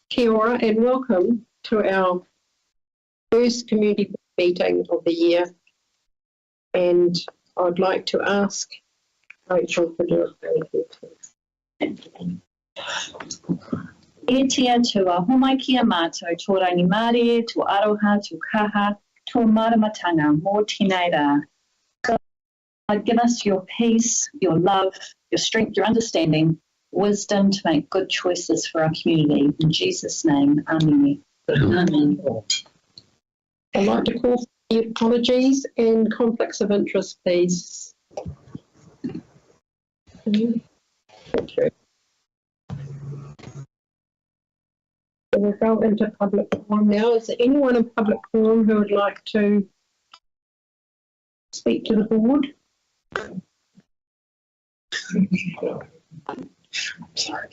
Kia ora and welcome to our first community meeting of the year. And I'd like to ask Rachel to do it. E tia tua homai kia mātou, tō rangi Māori, tō aroha, tō kaha, tō maramatanga, mō tēnei rā. God, give us your peace, your love, your strength, your understanding, wisdom to make good choices for our community. In Jesus' name, amen. Amen. I'd like to call for the apologies and conflicts of interest, please. Thank you. So we'll go into public forum now. Is there anyone in public forum who would like to speak to the board? Sorry.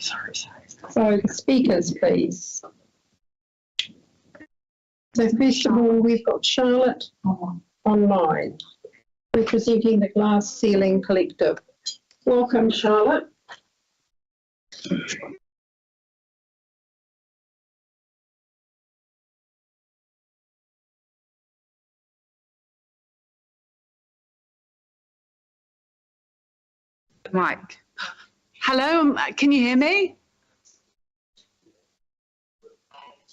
So speakers, please. So first of all, we've got Charlotte online, representing the Glass Ceiling Collective. Welcome, Charlotte. Mike. Hello, can you hear me?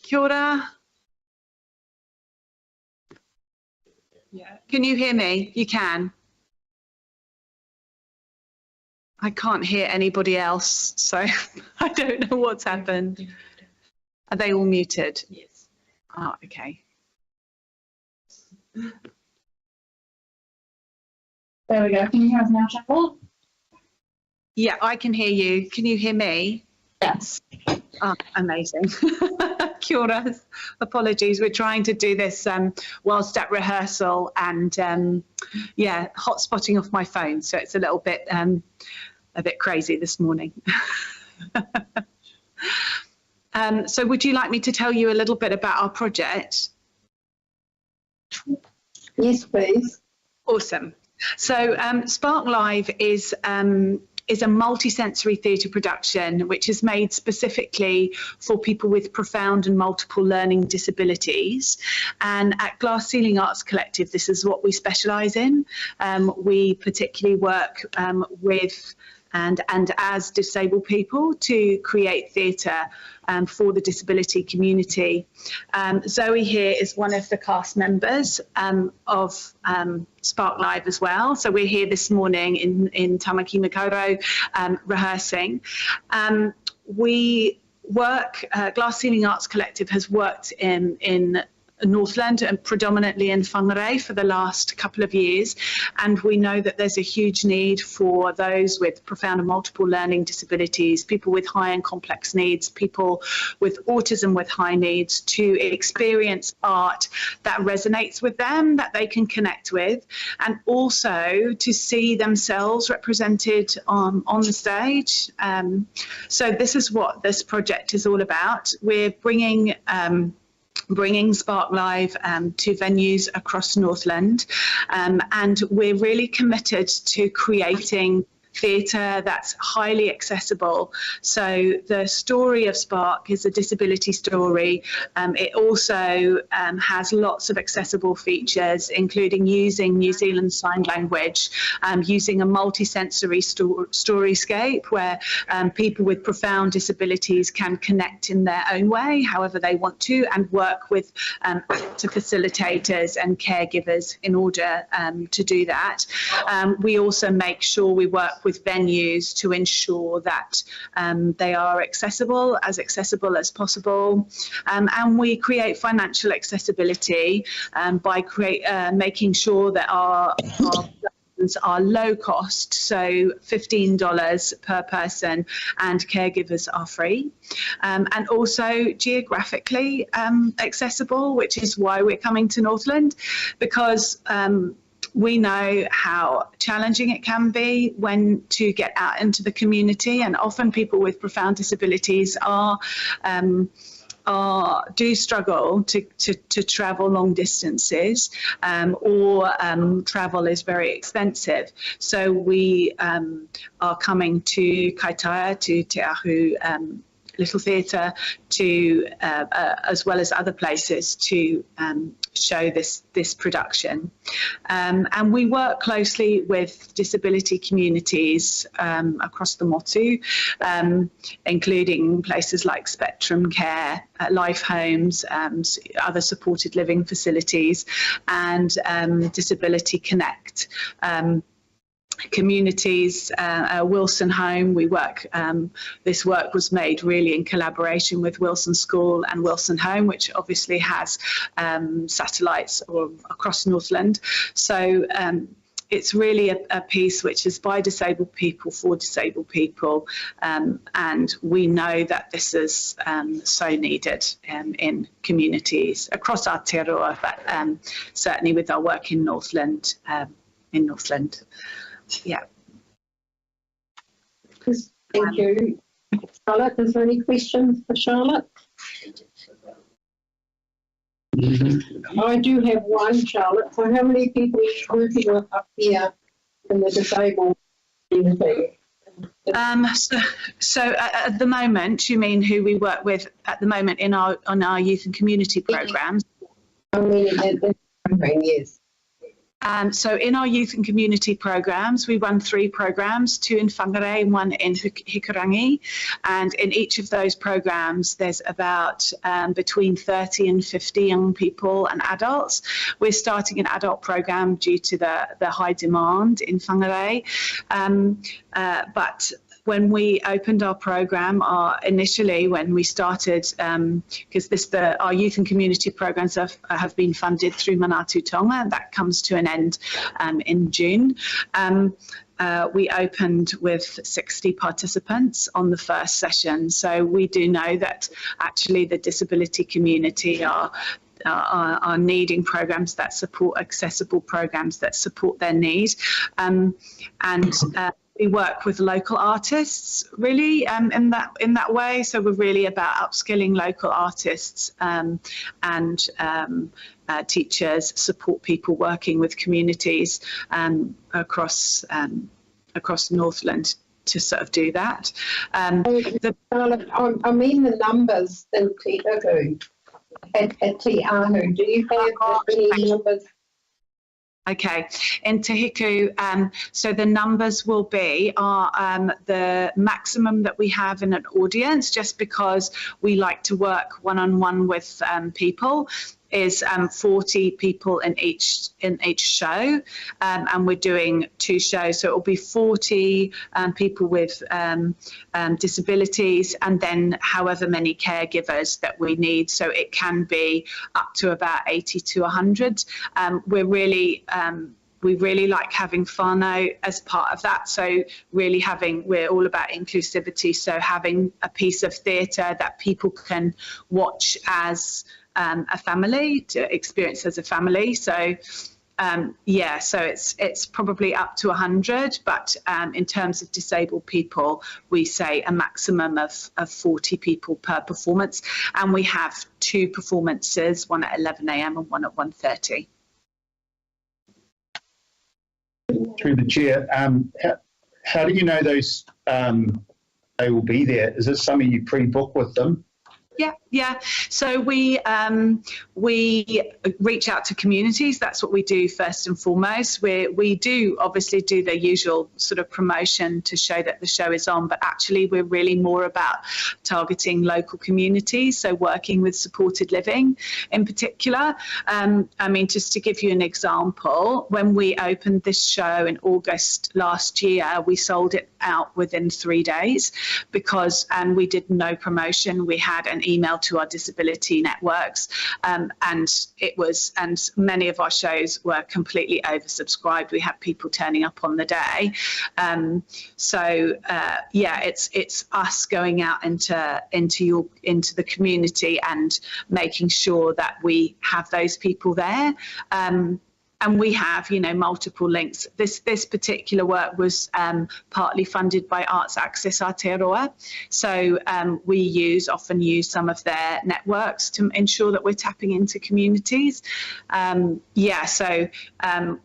Kia ora. Yeah. Can you hear me? You can. I can't hear anybody else, so I don't know what's happened. Are they all muted? Yes. Oh, okay. There we go. Can you hear us now, Charlotte? Yeah, I can hear you. Can you hear me? Yes. Oh, amazing. Kia ora. Apologies. We're trying to do this whilst at rehearsal and yeah, hotspotting off my phone. So it's a bit crazy this morning. So would you like me to tell you a little bit about our project? Yes, please. Awesome. So Spark Live is a multi-sensory theatre production which is made specifically for people with profound and multiple learning disabilities. And at Glass Ceiling Arts Collective, this is what we specialise in. We particularly work with and as disabled people to create theatre for the disability community. Zoe here is one of the cast members of Spark Live as well. So we're here this morning in Tamaki Makaurau rehearsing. We work, Glass Ceiling Arts Collective has worked in Northland and predominantly in Whangarei for the last couple of years, and we know that there's a huge need for those with profound and multiple learning disabilities, people with high and complex needs, people with autism with high needs, to experience art that resonates with them, that they can connect with, and also to see themselves represented on the stage. So this is what this project is all about. We're bringing Spark Live to venues across Northland, and we're really committed to creating theatre that's highly accessible. So the story of Spark is a disability story. It also has lots of accessible features, including using New Zealand Sign Language, using a multi-sensory storyscape where people with profound disabilities can connect in their own way, however they want to, and work with to facilitators and caregivers in order to do that. We also make sure we work with venues to ensure that they are accessible as possible, and we create financial accessibility by making sure that our are low cost, so $15 per person, and caregivers are free, and also geographically accessible, which is why we're coming to Northland, because we know how challenging it can be when to get out into the community, and often people with profound disabilities do struggle to travel long distances, or travel is very expensive. So we are coming to Kaitaia, to Te Ahu Little Theatre to as well as other places to show this production. And we work closely with disability communities across the Motu, including places like Spectrum Care, Life Homes, other supported living facilities, and Disability Connect. Communities, Wilson Home, we work, this work was made really in collaboration with Wilson School and Wilson Home, which obviously has satellites across Northland. So it's really a piece which is by disabled people for disabled people, and we know that this is so needed in communities across Aotearoa, but certainly with our work in Northland. Yeah. Thank you. Charlotte, is there any questions for Charlotte? I do have one, Charlotte. So how many people are you working with up here in the disabled community? So at the moment, you mean who we work with at the moment on our youth and community programs? I mean, yes. So in our youth and community programs, we run 3 programs, 2 in Whangarei and 1 in Hikurangi. And in each of those programs, there's about between 30 and 50 young people and adults. We're starting an adult program due to the high demand in Whangarei. But when we opened our program, initially when we started, because our youth and community programs have been funded through Manatu Tonga, and that comes to an end in June. We opened with 60 participants on the first session. So we do know that actually the disability community are needing programs that support, accessible programs that support their need. We work with local artists really in that way. So we're really about upskilling local artists and teachers, support people working with communities across Northland to sort of do that. I mean the numbers in Te Hiku, at Te Ahu. Do you have any numbers? Okay, in Te Hiku, so the numbers will be the maximum that we have in an audience, just because we like to work one-on-one with people, is 40 people in each show, and we're doing 2 shows, so it will be 40 people with disabilities, and then however many caregivers that we need, so it can be up to about 80 to 100. We really like having whānau as part of that. So really we're all about inclusivity. So having a piece of theatre that people can watch as a family, to experience as a family. So so it's probably up to 100, but in terms of disabled people, we say a maximum of 40 people per performance. And we have 2 performances, one at 11 a.m. and one at 1:30. Through the chair, how do you know those they will be there? Is it something you pre-book with them? Yeah. So we reach out to communities. That's what we do first and foremost. We do obviously do the usual sort of promotion to show that the show is on, but actually we're really more about targeting local communities. So working with supported living in particular. I mean, just to give you an example, when we opened this show in August last year, we sold it out within 3 days because we did no promotion. We had an email to our disability networks, and many of our shows were completely oversubscribed. We had people turning up on the day. It's us going out into the community and making sure that we have those people there. And we have, multiple links. This particular work was partly funded by Arts Access Aotearoa. So we often use some of their networks to ensure that we're tapping into communities. So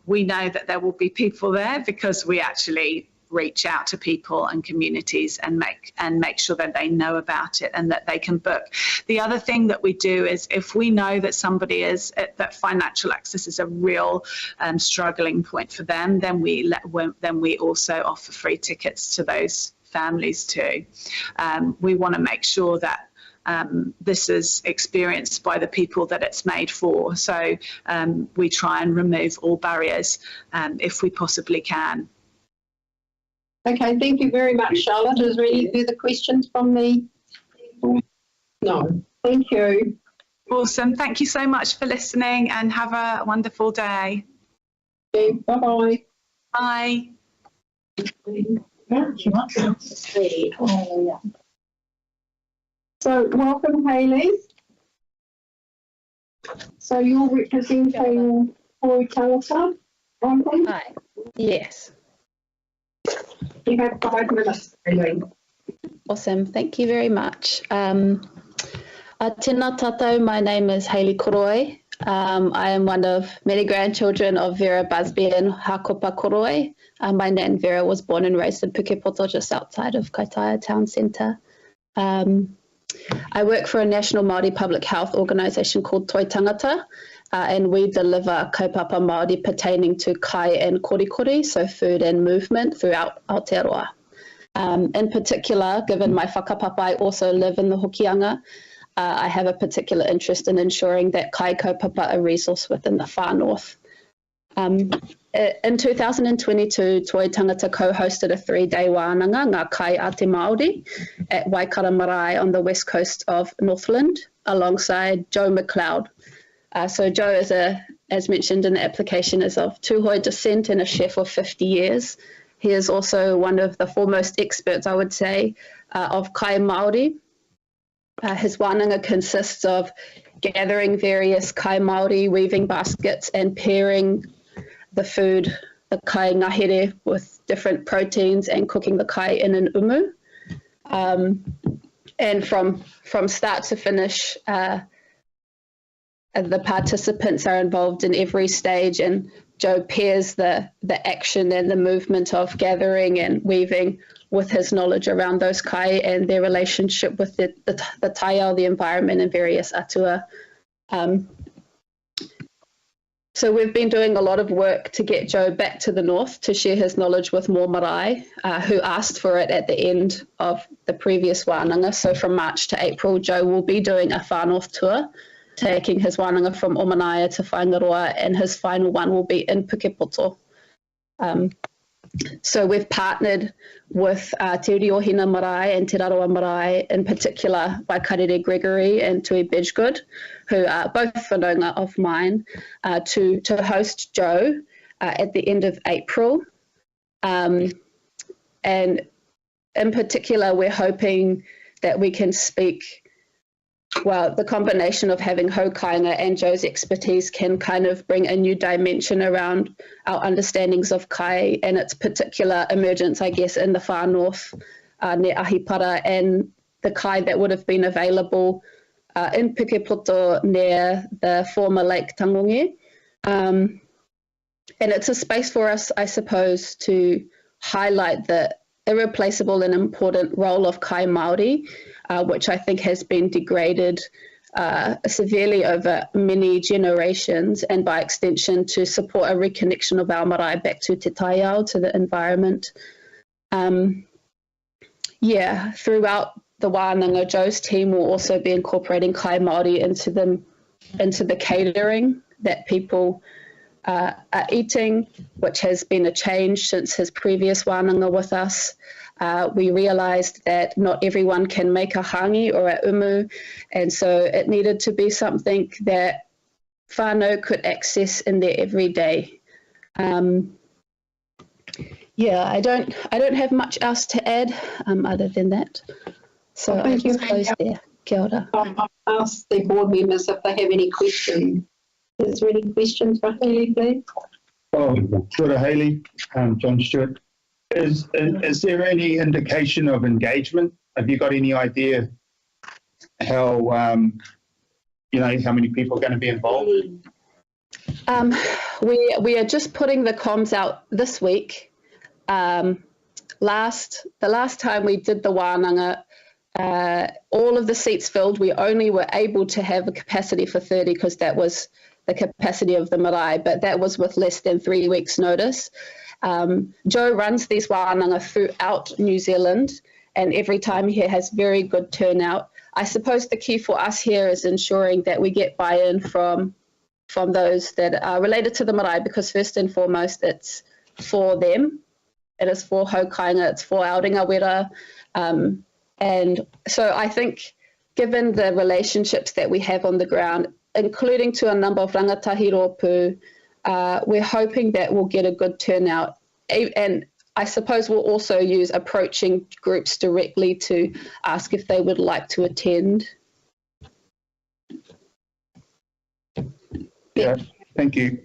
we know that there will be people there because we actually reach out to people and communities and make sure that they know about it and that they can book. The other thing that we do is if we know that somebody is that financial access is a real struggling point for them, then we also offer free tickets to those families too. We want to make sure that this is experienced by the people that it's made for. So we try and remove all barriers if we possibly can. Okay, thank you very much, Charlotte. Is there any further questions from the people? No, thank you. Awesome. Thank you so much for listening and have a wonderful day. Bye-bye. Bye. So welcome, Hayley. So you're representing Hoi Tangata, welcome. Hi. Yes. You have 5 minutes, Hayley. Awesome. Thank you very much. Tēnā tātou, my name is Hayley Koroi. I am one of many grandchildren of Vera Busby and Hakopa Koroi. My nan Vera was born and raised in Pukepoto, just outside of Kaitaia Town Centre. I work for a national Māori public health organisation called Toi Tangata, and we deliver kaupapa Māori pertaining to kai and korikori, so food and movement throughout Aotearoa. In particular, given my whakapapa, I also live in the Hokianga. I have a particular interest in ensuring that kai kaupapa are a resource within the far north. In 2022, Toi Tangata co-hosted a 3-day wānanga, Ngā Kai a Te Māori, at Waikara Marae on the west coast of Northland, alongside Joe McLeod. So Joe, is as mentioned in the application, is of Tūhoe descent and a chef of 50 years. He is also one of the foremost experts, I would say, of kai Māori. His wānanga consists of gathering various kai Māori, weaving baskets and pairing the food, the kai ngahere, with different proteins and cooking the kai in an umu. And from start to finish, the participants are involved in every stage, and Joe pairs the action and the movement of gathering and weaving with his knowledge around those kai and their relationship with the taiao, the environment, and various atua. So we've been doing a lot of work to get Joe back to the north to share his knowledge with more marae, who asked for it at the end of the previous wānanga. So from March to April, Joe will be doing a far north tour, taking his wānanga from Omanaya to Whaingaroa, and his final one will be in Pukepoto. So we've partnered with Te Uriohina Marae and Te Raroa Marae, in particular Waikarere Gregory and Tui Bedgood, who are both whanaunga of mine, to host Joe at the end of April. And in particular, we're hoping that we can speak, well, the combination of having Hokainga and Joe's expertise can kind of bring a new dimension around our understandings of kai and its particular emergence, I guess, in the far north, near Ahipara, and the kai that would have been available in Pukepoto near the former Lake Tangonge. And it's a space for us, I suppose, to highlight the irreplaceable and important role of kai Māori, which I think has been degraded severely over many generations, and by extension to support a reconnection of our marae back to te taiao, to the environment. Throughout the wānanga, Joe's team will also be incorporating kai Māori into the catering that people are eating, which has been a change since his previous wānanga with us. We realised that not everyone can make a hangi or a umu, and so it needed to be something that whānau could access in their everyday. I don't have much else to add other than that. So I'll just close there. Kia ora. I'll ask the board members if they have any questions. Is there any questions for Hayley, please? Oh, sure, Hayley, John Stewart. Is there any indication of engagement? Have you got any idea how, how many people are going to be involved? We are just putting the comms out this week. the last time we did the wānanga, all of the seats filled. We only were able to have a capacity for 30 because that was the capacity of the marae, but that was with less than 3 weeks' notice. Joe runs these wānanga throughout New Zealand, and every time he has very good turnout. I suppose the key for us here is ensuring that we get buy-in from those that are related to the marae, because first and foremost, it's for them. It is for Haukainga, it's for Aoringa Wera. And so I think given the relationships that we have on the ground, including to a number of rangatahi rōpū, we're hoping that we'll get a good turnout. And I suppose we'll also use approaching groups directly to ask if they would like to attend. Yeah, thank you.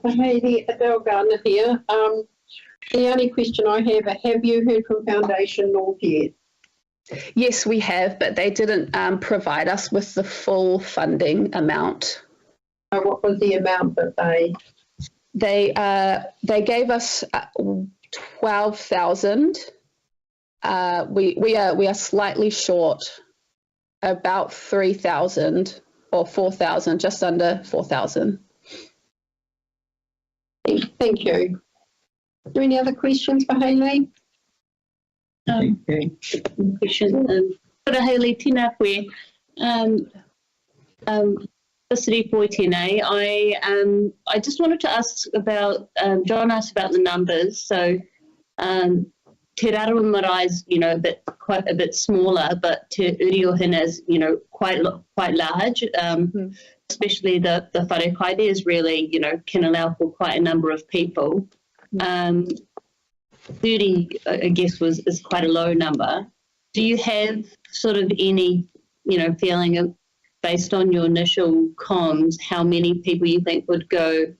Hayley, Adele Gardner here. The only question I have you heard from Foundation North yet? Yes, we have, but they didn't provide us with the full funding amount. What was the amount that They gave us 12,000. We are slightly short, about 3,000 or 4,000, just under 4,000. Thank you. Are there any other questions for Hayley? Question. Kura Hayley, tina koe. Felicity Boy tēnei. I just wanted to ask about, John asked about the numbers. So Te Rarawa Marae is, quite a bit smaller, but Te Uriohina is, quite large. Especially the wharekai there is really, can allow for quite a number of people. 30, I guess, is quite a low number. Do you have sort of any, feeling of, based on your initial comms, how many people you think would go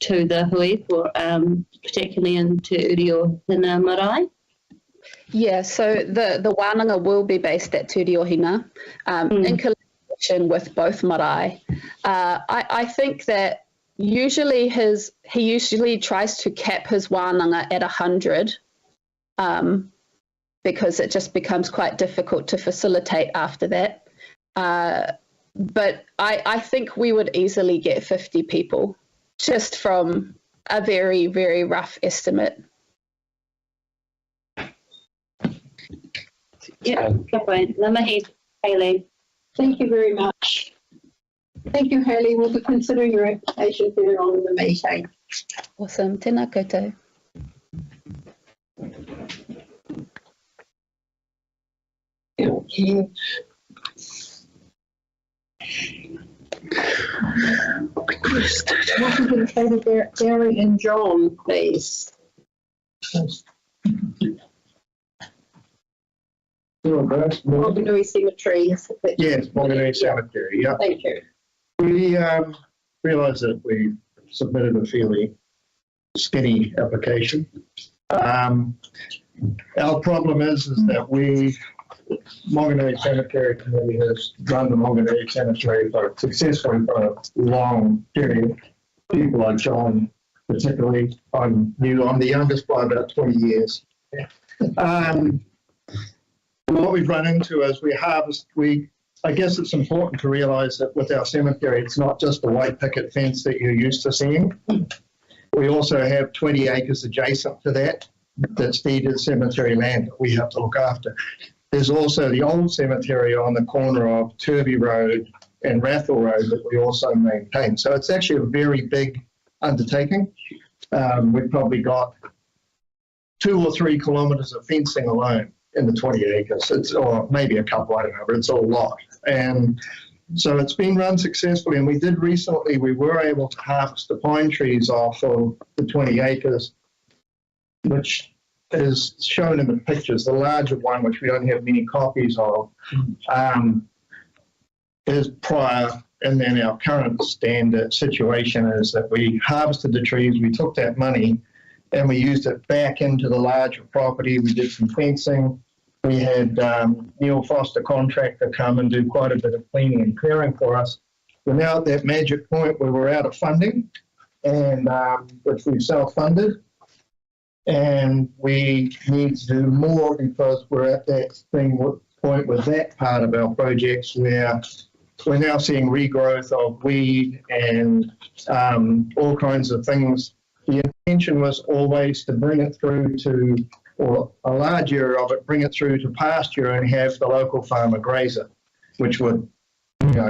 to the hui, for, particularly in Te Uriohina Marae? Yeah, so the wānanga will be based at Te Uriohina in collaboration with both marae. I think that he usually tries to cap his wānanga at 100 because it just becomes quite difficult to facilitate after that. But I think we would easily get 50 people just from a very, very rough estimate. Yeah, good. Namahi, Hayley. Thank you very much. Thank you, Hayley. We'll be considering your application further on in the meeting. Awesome. Tēnā koutou. Yeah. Welcome to the table, Gary and John, please. Morganui Cemetery. Yes, Morganui Cemetery, yeah. Thank you. We realised that we submitted a fairly skinny application. Our problem is that Morganui Cemetery Committee has run the Morganui Cemetery successfully for a long period. People like John, particularly, I'm the youngest by about 20 years. What we've run into is I guess it's important to realise that with our cemetery, it's not just a white picket fence that you're used to seeing. We also have 20 acres adjacent to that that's deeded cemetery land that we have to look after. There's also the old cemetery on the corner of Turvey Road and Rathall Road that we also maintain. So it's actually a very big undertaking. We've probably got 2 or 3 kilometres of fencing alone in the 20 acres, or maybe a couple, I don't know, but it's a lot. And so it's been run successfully, and we were able to harvest the pine trees off of the 20 acres, which is shown in the pictures. The larger one, which we don't have many copies of, is prior, and then our current standard situation is that we harvested the trees, we took that money, and we used it back into the larger property. We did some fencing. We had Neil Foster contractor come and do quite a bit of cleaning and clearing for us. We're now at that magic point where we're out of funding, and which we've self-funded. and we need to do more because we're at that point with that part of our projects where we're now seeing regrowth of weed and all kinds of things. The intention was always to bring it through to, or a large area of it, bring it through to pasture and have the local farmer graze it, which would,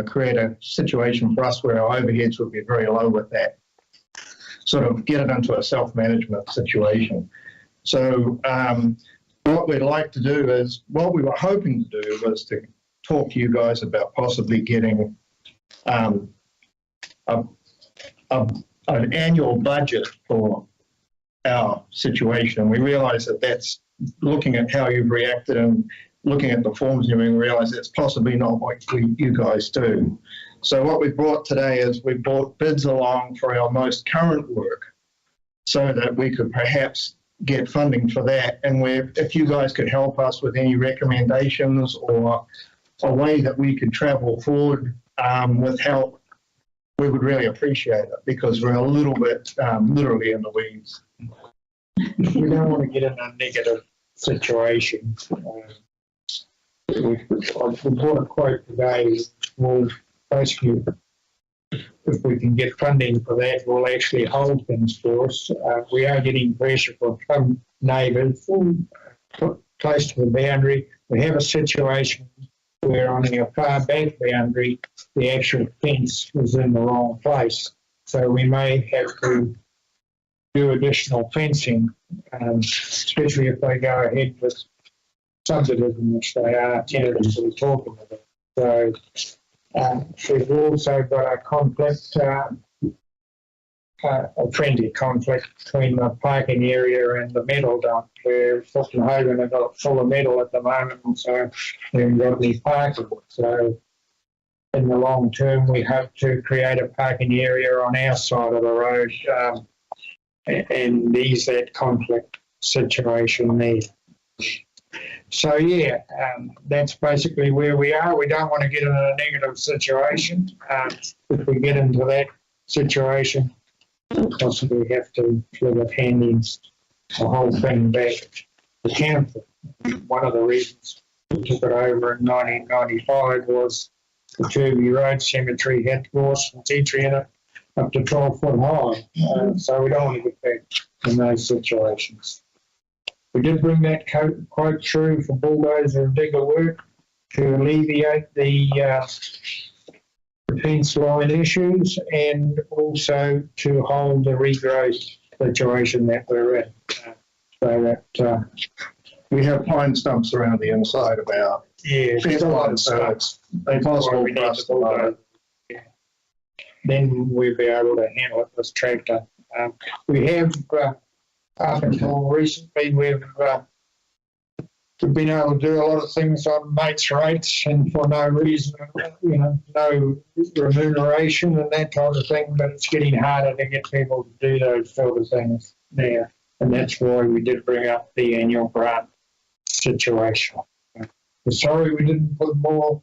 create a situation for us where our overheads would be very low with that. Sort of get it into a self-management situation. So what we'd like to do is, what we were hoping to do was to talk to you guys about possibly getting an annual budget for our situation. And we realise that that's looking at how you've reacted and looking at the forms, and we realise that's possibly not what you guys do. So what we've brought today is we brought bids along for our most current work so that we could perhaps get funding for that. And if you guys could help us with any recommendations or a way that we could travel forward with help, we would really appreciate it because we're a little bit literally in the weeds. We don't want to get in a negative situation. We bought a quote today. We'll basically, if we can get funding for that, we'll actually hold things for us. We are getting pressure from some neighbours close to the boundary. We have a situation where on our far back boundary, the actual fence was in the wrong place. So we may have to do additional fencing, especially if they go ahead with subdivision, which they are tentatively talking about. So we've also got a conflict, a friendly conflict between the parking area and the metal dump, where Hogan have got full of metal at the moment, and so they haven't got any parking. So in the long term, we hope to create a parking area on our side of the road and ease that conflict situation there. So yeah, that's basically where we are. We don't want to get in a negative situation. If we get into that situation, possibly have to look at handing the whole thing back to council. One of the reasons we took it over in 1995 was the Turvey Road Cemetery had gorse and tea tree in it up to 12 foot high. So we don't want to get back in those situations. We did bring that quote through for bulldozer and digger work to alleviate the fence line issues and also to hold the regrowth situation that we're in. So that we have pine stumps around the inside of our fence line, so it's impossible for us to load. Then we'll be able to handle it with tractor. We have, up until recently, we've been able to do a lot of things on mates rates and for no reason, no remuneration and that type of thing, but it's getting harder to get people to do those sort of things there. And that's why we did bring up the annual grant situation. We're sorry we didn't put more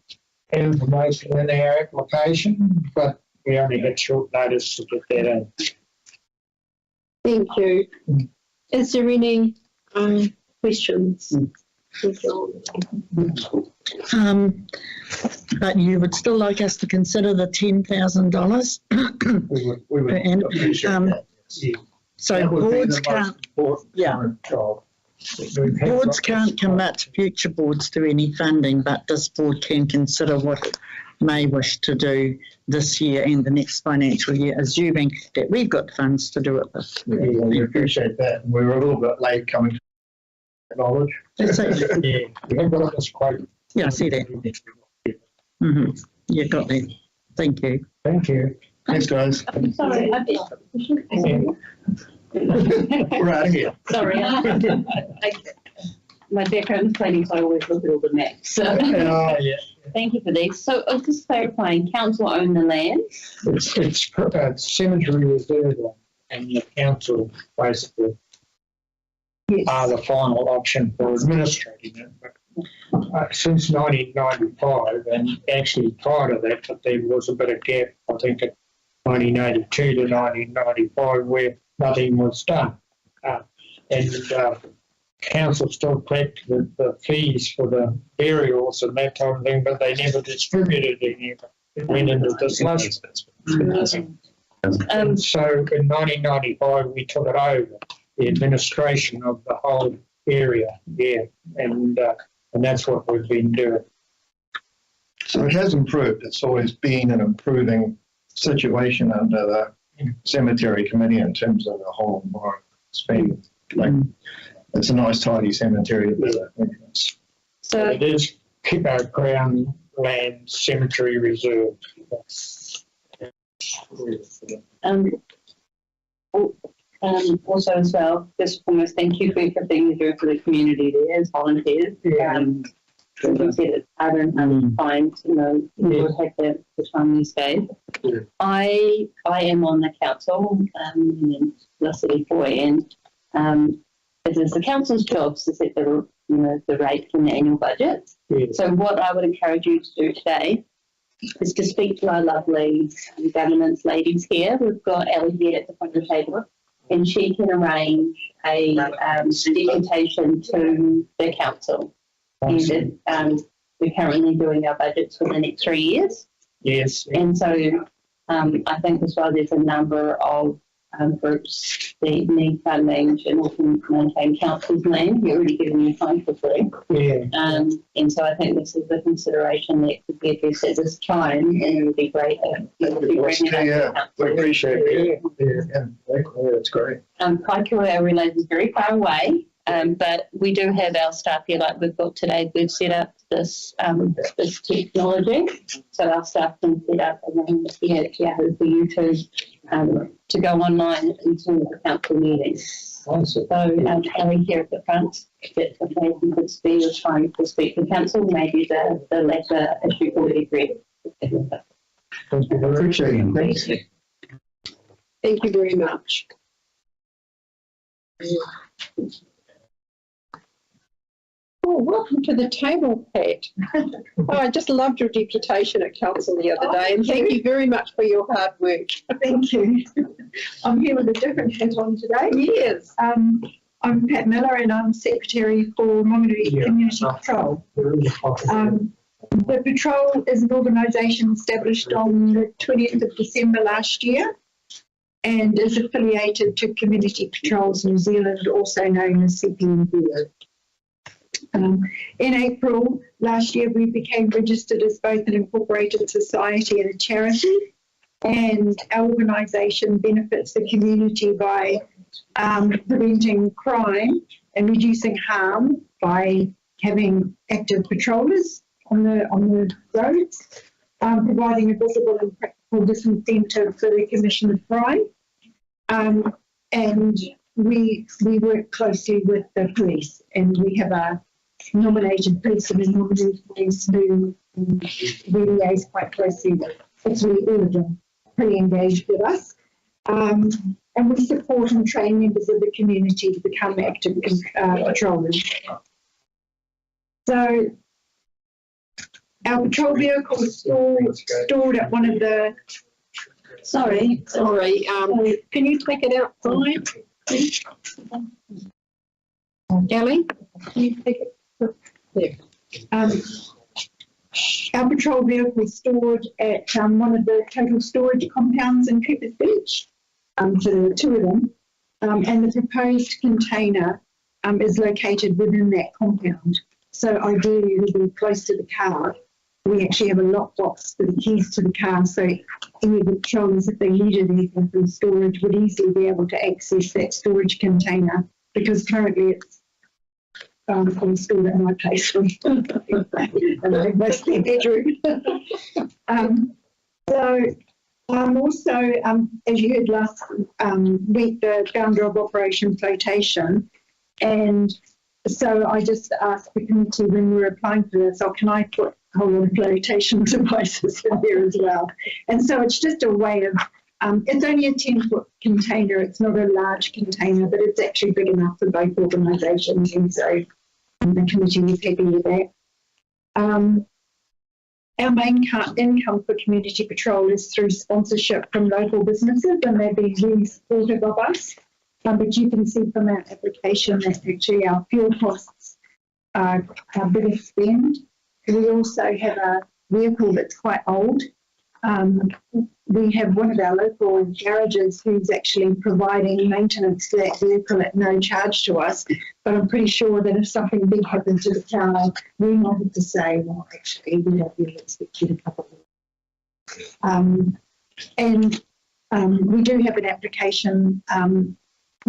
information in our application, but we only had short notice to get that in. Thank you. Is there any questions? But you would still like us to consider the $10,000 We would per annum. appreciate that. Yeah. So That would be boards the can't, most important yeah. current job. We've had boards lots of can't support. commit future boards to any funding, but this board can consider what it may wish to do this year and the next financial year, assuming that we've got funds to do it with. Yeah, we appreciate that. We were a little bit late coming to knowledge. That's it. Yeah, we have got this quote. Yeah, I see that. Mm-hmm. You got that. Thank you. Thank you. Thanks, guys. Sorry, We're out of here. sorry. My background is planning, so I always look at all the maps. So Oh, yeah. thank you for these. So just clarifying, council own the land? It's cemetery reserve land, and the council basically are the final option for administrating it. But, since 1995, and actually prior to that, but there was a bit of gap, I think, at 1982 to 1995, where nothing was done. and council still collect the fees for the burials and that type of thing, but they never distributed any of it. It went into the slush. So in 1995 we took it over, the administration of the whole area, and that's what we've been doing. So it has improved. It's always been an improving situation under the cemetery committee in terms of the whole environment. It's been like, it's a nice tidy cemetery to visit. So It is Crown Land Cemetery Reserve. Also as well, just almost thank you for everything you do for the community there as volunteers. As you said, it's hard and find, you would have the time these days. Yeah. I am on the council in the city for, and it is the council's job to set the rate in the annual budget. Yeah. So what I would encourage you to do today is to speak to our lovely governance ladies here. We've got Ellie here at the front of the table, and she can arrange a deputation to the council. And we're currently doing our budgets for the next 3 years. Yes. And so I think as well there's a number of groups that need funding to maintain council's land. You're already giving you time for free. Yeah. And so I think this is a consideration that could be addressed at this time, and it would be great if you could bring it up to We council. appreciate it. Yeah, it's great. Kaikoura, I realise, is very far away, but we do have our staff here, like we've got today. We've set up this this technology, so our staff can set up and then here at Yahoo for you to go online into the council meetings. Awesome. So Ellie here at the front, that's okay, if you could spare your time to speak to council, maybe the latter issue already read. Appreciate it. Thanks. Thank you very much. Oh, welcome to the table, Pat. Oh, I just loved your deputation at council the other day, and thank you very much for your hard work. Thank you. I'm here with a different hat on today. Yes. I'm Pat Miller and I'm Secretary for Monterey Community Patrol. The Patrol is an organisation established on the 20th of December last year and is affiliated to Community Patrols New Zealand, also known as CPNZ. In April last year, we became registered as both an incorporated society and a charity, and our organisation benefits the community by preventing crime and reducing harm by having active patrollers on the roads, providing a visible and practical disincentive for the commission of crime, and we work closely with the police, and we have a nominated person and nominated police who we liaise quite closely with. Actually, all of them pretty engaged with us. And we support and train members of the community to become active patrollers. So our patrol vehicle is stored at one of the... Sorry. Can you take it outside? Ellie, can you take it? There. Our patrol vehicle is stored at one of the total storage compounds in Cooper's Beach, the two of them, and the proposed container is located within that compound. So ideally it'll be close to the car. We actually have a lockbox for the keys to the car, so any of the patrollers, if they needed anything from storage, would easily be able to access that storage container, because currently it's I'm stored at my place and I have most of their bedroom. Also, as you heard last week, the founder of Operation Flotation, and so I just asked the committee when we were applying for this, can I put a whole lot of flotation devices in there as well? And so it's just a way of, it's only a 10-foot container, it's not a large container, but it's actually big enough for both organisations, and so the committee is happy with that. Our main income for Community Patrol is through sponsorship from local businesses, and they've been really supportive of us. But you can see from our application that actually our fuel costs are our biggest spend. We also have a vehicle that's quite old. We have one of our local garages who's actually providing maintenance to that vehicle at no charge to us. But I'm pretty sure that if something big happened to the car, we might have to say, well, actually, we don't really expect you to cover it. We do have an application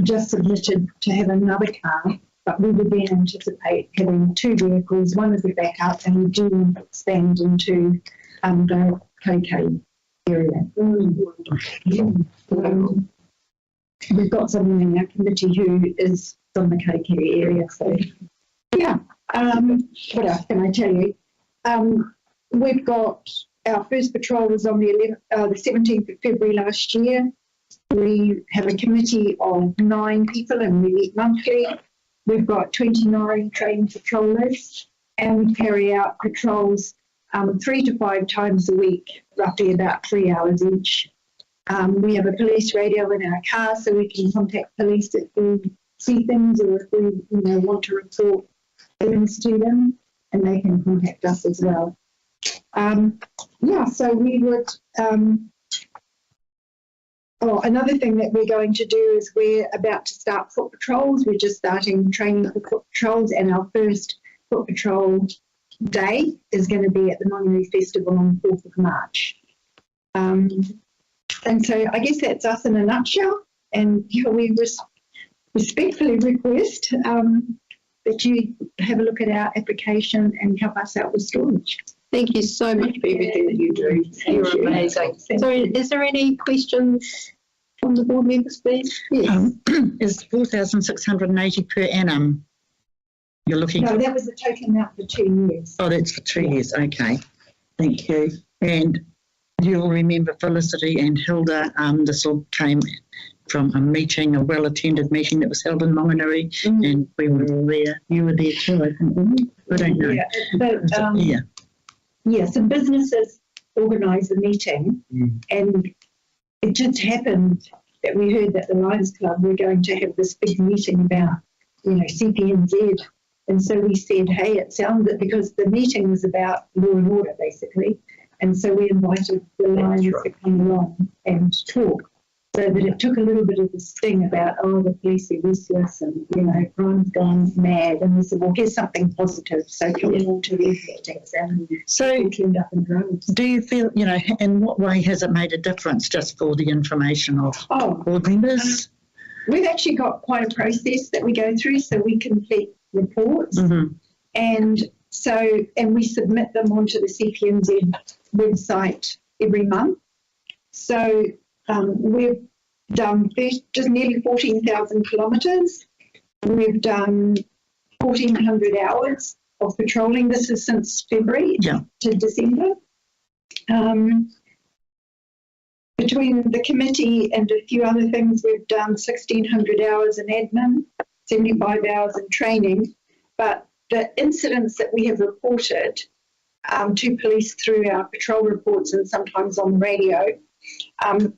just submitted to have another car, but we would then anticipate having 2 vehicles, one as a backup, and we do expand into the KK area. We've got someone in our committee who is from the KK area, so yeah. What else can I tell you? We've got our first patrol was on the 17th of February last year. We have a committee of 9 people and we meet monthly. We've got 29 trained patrollers and we carry out patrols 3 to 5 times a week, roughly about 3 hours each. We have a police radio in our car so we can contact police if we see things or if we want to report things to them, and they can contact us as well. So we would... another thing that we're going to do is we're about to start foot patrols. We're just starting training for foot patrols, and our first foot patrol day is going to be at the Monterey Festival on the 4th of March. And so I guess that's us in a nutshell. And we respectfully request that you have a look at our application and help us out with storage. Thank you so much for everything that you do. You're amazing. So is there any questions from the board members, please? Yes. Is 4,680 per annum you're looking No, for? that was the total amount for 2 years. Oh, that's for 2 years. Okay. Thank you. And you'll remember Felicity and Hilda, this all came from a meeting, a well-attended meeting that was held in Monganui, and we were all there. You were there too, I think, weren't you? I don't know. Yeah, but, yeah, some businesses organised the meeting and it just happened that we heard that the Lions Club were going to have this big meeting about, CPNZ. And so we said, hey, it sounded, because the meeting was about law and order basically. And so we invited the Lions to come along and talk. So that it took a little bit of the sting about, the police are useless and, crime's gone mad. And we said, well, here's something positive. So come along to these meetings. And so we turned up in droves. Do you feel, in what way has it made a difference just for the information of board members? We've actually got quite a process that we go through. So we complete reports and we submit them onto the CPNZ website every month. So we've done just nearly 14,000 kilometres. We've done 1,400 hours of patrolling. This is since February to December. Between the committee and a few other things, we've done 1,600 hours in admin, 75 hours in training. But the incidents that we have reported to police through our patrol reports and sometimes on the radio,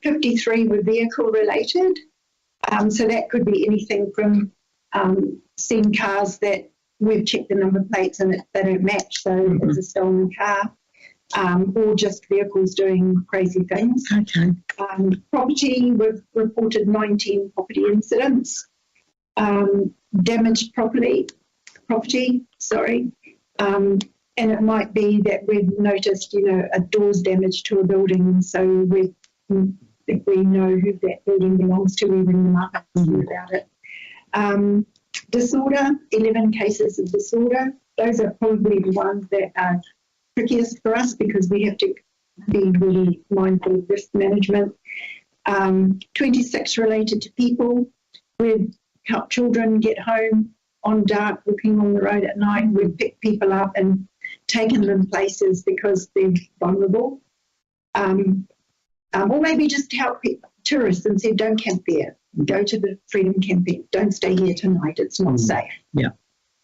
53 were vehicle related. So that could be anything from seeing cars that we've checked the number plates and they don't match, so it's a stolen car, or just vehicles doing crazy things. Okay. Property, we've reported 19 property incidents. Damaged property, and it might be that we've noticed, a door's damage to a building, so if we know who that building belongs to, we ring them up and see about it. Disorder, 11 cases of disorder. Those are probably the ones that are trickiest for us because we have to be really mindful of risk management. 26 related to people. We've helped children get home on dark, walking on the road at night. We've picked people up and taken them places because they're vulnerable. Or maybe just help tourists and said, don't camp there. Go to the Freedom Camping. Don't stay here tonight. It's not safe. Yeah.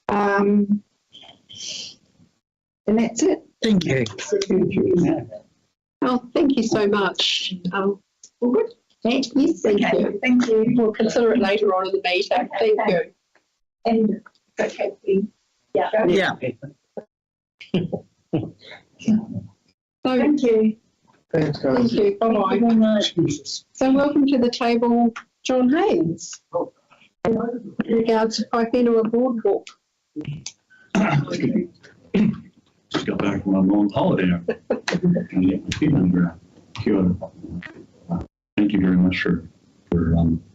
And that's it. Thank you. Well, thank you so much. All good. Yes, thank you. Thank you. We'll consider it later on in the meeting. Thank you. And okay, please. Yeah. Yeah. So, Thank you. Thanks, guys. thank you. Bye-bye. very much. So welcome to the table, John Haynes. In regards to Paiphenua Boardwalk. Just got back from a long holiday. And get my feet on the ground. Kia ora. Thank you very much for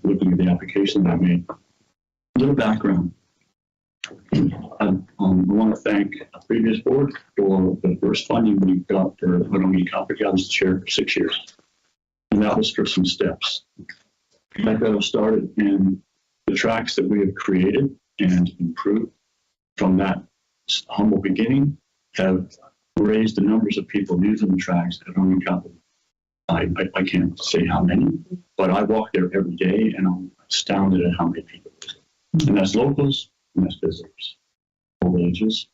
looking at the application that I made. A little background. I want to thank a previous board for the first funding we got for Whanongi Kapiti. I was the chair for 6 years. And that was for some steps. That got us started in the tracks that we have created and improved from that humble beginning have raised the numbers of people using the tracks at Whanongi Kapiti. I can't say how many, but I walk there every day and I'm astounded at how many people visit. And that's locals and that's visitors, all ages.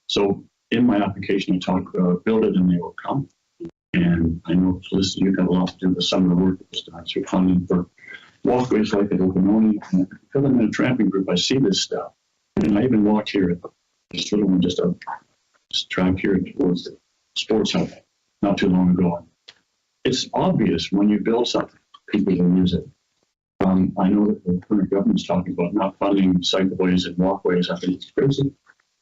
So in my application, I talked about build it and they will come. And I know, Felicity, you've got a lot to do with some of the work that was done. So funding for walkways like at Okanoni. And because I'm in a tramping group, I see this stuff. And I even walked here at this little one, just a track here towards the sports hub not too long ago. It's obvious when you build something, people will use it. I know that the current government's talking about not funding cycleways and walkways. I think it's crazy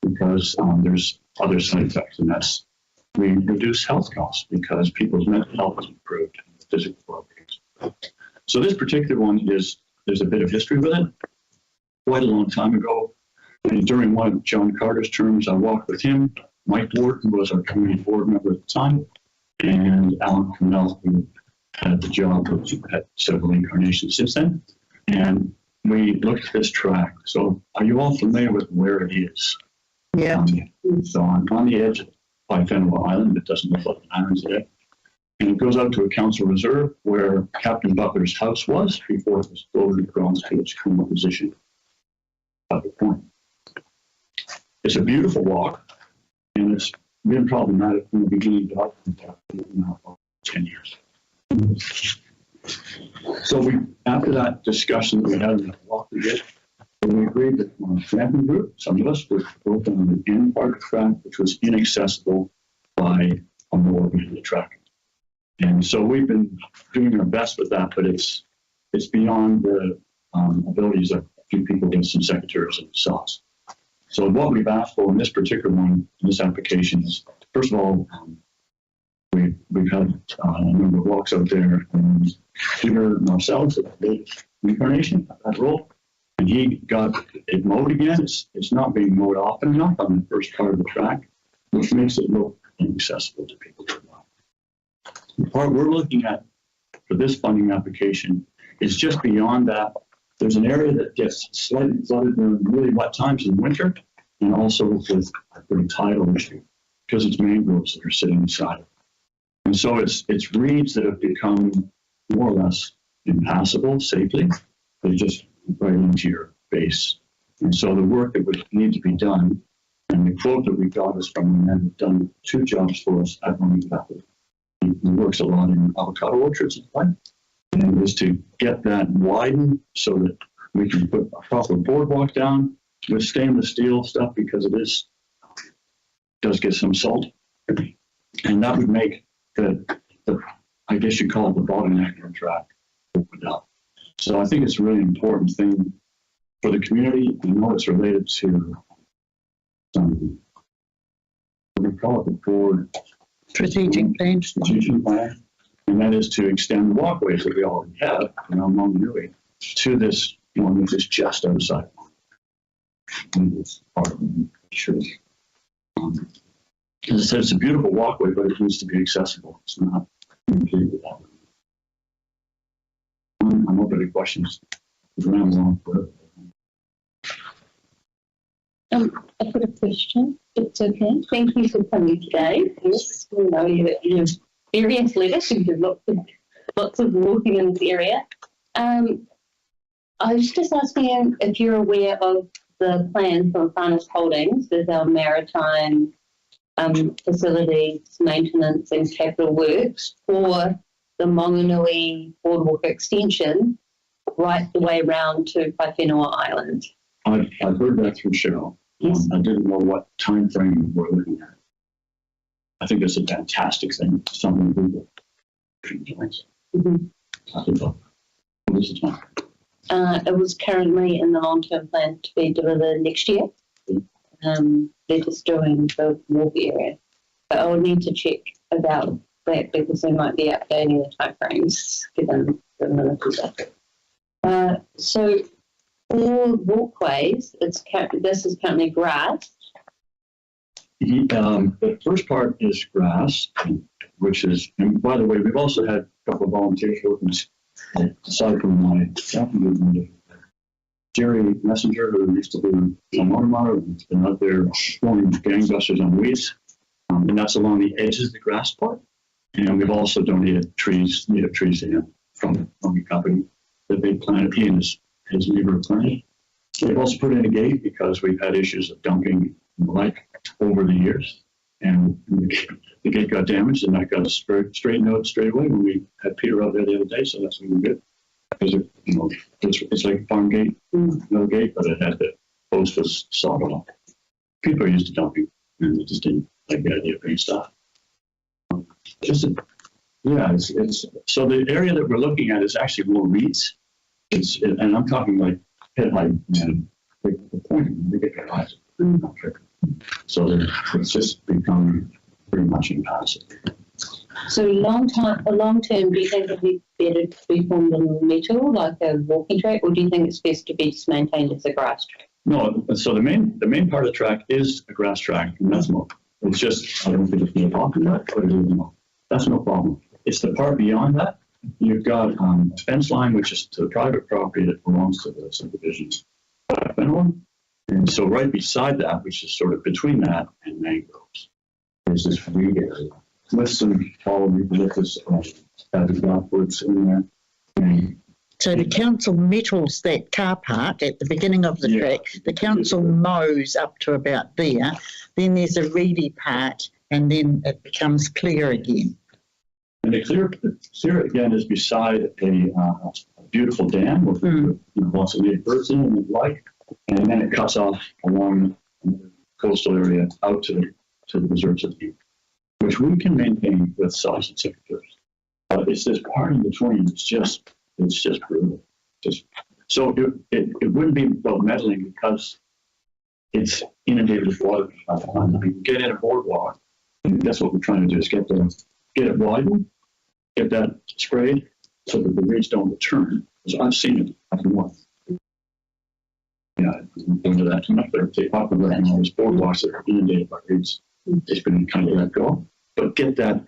because there's other side effects, and that's we reduce health costs because people's mental health is improved and physical well-being. So this particular one there's a bit of history with it. Quite a long time ago, and during one of John Carter's terms, I walked with him, Mike Ward, who was our community board member at the time, and Alan Cornell, who had the job, had several incarnations since then. And we looked at this track. So are you all familiar with where it is? Yeah. So on the edge of Paiphenua Island, it doesn't look like an island today. And it goes out to a council reserve where Captain Butler's house was before it was floated across to its current position at the point. It's a beautiful walk, and it's been problematic from the beginning to now for 10 years. So after that discussion that we had in the walk we did, we agreed that on a camping group, some of us would open on the end part of the track, which was inaccessible by a more immediate track. And so we've been doing our best with that, but it's beyond the abilities of a few people with some secretaries themselves. So what we've asked for in this particular one, in this application is, first of all, we've had a number of walks out there, and Peter and ourselves have made incarnation of that role, and he got it mowed again. It's not being mowed often enough on the first part of the track, which makes it look inaccessible to people. The part we're looking at for this funding application is just beyond that. There's an area that gets slightly flooded during really wet times in winter, and also with a tidal issue because it's mangroves that are sitting inside. And so it's reeds that have become more or less impassable safely. They just right into your face. And so the work that would need to be done, and the quote that we got is from the men who've done 2 jobs for us at Whanongi Kapiti. He works a lot in avocado orchards and plant. And is to get that widened so that we can put a proper boardwalk down with stainless steel stuff because does get some salt. And that would make the I guess you call it the bottleneck in the track opened up. So I think it's a really important thing for the community. I know it's related to some, what do we call it, the board Strategic plan. And that is to extend the walkways that we already have around Montanui to this one, which is just outside. And it's part of the church. As I said, it's a beautiful walkway, but it needs to be accessible. It's not completely that. I'm open to questions. I've got a question. It's okay. Thank you for coming today. Yes, we know you're very athletic and do lots of walking in this area. I was just asking if you're aware of the plan from Whanus Holdings with our maritime facilities, maintenance and capital works for the Monganui Boardwalk extension right the way around to Paewhenua Island. I've heard that through Cheryl. Yes. I didn't know what time frame we're looking at. I think it's a fantastic thing. Something people should join. What is the time? It was currently in the long-term plan to be delivered next year. They're just doing the walk area. But I would need to check about that because they might be updating the timeframes given the limited. So all walkways, this is currently grass. The first part is grass, which is, and by the way, we've also had a couple of volunteers working aside from my Jerry Messenger, who used to do a motor and has been out there throwing gangbusters on weeds. And that's along the edges of the grass part. And we've also donated native trees to him from the company that they planted. He and his neighbor planted. We've also put in a gate because we've had issues of dumping and the like over the years. And the gate got damaged, and that got straightened out straight away when we had Peter out there the other day, so that's really good. Because it's like a farm gate, no gate, but it had the post was sawed off. People are used to dumping, and they just didn't like the idea of putting stuff. It's so the area that we're looking at is actually more reeds. And I'm talking like head height, and the point they get their eyes. So it's just become pretty much impassive. So long term, do you think it'd be better to be formed in metal, like a walking track, or do you think it's best to be just maintained as a grass track? No, so the main part of the track is a grass track, and that's more. It's just, I don't think it's being talked about, but it is more. That's no problem. It's the part beyond that. You've got a fence line, which is to the private property that belongs to the subdivision. And so right beside that, which is sort of between that and mangroves, there's this reed area with some tall eucalyptus woods in there. And so the council metals that car park at the beginning of the track. The council mows up to about there. Then there's a reedy part, and then it becomes clear again. And the clear again is beside a beautiful dam with lots of native birds in it and the like. And then it cuts off along the coastal area out to the reserves of the which we can maintain with size and signatures. But it's this part in between. It's just brutal. So it wouldn't be about meddling because it's inundated with water. You can get in a boardwalk, and that's what we're trying to do: is get it widened, get that sprayed, so that the reeds don't return. So I've seen it up north. Yeah, I won't go into that too much, but they often let all these boardwalks that are inundated by reeds. It's been kind of let go. But get a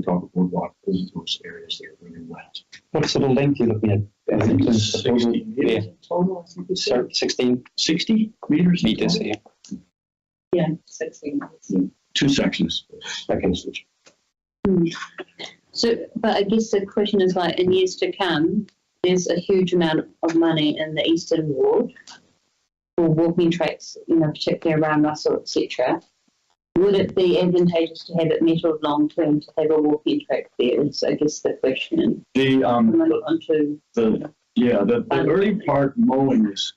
proper boardwalk because those areas that are really wet. What sort of length are you looking at? I think it's 60 meters total. I think it's 60 meters. Meters, yeah. Yeah, 60 meters. Two sections. So, but I guess the question is, like, in years to come, there's a huge amount of money in the Eastern Ward for walking tracks, particularly around Russell, etc. Would it be advantageous to have it metalled long term to have a walking track there? Is I guess the question. The early part mowing is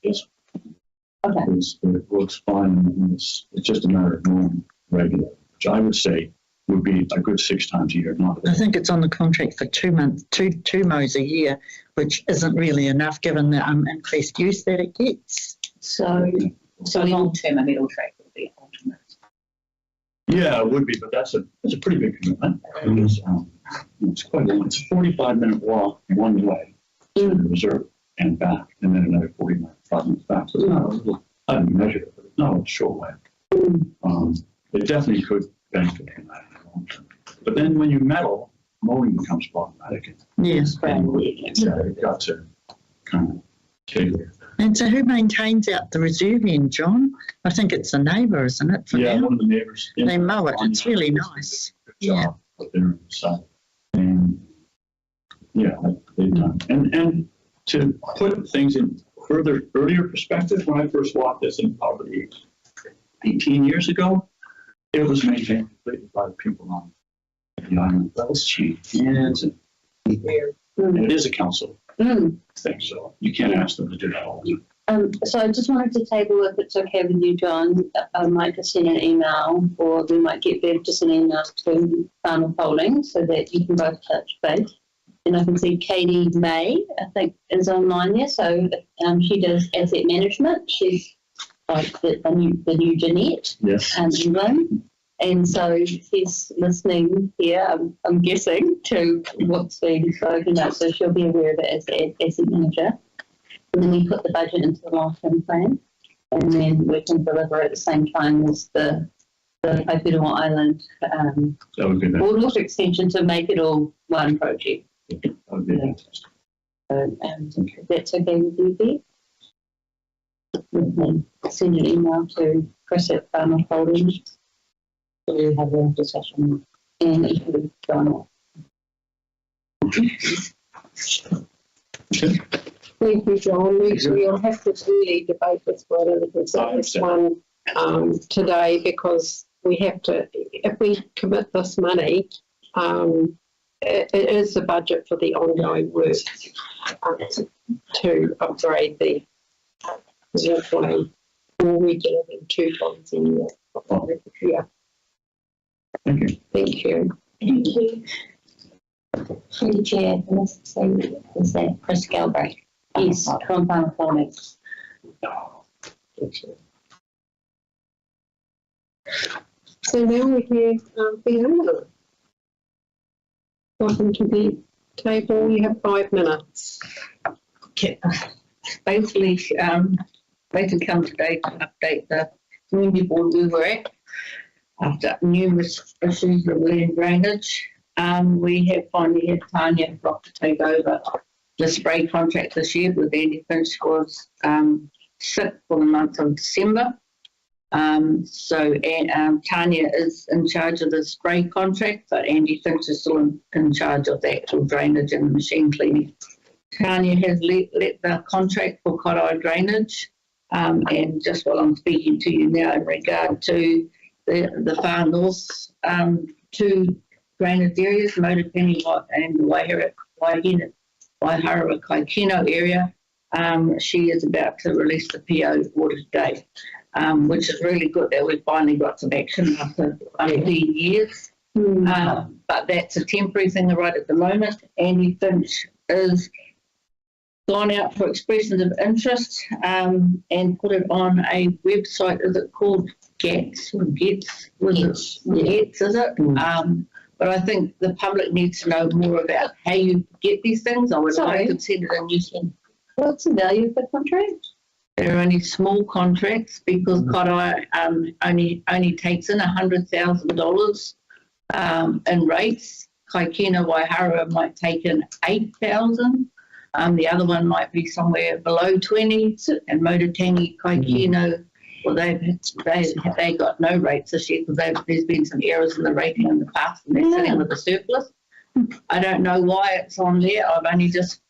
okay. It works fine. And it's just a matter of mowing regular, which I would say would be a good 6 times a year. I think it's on the contract for 2 months, two mows a year, which isn't really enough given the increased use that it gets. So long term, a metal track would be ultimate. Yeah, it would be, but that's a pretty big commitment. It's quite long. It's a 45-minute walk one way to the reserve and back, and then another 45 minutes back. So it's not a little, I haven't measured it, but it's not a short way. It definitely could benefit from that in the long term. But then when you metal, mowing becomes problematic. Yes. You've got to kind of tailor. And so who maintains out the reserve end, John? I think it's a neighbour, isn't it? Yeah, one of the neighbours. They mow it. It's really nice. Yeah. Up there on the side. And yeah, they've done. And to put things in earlier perspective, when I first walked this in probably 18 years ago, it was maintained completely by the people on the island. That was cheap. And And it is a council Mm. thing, so you can't ask them to do that all the time. So I just wanted to table, if it's okay with you, John, I might just send an email, or we might get Bev to send an email to Farmer Polling so that you can both touch base. And I can see Katie May, I think, is online there. So she does asset management. She's like the new Jeanette in England. And so she's listening here, I'm guessing, to what's being spoken about. So she'll be aware of it as the asset manager. And then we put the budget into the long-term plan, and then we can deliver at the same time as the Haipirua Island That would be nice. boardwalk extension to make it all one project. That would be fantastic. So, if that's okay with you, Beth? We can send an email to Chris at Farmer Holdings. So we have a discussion and it will go on. Thank you, John. We'll have to really debate this one and consider this one today, because we have to, if we commit this money, it is the budget for the ongoing work to upgrade the walkway, or we do it in 2 times a year. Yeah. Thank you. Thank you. Thank you. Through the chair, is that Chris Galbraith? Yes, from Farmer Holdings. So now we have Fiona. Welcome to the table. You have 5 minutes. Okay. Basically come today to update the community board we were at after numerous issues of land drainage. We have finally had Tanya Rock to take over the spray contract this year, with Andy Finch was sick for the month of December. So Tanya is in charge of the spray contract, but Andy Finch is still in charge of the actual drainage and machine cleaning. Tanya has let the contract for Kōroi drainage, and just while I'm speaking to you now in regard to the far north 2 drainage areas, Motupengi and Waihara Kaikino area, she is about to release the PO order today, which is really good that we've finally got some action after 15 years. But that's a temporary thing right at the moment. Andy Finch is gone out for expressions of interest and put it on a website. Is it called Gets or Gets? Gets, is it? But I think the public needs to know more about how you get these things. I would like to send it in newsletter. What's the value of the contract? They're only small contracts because Kōroi only takes in $100,000 in rates. Kaikino Waihara might take in 8,000. The other one might be somewhere below 20, and Motupengi Kaikino, well, they got no rates this year because there's been some errors in the rating in the past, and they're sitting with a surplus. I don't know why it's on there. I've only just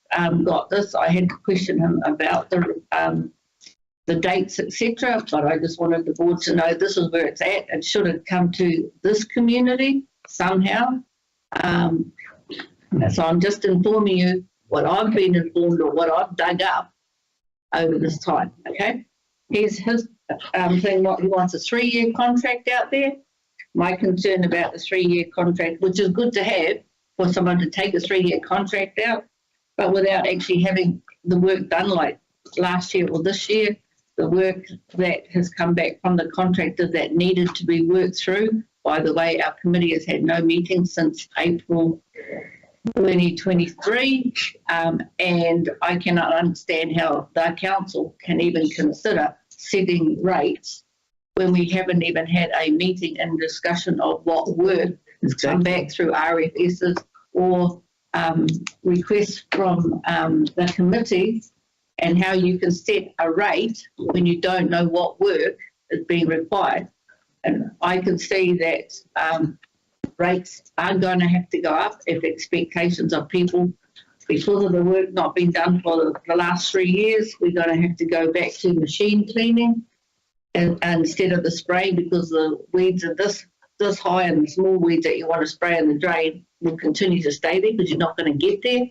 got this. I had to question him about the dates, etc. But I just wanted the board to know this is where it's at. It should have come to this community somehow. So I'm just informing you what I've been informed or what I've dug up over this time. Okay, here's his thing. What he wants, a 3-year contract out there. My concern about the 3-year contract, which is good to have for someone to take a 3-year contract out, but without actually having the work done, like last year or this year, the work that has come back from the contractor that needed to be worked through. By the way, our committee has had no meetings since April 2023, and I cannot understand how the council can even consider setting rates when we haven't even had a meeting and discussion of what work has come back through RFSs or requests from the committee, and how you can set a rate when you don't know what work is being required. And I can see that rates are going to have to go up if expectations of people, because of the work not being done for the last 3 years, we're going to have to go back to machine cleaning and instead of the spraying, because the weeds are this high, and the small weeds that you want to spray in the drain will continue to stay there because you're not going to get there.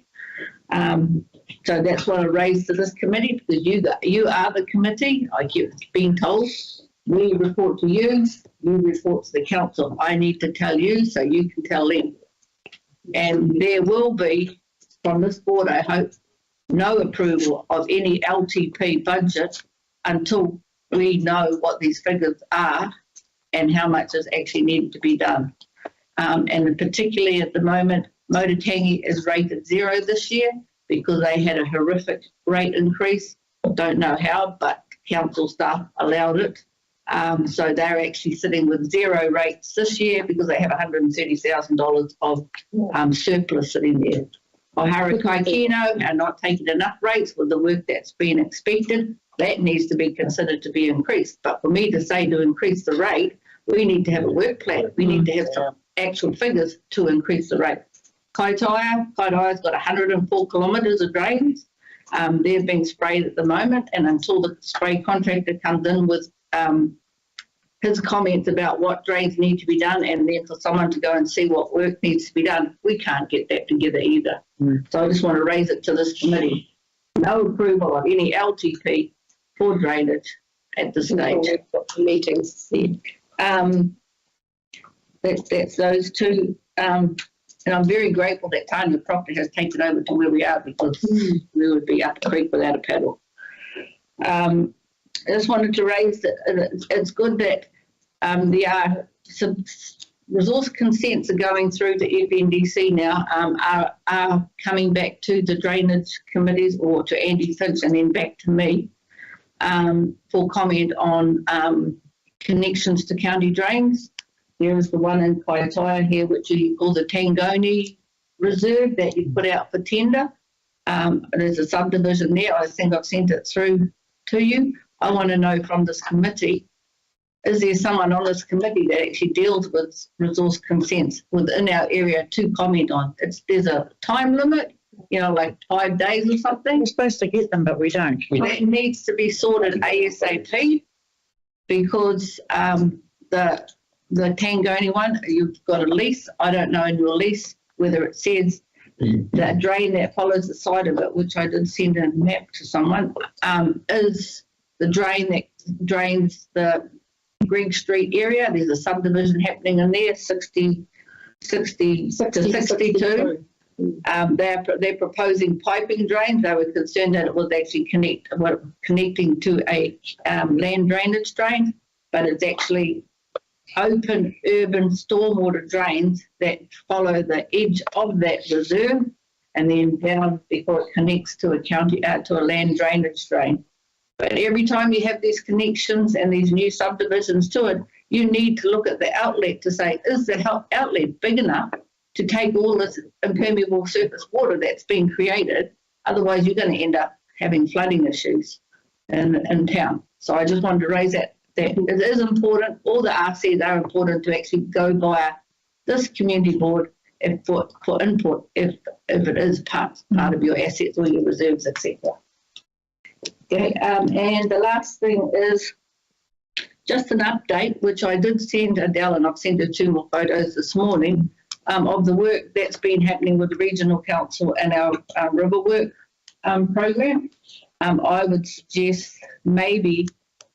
So that's what I raised to this committee, because you are the committee. I keep being told. We report to you, you report to the council. I need to tell you so you can tell them. And there will be, from this board, I hope, no approval of any LTP budget until we know what these figures are and how much is actually needed to be done. And particularly at the moment, Motutangi is rated 0 this year because they had a horrific rate increase. Don't know how, but council staff allowed it. So they're actually sitting with 0 rates this year because they have $130,000 of surplus sitting there. Ohara Kaikino are not taking enough rates with the work that's been expected. That needs to be considered to be increased. But for me to say to increase the rate, we need to have a work plan. We need to have some actual figures to increase the rate. Kaitaia's got 104 kilometres of drains. They're being sprayed at the moment, and until the spray contractor comes in with his comments about what drains need to be done, and then for someone to go and see what work needs to be done, we can't get that together either. So I just want to raise it to this committee. No approval of any LTP for drainage at this stage. Meetings. That's those two. And I'm very grateful that Tanya Proctor has taken over to where we are, because we would be up the creek without a paddle. I just wanted to raise that it's good that there are some resource consents are going through to FNDC now, are coming back to the drainage committees or to Andy Finch and then back to me for comment on connections to county drains. There is the one in Kaitaia here, which you call the Tangoni Reserve that you put out for tender. There's a subdivision there. I think I've sent it through to you. I want to know from this committee, is there someone on this committee that actually deals with resource consents within our area to comment on? There's a time limit, like 5 days or something. We're supposed to get them, but we don't. That needs to be sorted ASAP, because the Tangoni one, you've got a lease. I don't know in your lease whether it says that drain that follows the side of it, which I did send a map to someone, is the drain that drains the Greg Street area. There's a subdivision happening in there, 60 to 62. They're proposing piping drains. They were concerned that it was actually connecting to a land drainage drain, but it's actually open urban stormwater drains that follow the edge of that reserve and then down before it connects to a land drainage drain. But every time you have these connections and these new subdivisions to it, you need to look at the outlet to say, is the outlet big enough to take all this impermeable surface water that's been created? Otherwise, you're going to end up having flooding issues in town. So I just wanted to raise that it is important. All the RCs are important to actually go via this community board for input if it is part of your assets or your reserves, etc. Okay, and the last thing is just an update, which I did send Adele, and I've sent her 2 more photos this morning, of the work that's been happening with the Regional Council and our river work program. I would suggest maybe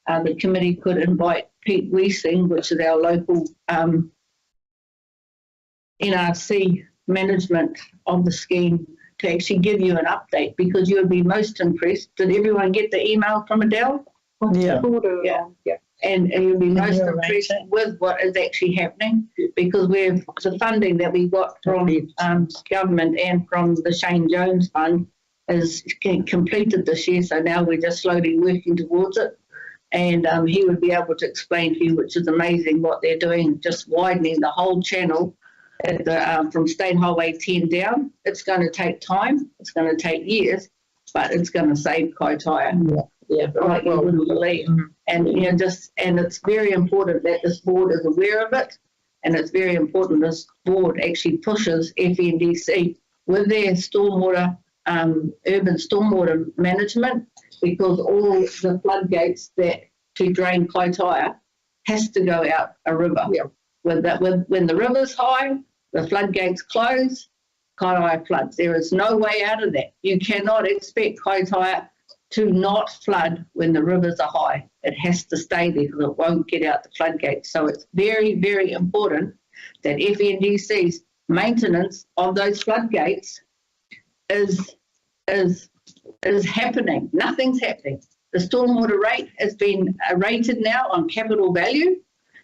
the committee could invite Pete Wiesing, which is our local NRC management of the scheme, to actually give you an update, because you would be most impressed. Did everyone get the email from Adele? Yeah. Yeah. And you'll be most impressed with what is actually happening, because the funding that we got from government and from the Shane Jones Fund is completed this year, so now we're just slowly working towards it. And he would be able to explain to you, which is amazing what they're doing, just widening the whole channel from State Highway 10 down. It's going to take time. It's going to take years, but it's going to save Kaitaia. Yeah, like you wouldn't believe. And and it's very important that this board is aware of it, and it's very important this board actually pushes FNDC with their stormwater, urban stormwater management, because all the floodgates that to drain Kaitaia has to go out a river. Yeah. When the river's high, the floodgates close, Kaitaia floods. There is no way out of that. You cannot expect Kaitaia to not flood when the rivers are high. It has to stay there because it won't get out the floodgates. So it's very, very important that FNDC's maintenance of those floodgates is happening. Nothing's happening. The stormwater rate has been rated now on capital value.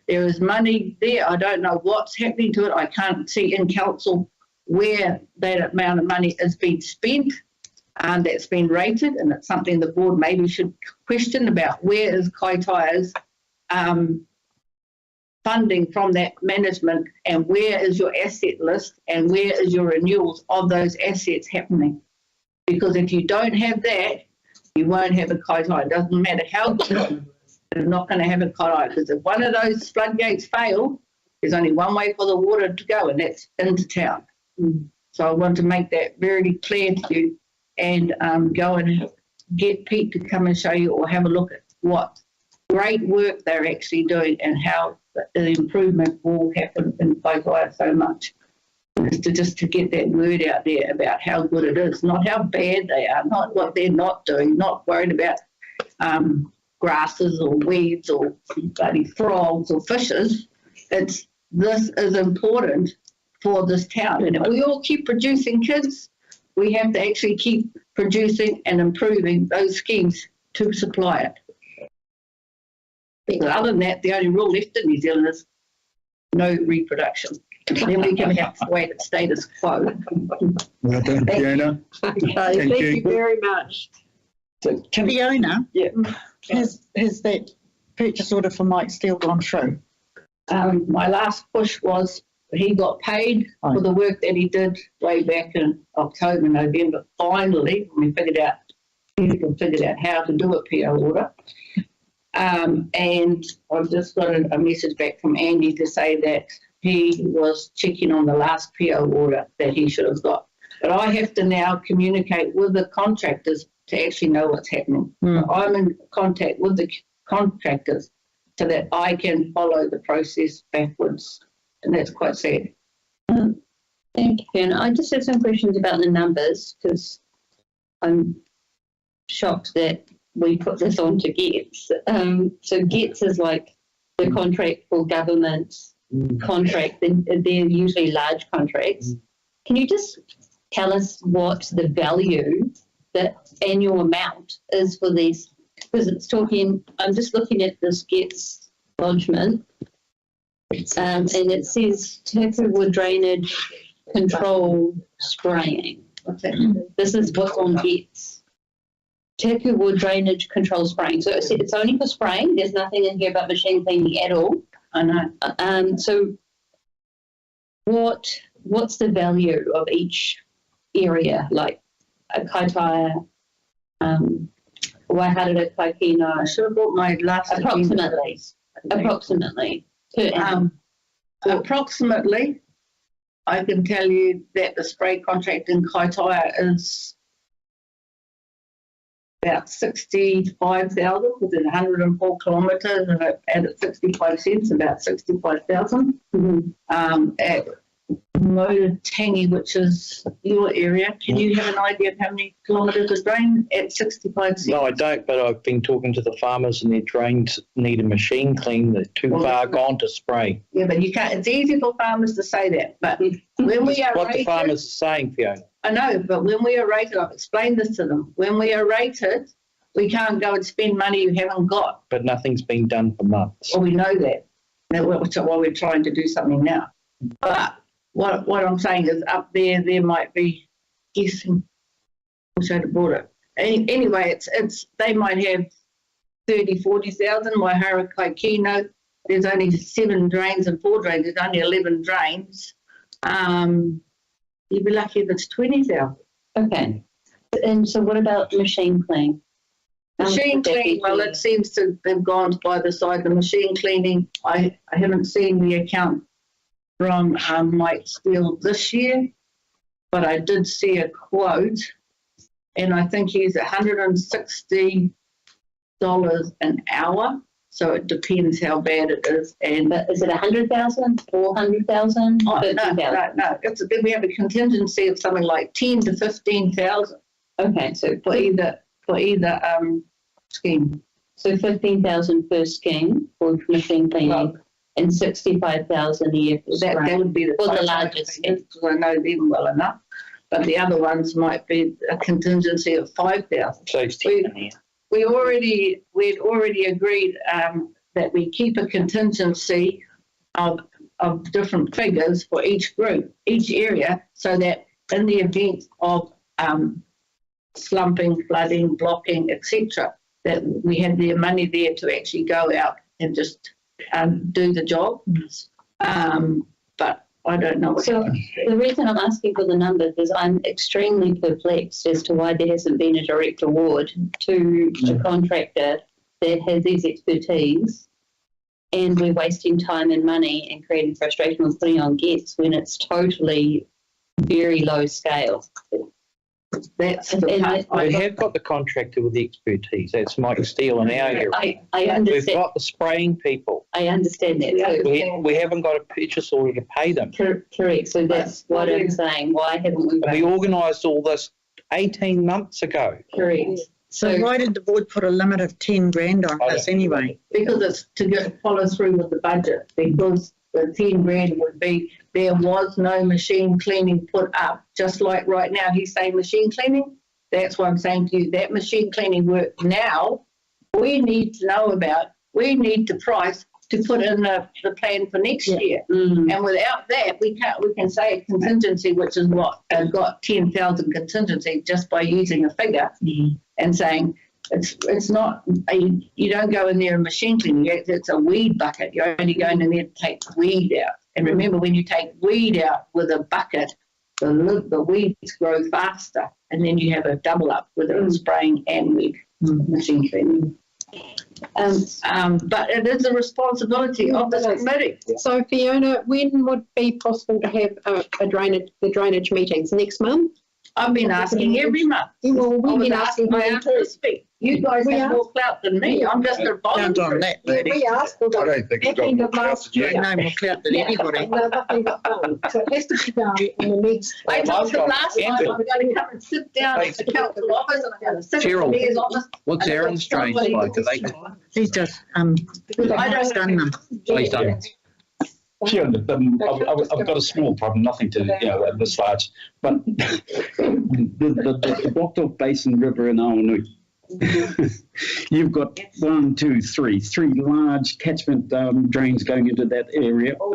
There is money there. I don't know what's happening to it. I can't see in council where that amount of money has been spent and that's been rated, and it's something the board maybe should question about. Where is Kaitaia's funding from that management, and where is your asset list, and where is your renewals of those assets happening? Because if you don't have that, you won't have a Kaitaia. It doesn't matter how good you're not going to have a Kaitaia, because if one of those floodgates fail, there's only one way for the water to go, and that's into town. So I want to make that very clear to you, and go and get Pete to come and show you, or have a look at what great work they're actually doing and how the improvement will happen in Kaitaia so much. Just to get that word out there about how good it is, not how bad they are, not what they're not doing, not worried about grasses or weeds or bloody frogs or fishes. This is important for this town. And if we all keep producing kids, we have to actually keep producing and improving those schemes to supply it. Because other than that, the only rule left in New Zealand is no reproduction. Then we can have to wait at status quo. Well done, Fiona. Okay, thank you very much. So, Fiona, Yeah. has that purchase order for Mike Steele gone through? My last push was he got paid for the work that he did way back in October, November. Finally, we figured out how to do a PO order. And I've just got a message back from Andy to say that he was checking on the last PO order that he should have got. But I have to now communicate with the contractors to actually know what's happening. So I'm in contact with the contractors so that I can follow the process backwards. And that's quite sad. Thank you, Fiona. I just have some questions about the numbers, because I'm shocked that we put this on to GETS. So GETS is like the contract for government contract. They're usually large contracts. Can you just tell us what the value, the annual amount is for these? Because it's talking, I'm just looking at this GETS lodgement, and it says Hiku wood drainage control spraying. What's that? This is what's on GETS. Hiku wood drainage control spraying. So it's only for spraying. There's nothing in here about machine cleaning at all. I know. So what's the value of each area, like a Kaitaia, Waiharere Kaikino? I should have bought my last Approximately. Per annum. Approximately, I can tell you that the spray contract in Kaitaia is about 65,000 within 104 kilometres, and at 65 cents, about 65,000. At Motangi, which is your area, can you have an idea of how many kilometres is drained at 65 cents? No, I don't, but I've been talking to the farmers and their drains need a machine clean. They're too far gone to spray. Yeah, but you can't. It's easy for farmers to say that, but when we are What rated, the farmers are saying, Fiona. I know, but when we are rated, I've explained this to them. When we are rated, we can't go and spend money you haven't got. But nothing's been done for months. Well, we know that. That's why we're trying to do something now. But what I'm saying is up there might be guessing. I wish I'd have bought it. Anyway, it's they might have 30, 40,000. Waiharere Kaikino, there's only 7 drains and 4 drains. There's only 11 drains. You'd be lucky if it's 20,000. Okay. And so what about machine clean? Machine cleaning, well, it seems to have gone by the side. The machine cleaning, I haven't seen the account from Mike Steele this year, but I did see a quote, and I think he's $160 an hour. So it depends how bad it is. And But is it 100,000, 400,000, oh, 50,000? no. We have a contingency of something like 10 to 15,000 Okay, so for either scheme. so 15,000 per scheme for machine cleaning, Well, and 65,000 a year for that spraying. would be the For the first largest one, because I know them well enough. But the other ones might be a contingency of 5,000. So it's 10 a year. We'd already agreed that we keep a contingency of different figures for each group, each area, so that in the event of slumping, flooding, blocking, etc., that we have the money there to actually go out and just do the job. But I don't know. So the reason I'm asking for the numbers is I'm extremely perplexed as to why there hasn't been a direct award to a contractor that has these expertise, and we're wasting time and money and creating frustration with putting on guests when it's totally very low scale. That's And We have got the contractor with the expertise. That's Mike Steele in our area. I We've understand. got the spraying people. I understand that. So, We haven't got a purchase order to pay them. correct. So that's what I'm saying. Why haven't we? We organised all this 18 months ago. Correct. So why did the board put a limit of 10 grand on this anyway? Because it's to follow through with the budget, because the 10 grand would be, there was no machine cleaning put up, just like right now he's saying machine cleaning. That's what I'm saying to you, that machine cleaning work now, we need to know about, we need to price to put in the plan for next year. And without that, we can say a contingency, which is what, got 10,000 contingency just by using a figure and saying, it's not, you don't go in there and machine cleaning, it's a weed bucket. You're only going in there to take weed out. And remember, when you take weed out with a bucket, the weeds grow faster. And then you have a double up with it spraying and weed machine cleaning. But it is a responsibility of the committee. So Fiona, when would be possible to have the drainage meetings? Next month? I've been asking every month. Well, we've been asking I for them have to too. speak. You guys have more clout than me. I'm just a Count volunteer. on that, lady. We asked for I the don't think we've back end got of last year. No more clout than anybody. No, nothing got done. So it has to be done in the next. I told them last time I'm Andrew. going to come and sit down at the council office and I'm going to sit in the Cheryl, mayor's office. What's and Aaron's I've got drains like? somebody Are to- He's just Because I don't done them. He's done. Sure, I've got a small problem, nothing to, this large, but the blocked off basin river in Aonui. You've got three large catchment drains going into that area, all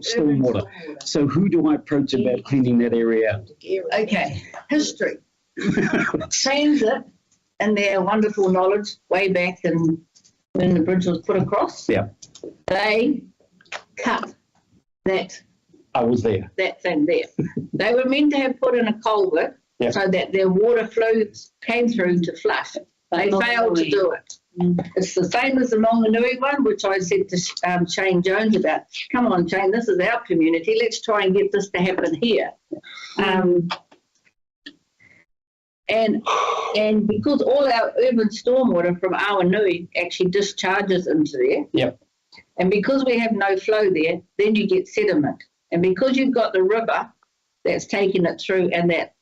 storm water. So who do I approach about cleaning that area out? Okay, history. Transit and their wonderful knowledge way back in when the bridge was put across. Yeah. They cut that I was there. thing there. They were meant to have put in a culvert Yeah. so that their water flow came through to flush. They failed to do it. It's the same as the Monganui one, which I said to Shane Jones about. Come on, Shane, this is our community. Let's try and get this to happen here. And because all our urban stormwater from Awanui actually discharges into there, Yep. and because we have no flow there, then you get sediment. And because you've got the river that's taking it through and that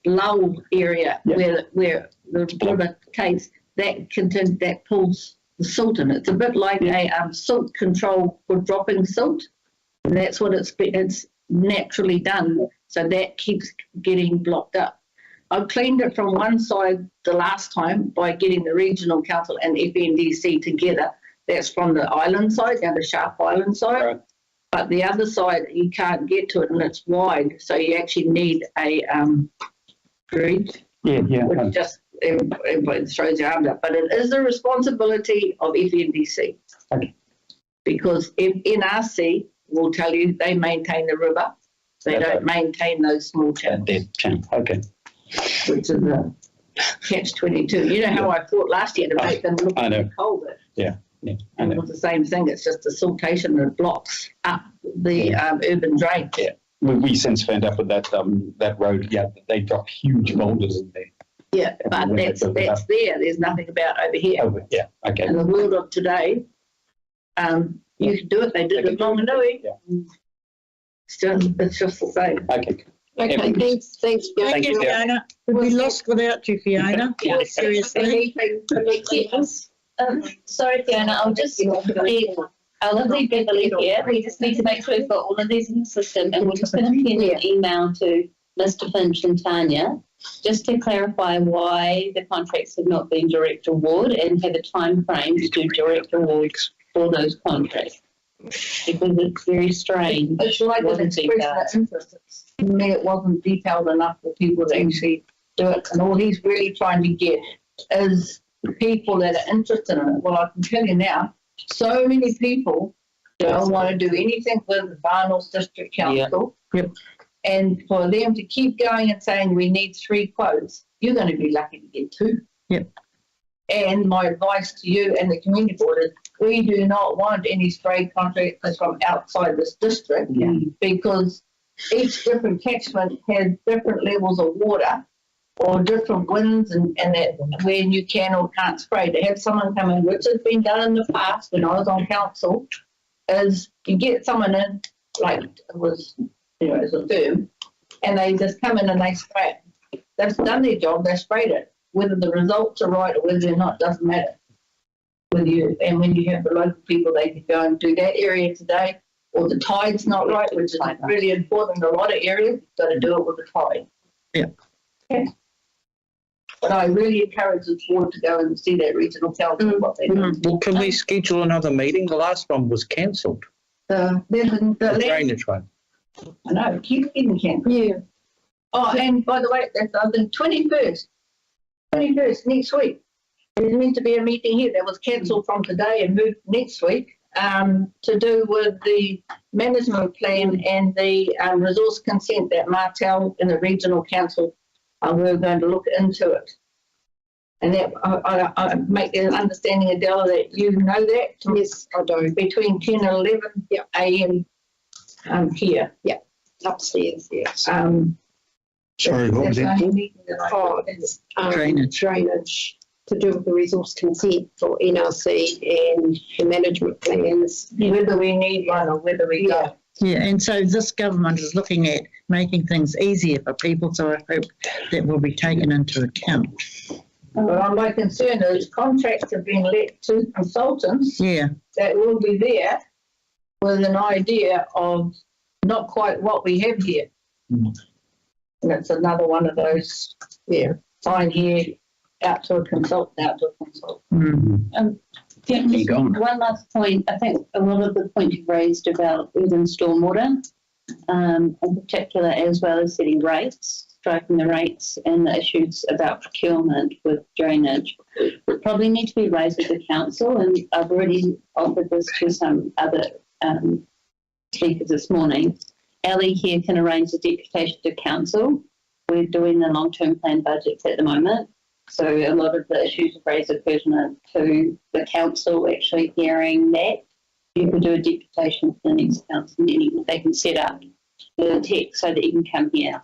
lull area Yep. where the river takes, that pulls the silt in. It's a bit like a silt control for dropping silt. And that's what it's naturally done. So that keeps getting blocked up. I cleaned it from one side the last time by getting the regional council and FNDC together. That's from the island side, down the Sharp Island side. Right. But the other side, you can't get to it and it's wide. So you actually need a bridge, Yeah. which just everybody throws their arms up. But it is the responsibility of FNDC. Okay. Because NRC will tell you they maintain the river. They Okay. don't maintain those small channels, Dead channel. Okay. which is a catch-22. You know how I fought last year to make them look I know. like colder. Yeah. I And it know. was the same thing. It's just the siltation that blocks up the urban drain. Yeah. We since found out with that road, they dropped huge boulders in there. Yeah, but that's there. There's nothing about over here. Oh, yeah, okay. In the world of today, you can do it. They did it in Wanganui. Yeah. It's just the same. Okay. Okay, thanks, Thank you, Fiona. We'd be lost without you, Fiona. Yeah. Seriously. Sorry, Fiona, I'll just be our lovely Beverly here. We just need to make sure we've got all of these in the system, and we're just going to send an email to Mr. Finch and Tanya just to clarify why the contracts have not been direct award and have a time frame to do direct awards for those contracts. Because it's very strange. It's like an expression of interest. To me, it wasn't detailed enough for people to actually do it. And all he's really trying to get is people that are interested in it. Well, I can tell you now, so many people don't want to do anything with the Barnolds District Council. Yep. And for them to keep going and saying we need 3 quotes, you're going to be lucky to get 2. Yep. And my advice to you and the community board is we do not want any spray contractors from outside this district because each different catchment has different levels of water or different winds and that when you can or can't spray. To have someone come in, which has been done in the past when I was on council, is you get someone in, like it was, as a firm, and they just come in and they spray it. They've done their job, they sprayed it. Whether the results are right or whether they're not doesn't matter with you. And when you have the local people, they can go and do that area today, or the tide's not right, which is really important in a lot of areas. You've got to do it with the tide. Yeah. Okay. But I really encourage the board to go and see that regional council what they do. Well, can we schedule another meeting? The last one was cancelled. The Drainage one. I know, keep getting cancelled. Yeah. Oh, and by the way, that's the 21st next week. There's meant to be a meeting here that was cancelled from today and moved next week to do with the management plan and the resource consent that Martel and the regional council we're going to look into it. And that I make the understanding, Adela, that you know that. Yes, I do. Between 10 and 11 a.m. Here. Yeah, upstairs, yes. Sorry, what was that? It's Drainage. to do with the resource consent for NRC and the management plans. Whether we need one or whether we don't. Yeah, and so this government is looking at making things easier for people, so I hope that will be taken into account. But my concern is contracts have been let to consultants that will be there with an idea of not quite what we have here. And it's another one of those, sign here, out to a consultant. One last point. I think a lot of the points you've raised about urban stormwater, in particular, as well as setting rates, striking the rates, and the issues about procurement with drainage, probably need to be raised with the council. And I've already offered this to some other speakers this morning. Ellie here can arrange a deputation to council. We're doing the long-term plan budgets at the moment. So a lot of the issues raised are pertinent to the council actually hearing that. You can do a deputation for the next council meeting. They can set up the text so that you can come here.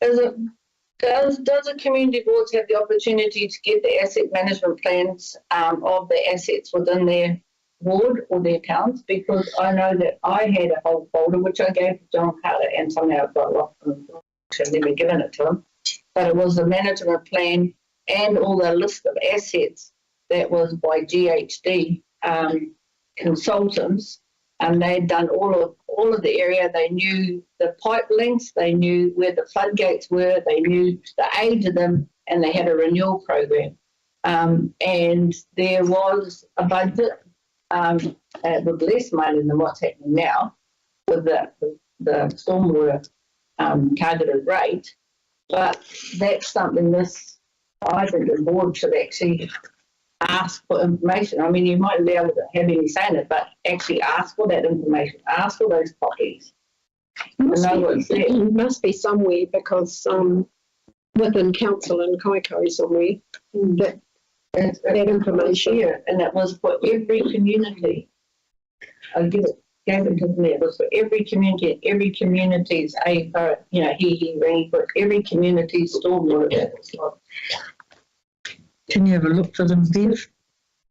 Does the community boards have the opportunity to get the asset management plans of the assets within their ward or their towns? Because I know that I had a whole folder which I gave to John Carter and somehow it got lost and I've never given it to him. But it was the management plan and all the list of assets that was by GHD consultants, and they'd done all of the area. They knew the pipe lengths, they knew where the floodgates were, they knew the age of them, and they had a renewal program. And there was a budget with less money than what's happening now with the stormwater targeted rate, but that's something I think the board should actually ask for information. I mean, you might be able to have any say in it, but actually ask for that information, ask for those copies. It must be somewhere because within council and Kaiko somewhere that information. Here, and it was for every community. I gave it to me. It was for every community. Every community's for every community's stormwater. Can you have a look for them, Bev?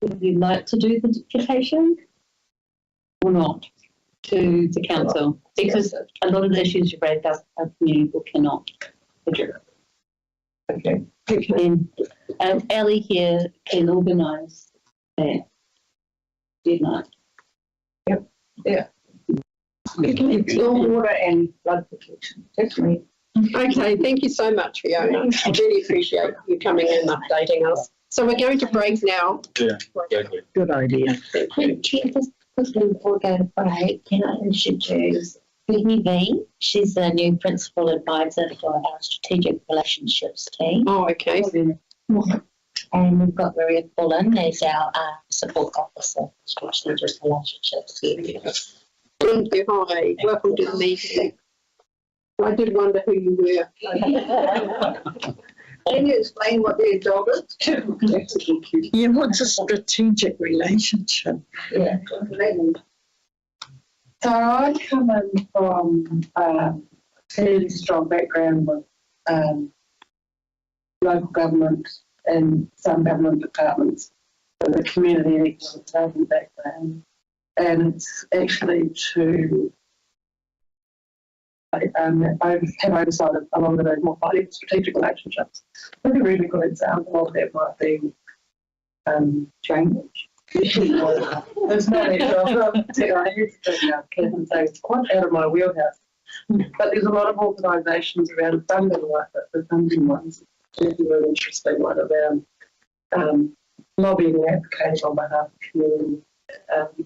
Would you like to do the deputation or not to the council? Because a lot of the issues you've raised our community cannot address. Okay. And Ellie here can organise that. Did not. Water and blood protection, definitely. Okay, thank you so much, Fiona. I really appreciate you coming in and updating us. So we're going to break now. Yeah, exactly. Good idea. Just quickly before we go to break, can I introduce Brittany V? She's the new principal advisor for our strategic relationships team. Oh, okay. And we've got Maria Bullen as our support officer for strategic relationships. Thank you. Hi. Welcome to the meeting. I did wonder who you were. Can you explain what their job is? Yeah, what's a strategic relationship? Yeah. So I come in from a fairly strong background with local government and some government departments, with a community and economic development background. And it's actually to have oversight of along with those more highly strategic relationships. I think a really good example of that might be drainage. It's not actually, I used to and say it's quite out of my wheelhouse. But there's a lot of organisations around funding like that, the funding ones. There's a really interesting one around lobbying and advocating on behalf of the community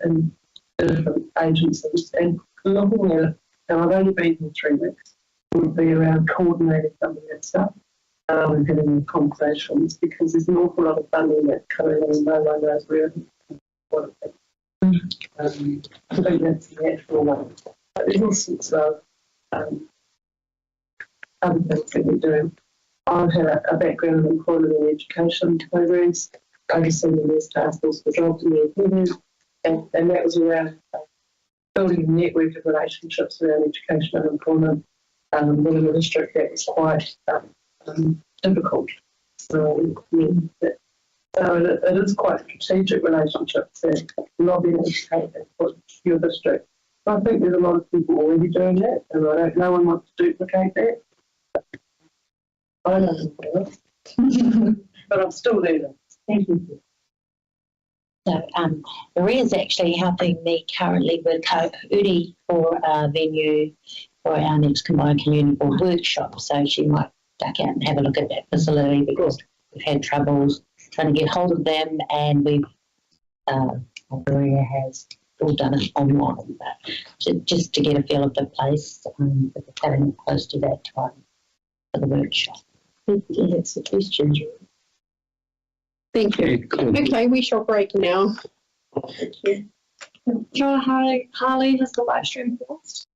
and different agencies. And looking at it, and I've only been here 3 weeks, would be around coordinating some of that stuff and having conversations, because there's an awful lot of funding that's coming in and no one knows where what it is. I think that's the actual one. But there's all sorts of other things that we do. I've had a background in employment and education programs, overseeing the best task force for jobs in the employment, and that was around building a network of relationships around education and employment within a district that was quite difficult. So, it is quite strategic relationships that lobby and educate for your district. I think there's a lot of people already doing that, and no one wants to duplicate that. I don't know, but I'm still learning. Thank you. So Maria's actually helping me currently with Udi for a venue for our next combined community board workshop. So she might duck out and have a look at that facility, because we've had troubles trying to get hold of them, and Maria has all done it online, but just to get a feel of the place, but having it close to that time for the workshop. Any suggestions? Thank you. Okay, we shall break now. Thank you. Harley has the live stream paused.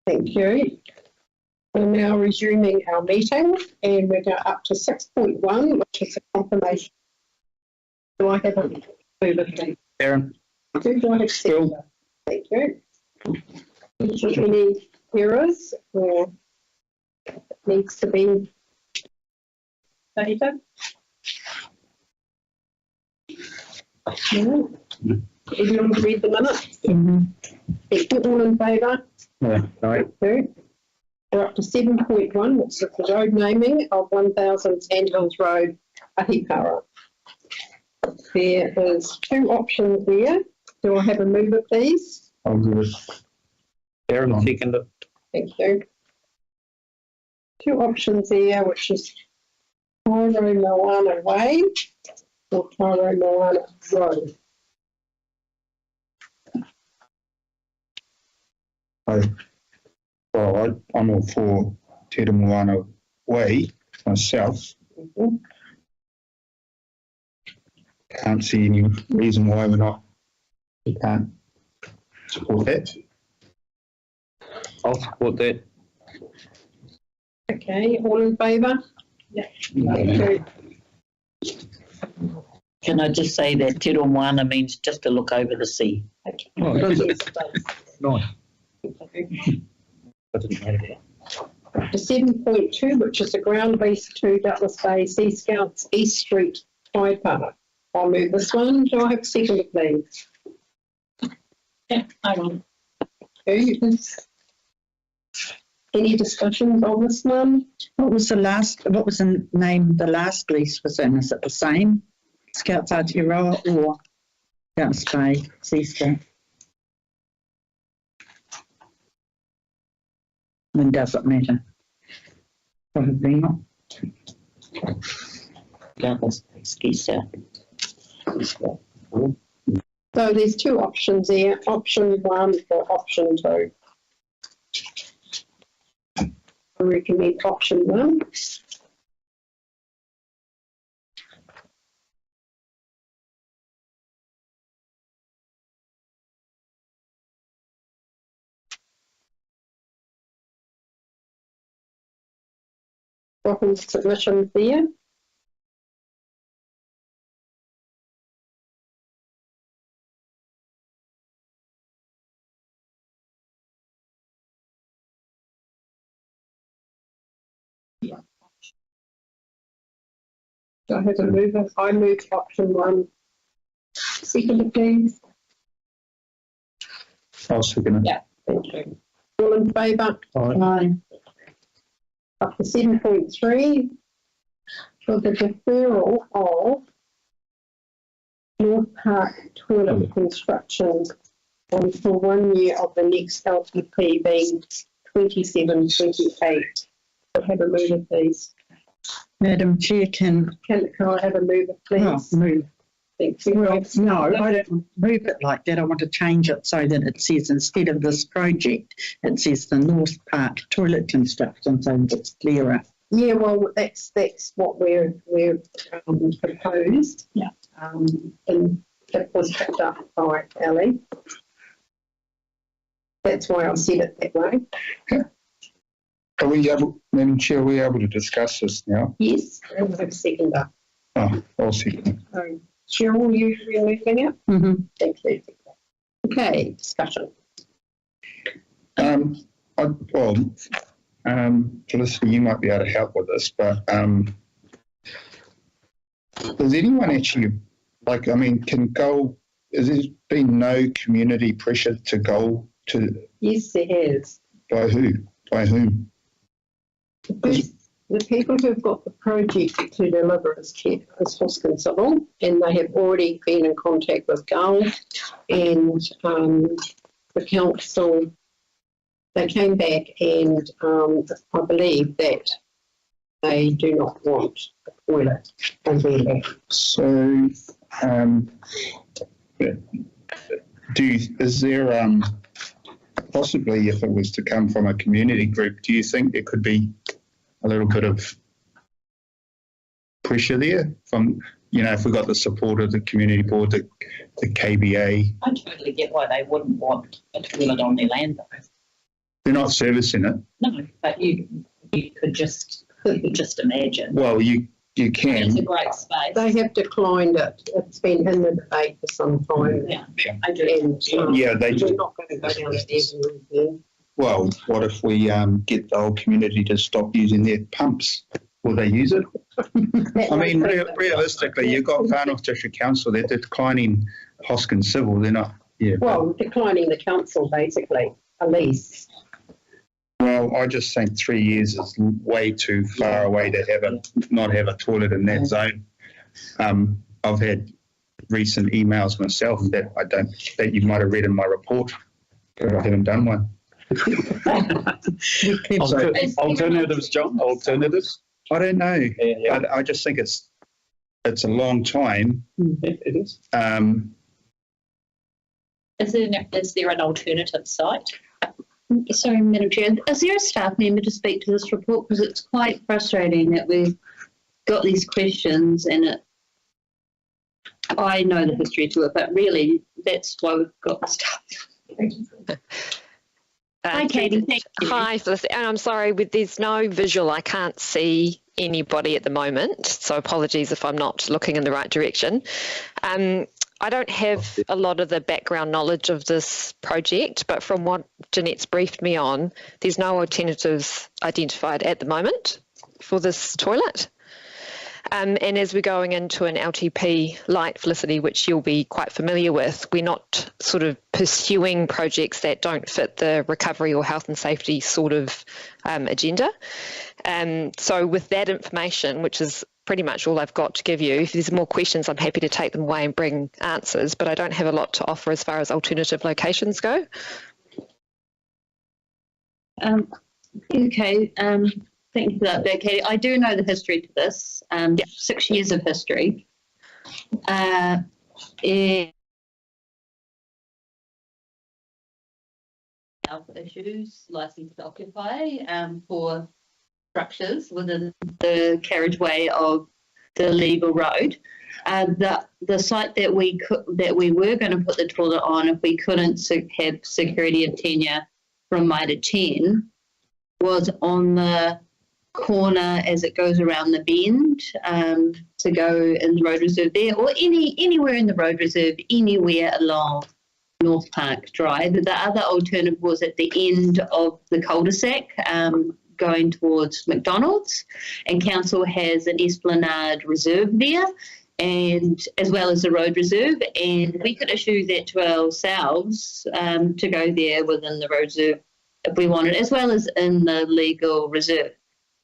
Thank you. We're now resuming our meeting and we're now up to 6.1, which is a confirmation. Do I have a mover, please? Aaron. Do I have a seconder? Thank you. Is there any errors or needs to be stated? No. Everyone read the minutes? Thank you. All in favour? Yeah, Thank you. We're up to 7.1, which is the road naming of 1000 Sandhills Road, Ahipara. There is 2 options there. Do I have a mover, please? I'll do it. Aaron, second it. Thank you. 2 options there, which is Tyro Moana Way or Tyro Moana Road. I'm all for Te Moana Way myself. Can't see any reason why we can't support that. I'll support that. Okay, all in favour? Yeah. Thank you. Can I just say that Te Moana means just to look over the sea? Okay. Oh, does it? Yes, please. Nice. Thank you. I didn't know that. To 7.2, which is the ground lease to Douglas Bay Sea Scouts East Street Tide Park. I'll move this one. Do I have a second, please? Yeah, I will. Okay. Any discussions on this one? What was the name the last lease was in? Is it the same? Scouts Aotearoa or Scouts Bay Sea Scout? When does it matter? Probably not. Douglas Bay Ski Scout. So there's 2 options there. Option 1 or option 2. I recommend option 1. Dropping submissions there. So I have a mover. I move option 1. Second, please. I'll second it. Yeah, thank you. All in favour? Aye. Up to 7.3 for the deferral of North Park toilet construction until 1 year of the next LTP being 27-28. I'll have a mover, please. Madam Chair, can Can I have a mover, please? move? Thank you. Well, no, I don't move it like that. I want to change it so that it says instead of this project, it says the North Park toilet construction, so that it's clearer. Yeah, well, that's what we're proposed. Yeah. And that was picked up by Ellie. That's why I said it that way. Are we able, Madam Chair, are we able to discuss this now? Yes, I have a seconder. Oh, I'll second it. Cheryl, you removing it? Mm-hmm. Thank you. Okay, discussion. Felicity, you might be able to help with this, but does anyone actually, has there been no community pressure to go to? Yes, there has. By who? By whom? The people who've got the project to deliver is Hoskin Civil, and they have already been in contact with Gull and the council. They came back and I believe that they do not want a toilet on their land. So, is there possibly, if it was to come from a community group, do you think there could be a little bit of pressure there from, if we got the support of the community board, the KBA? I totally get why they wouldn't want a toilet on their land though. They're not servicing it. No, but you could just imagine. Well, you It's a can. great space. They have declined it. It's been in the debate for some time. Yeah, I do. And Yeah, they we're do. not going to go down that avenue again. Well, what if we get the whole community to stop using their pumps? Will they use it? I mean, realistically, you've got Far North District Council, they're declining Hoskins Civil, they're not, yeah. Well, declining the council, basically, at least. Well, I just think 3 years is way too far away to not have a toilet in that zone. I've had recent emails myself that you might have read in my report, but I haven't done one. Alternatives, John? Alternatives? I don't know. Yeah. I just think it's a long time. It is. Is there an alternative site? Sorry, Madam Chair. Is there a staff member to speak to this report? Because it's quite frustrating that we've got these questions and I know the history to it, but really that's why we've got the staff. Hi, Katie. Thank you. Hi, Felicity. And I'm sorry, there's no visual. I can't see anybody at the moment, so apologies if I'm not looking in the right direction. I don't have a lot of the background knowledge of this project, but from what Jeanette's briefed me on, there's no alternatives identified at the moment for this toilet. And as we're going into an LTP light, Felicity, which you'll be quite familiar with, we're not sort of pursuing projects that don't fit the recovery or health and safety sort of agenda. So with that information, which is pretty much all I've got to give you, if there's more questions, I'm happy to take them away and bring answers, but I don't have a lot to offer as far as alternative locations go. Okay. Thank you for that, Katie. I do know the history to this, 6 years of history. Issues, license to occupy for structures within the carriageway of the legal road. The site that we were going to put the toilet on, if we couldn't have security of tenure from MITRE 10, was on the corner as it goes around the bend to go in the road reserve there, or anywhere in the road reserve, anywhere along North Park Drive. The other alternative was at the end of the cul-de-sac going towards McDonald's, and council has an esplanade reserve there, and as well as the road reserve, and we could issue that to ourselves to go there within the road reserve if we wanted, as well as in the legal reserve.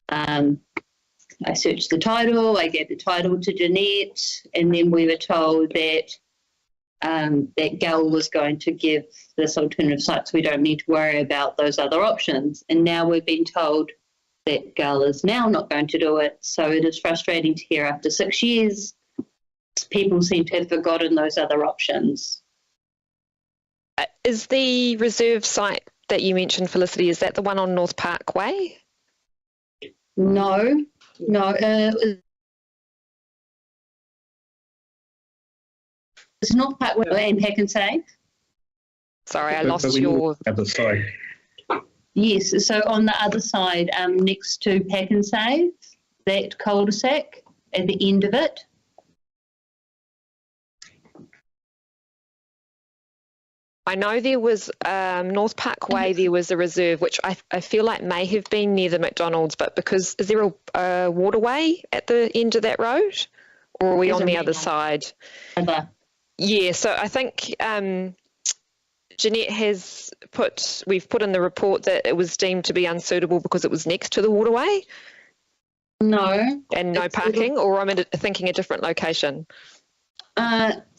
I searched the title, I gave the title to Jeanette, and then we were told that that Gull was going to give this alternative site, so we don't need to worry about those other options. And now we've been told that Gull is now not going to do it, so it is frustrating to hear after 6 years people seem to have forgotten those other options. Is the reserve site that you mentioned, Felicity, is that the one on North Parkway? No. It's North Parkway and Hack and Save. Sorry, I lost your... Other side. Yes, so on the other side, next to Pack and Save, that cul-de-sac at the end of it. I know there was North Parkway, there was a reserve, which I feel like may have been near the McDonald's, but because, is there a waterway at the end of that road? Or are we on the other side? Yeah, so I think Jeanette we've put in the report that it was deemed to be unsuitable because it was next to the waterway? No. And no parking, or I'm thinking a different location?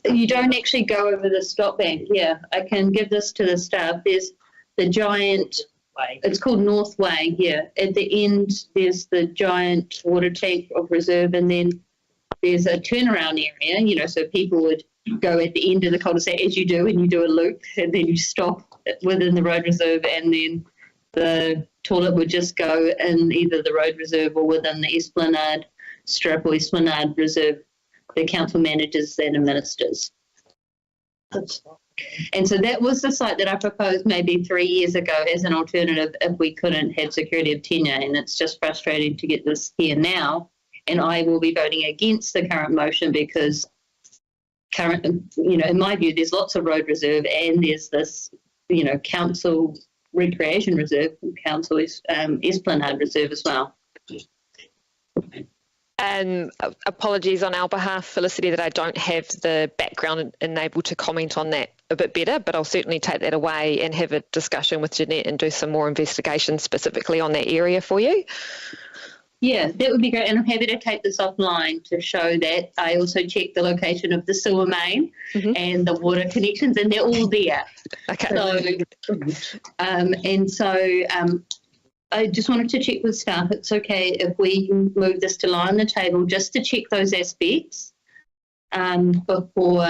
You don't actually go over the stop bank. Yeah, I can give this to the staff. There's the giant, it's called North Way, yeah. At the end, there's the giant water tank of reserve, and then there's a turnaround area, so people would go at the end of the cul-de-sac as you do, and you do a loop, and then you stop within the road reserve, and then the toilet would just go in either the road reserve or within the esplanade strip or esplanade reserve. The council manages and administers. And so that was the site that I proposed maybe 3 years ago as an alternative if we couldn't have security of tenure. And it's just frustrating to get this here now. And I will be voting against the current motion because in my view, there's lots of road reserve and there's this, council recreation reserve, council esplanade reserve as well. Apologies on our behalf, Felicity, that I don't have the background and able to comment on that a bit better, but I'll certainly take that away and have a discussion with Jeanette and do some more investigation specifically on that area for you. Yeah, that would be great. And I'm happy to take this offline to show that. I also checked the location of the sewer main and the water connections, and they're all there. Okay. So, I just wanted to check with staff. It's okay if we move this to lie on the table just to check those aspects before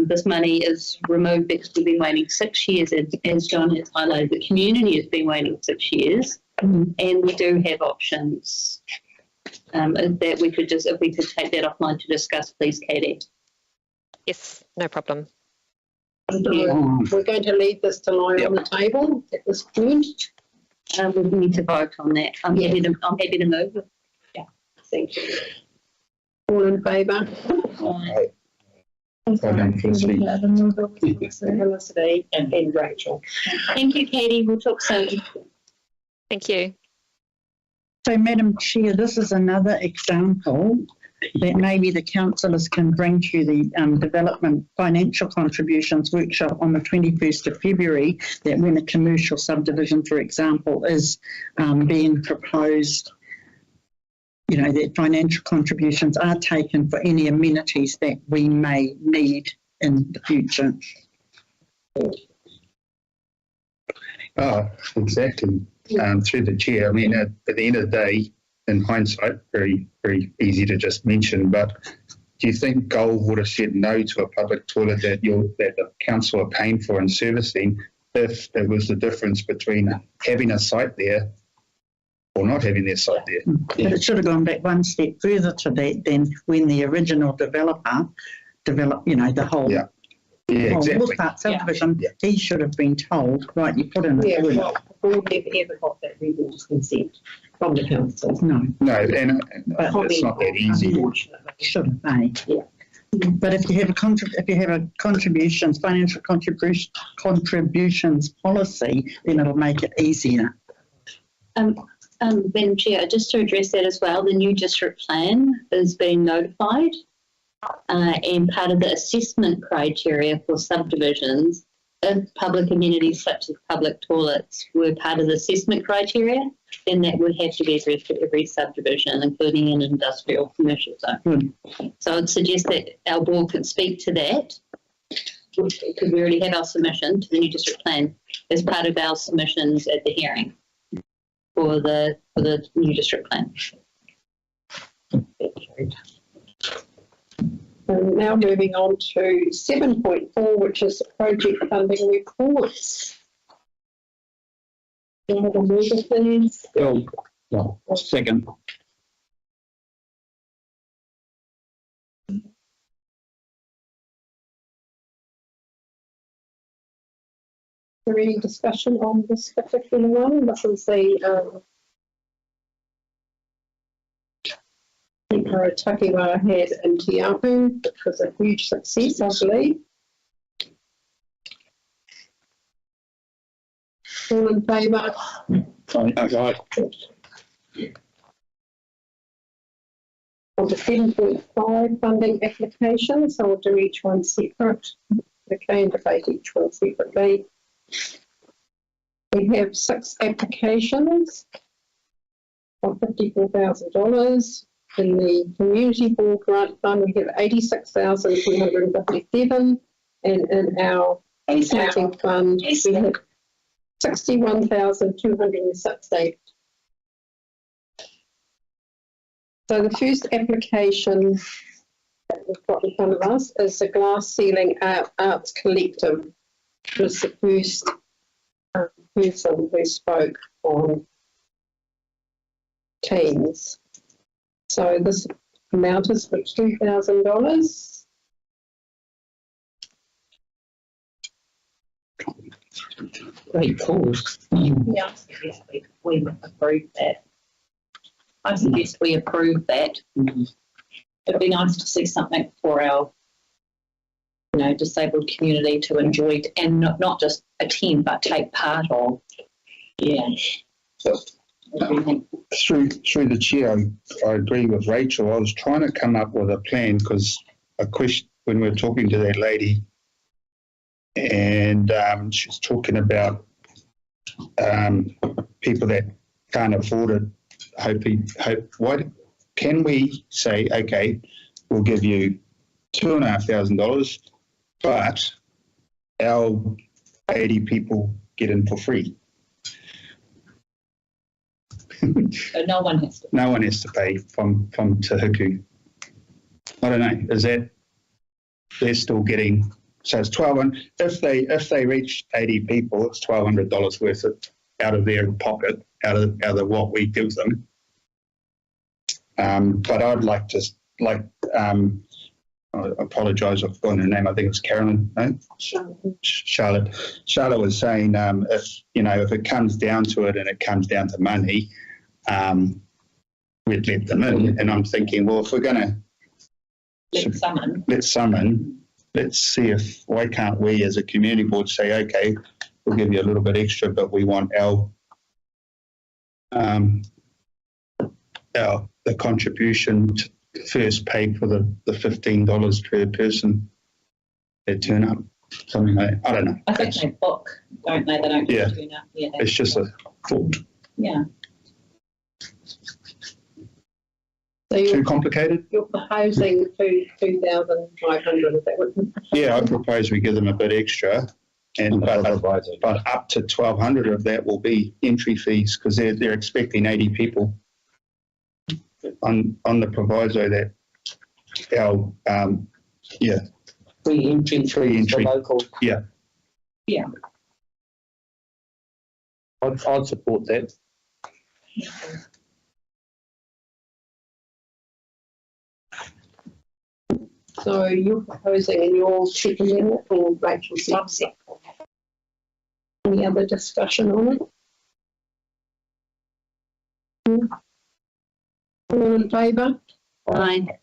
this money is removed, because we've been waiting 6 years, as John has highlighted. The community has been waiting 6 years. And we do have options that we could if we could take that offline to discuss, please, Katie. Yes, no problem. We're going to leave this to lie on the table at this point. We need to vote on that. I'm happy to move. Yeah, thank you. All in favour? Well done, Felicity. Felicity and Rachel. Thank you, Katie. We'll talk soon. Thank you. So, Madam Chair, this is another example that maybe the councillors can bring to the Development Financial Contributions Workshop on the 21st of February, that when a commercial subdivision, for example, is being proposed, that financial contributions are taken for any amenities that we may need in the future. Oh, exactly. Through the chair, I mean, at the end of the day, in hindsight, very, very easy to just mention, but do you think Gold would have said no to a public toilet that the council are paying for and servicing if it was the difference between having a site there or not having their site there? But it should have gone back one step further to that than when the original developer developed, the whole exactly. Woodpark subdivision. He should have been told, right, you put in a toilet. Well, the board never ever got that resource consent from the council. No, and it's not that easy. Should have made. Yeah. But if you have a contributions, financial contributions policy, then it'll make it easier. Madam Chair, just to address that as well, the new district plan is being notified, and part of the assessment criteria for subdivisions, if public amenities such as public toilets were part of the assessment criteria, then that would have to be addressed for every subdivision, including an industrial commercial zone. So I'd suggest that our board could speak to that, because we already have our submission to the new district plan as part of our submissions at the hearing for the new district plan. And now moving on to 7.4, which is project funding reports. Do you want to move it, please? Second. Is there any discussion on this particular one? This is the Takiwā had in Te Apu, which was a huge success, I believe. All in favour? Aye. On to 7.5 funding applications, so we'll do each one separate. Okay, and debate each one separately. We have 6 applications of $54,000. In the Community Board Grant Fund, we have 86,257, and in our Accounting Fund, we have 61,268. So the first application that we've got in front of us is the Glass Ceiling Arts Collective, which was the first person who spoke on Teams. So this amount is for $2,000. Great cause. Yeah, I suggest we approve that. I suggest we approve that. It'd be nice to see something for our, disabled community to enjoy and not just attend, but take part of. Yeah. Through the chair, I agree with Rachel. I was trying to come up with a plan because when we were talking to that lady, and she was talking about people that can't afford it. What can we say? Okay, we'll give you $2,500, but our 80 people get in for free. So no one has to. No one has to pay from to Hiku. I don't know. Is that they're still getting? So it's $1,200. If they reach 80 people, it's $1,200 worth out of their pocket, out of what we give them. But I'd like to I apologise, I've forgotten her name. I think it's Carolyn. No? Charlotte. Charlotte was saying if it comes down to it and it comes down to money, we'd let them in. And I'm thinking, well, if we're going to let summon, let's see why can't we as a community board say, okay, we'll give you a little bit extra, but we want the contribution to first paid for the $15 per person that turn up, something like that. I don't know. I think they book, don't they? They don't turn up. Yeah, it's just a thought. Yeah. So too complicated? You're proposing $2,500, is that what? Yeah, I propose we give them a bit extra, but up to $1,200 of that will be entry fees because they're expecting 80 people on the proviso that our free entry for local. Yeah. I'd support that. So you're proposing and you're checking it, or Rachel's upset? Any other discussion on it? All in favour? Aye.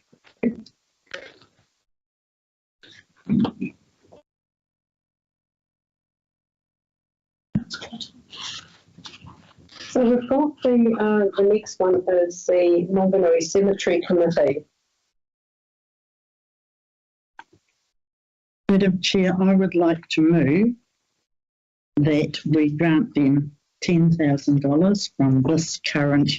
So we've got the next one is the Northern Cemetery Committee. Madam Chair, I would like to move that we grant them $10,000 from this current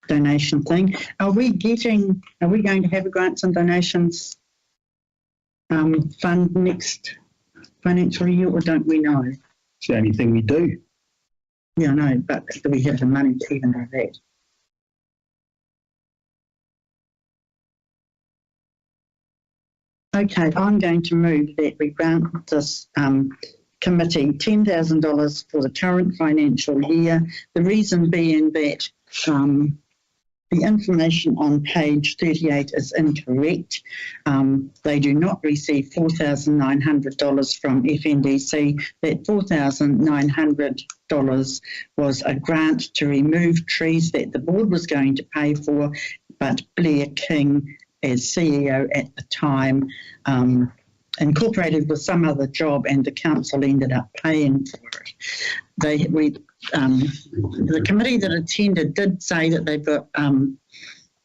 donation thing. Are we going to have a grants and donations fund next financial year, or don't we know? It's the only thing we do. Yeah, I know, but do we have the money to even do that? Okay, I'm going to move that we grant this committee $10,000 for the current financial year. The reason being that the information on page 38 is incorrect. They do not receive $4,900 from FNDC. That $4,900 was a grant to remove trees that the board was going to pay for, but Blair King, as CEO at the time, incorporated with some other job, and the council ended up paying for it. The committee that attended did say that they've got,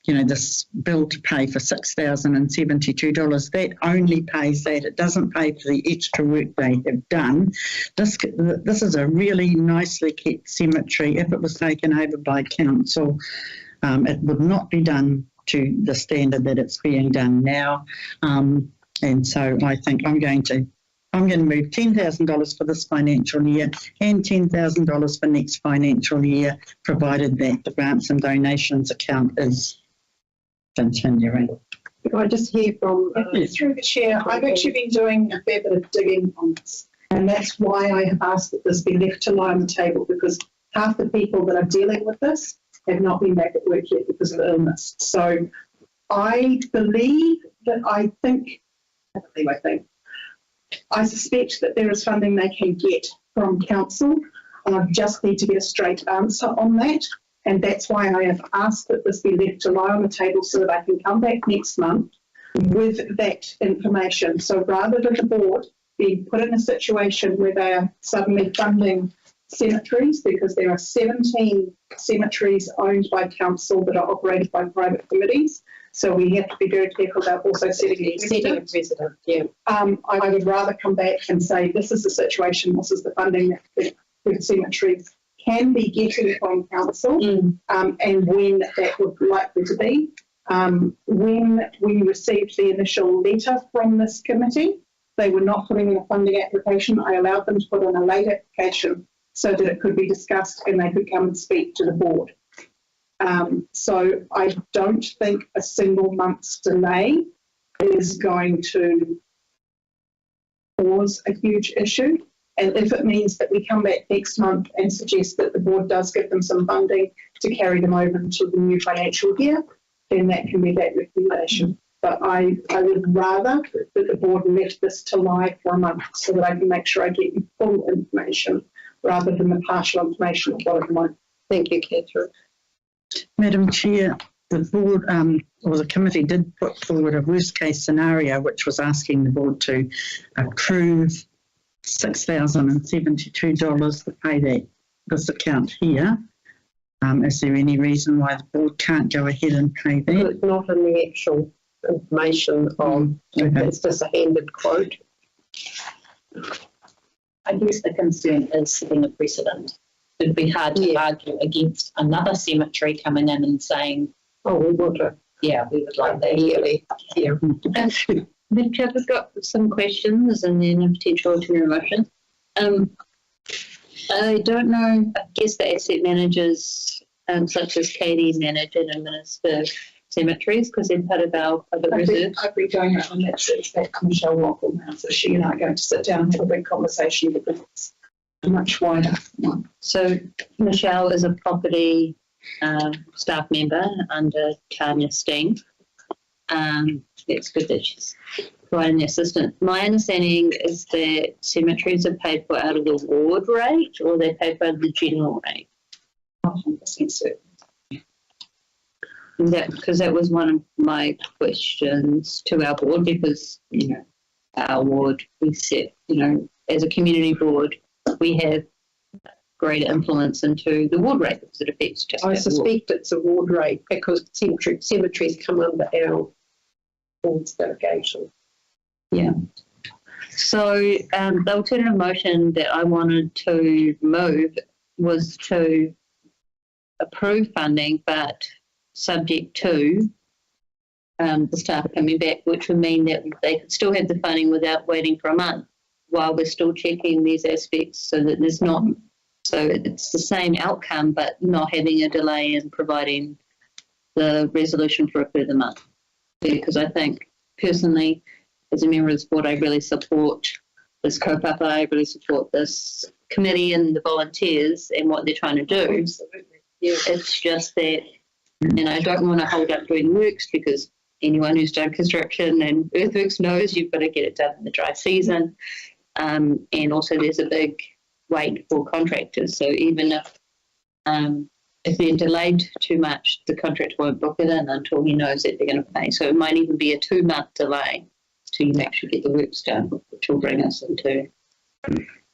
this bill to pay for $6,072. That only pays that. It doesn't pay for the extra work they have done. This is a really nicely kept cemetery. If it was taken over by council, it would not be done to the standard that it's being done now. And so I think I'm going to move $10,000 for this financial year and $10,000 for next financial year, provided that the grants and donations account is continuing. Can I just hear from... Through the chair, I've actually been doing a fair bit of digging on this, and that's why I have asked that this be left to lie on the table, because half the people that are dealing with this have not been back at work yet because of illness. So I think I suspect that there is funding they can get from council, and I just need to get a straight answer on that. And that's why I have asked that this be left to lie on the table so that I can come back next month with that information. So rather than the board being put in a situation where they are suddenly funding cemeteries, because there are 17 cemeteries owned by council that are operated by private committees. So we have to be very careful about also setting a precedent. Yeah. I would rather come back and say, this is the situation, this is the funding that the cemeteries can be getting from council, and when that would likely to be. When we received the initial letter from this committee, they were not putting in a funding application. I allowed them to put in a late application so that it could be discussed and they could come and speak to the board. So I don't think a single month's delay is going to cause a huge issue. And if it means that we come back next month and suggest that the board does give them some funding to carry them over into the new financial year, then that can be that recommendation. But I would rather that the board left this to lie for a month so that I can make sure I get you full information rather than the partial information of what it might. Thank you, Catherine. Madam Chair, the board or the committee did put forward a worst case scenario, which was asking the board to approve $6,072 to pay this account here. Is there any reason why the board can't go ahead and pay that? It's not in the actual information of, it's just a handed quote. I guess the concern is setting a precedent. It'd be hard to argue against another cemetery coming in and saying, oh, we want to. Yeah, we would like that. Yearly. Yeah. Mitch, I've got some questions and then a potential alternate motion. I don't know, I guess the asset managers, such as Katie, manage and administer cemeteries because they're part of our public reserve. I've been going around that church back to Michelle Walker now, so she and I are going to sit down and have a big conversation because it's a much wider one. So Michelle is a property staff member under Tanya Steen. It's good that she's providing the assistance. My understanding is that cemeteries are paid for out of the ward rate or they're paid by the general rate. Not 100% certain. Because that was one of my questions to our board because, you know, our ward, we set, you know, as a community board, we have greater influence into the ward rate because it affects just I our suspect it's a ward rate because cemeteries come under our board's delegation. Yeah. So the alternative motion that I wanted to move was to approve funding, but subject to the staff coming back, which would mean that they could still have the funding without waiting for a month while we're still checking these aspects so that there's not, so it's the same outcome, but not having a delay in providing the resolution for a further month. Because I think personally, as a member of this board, I really support this kaupapa, I really support this committee and the volunteers and what they're trying to do. Absolutely. Yeah. It's just that, and I don't want to hold up doing works because anyone who's done construction and earthworks knows you've got to get it done in the dry season. And also there's a big wait for contractors. So even if they're delayed too much, the contractor won't book it in until he knows that they're going to pay. So it might even be a 2-month delay till you actually get the works done, which will bring us into,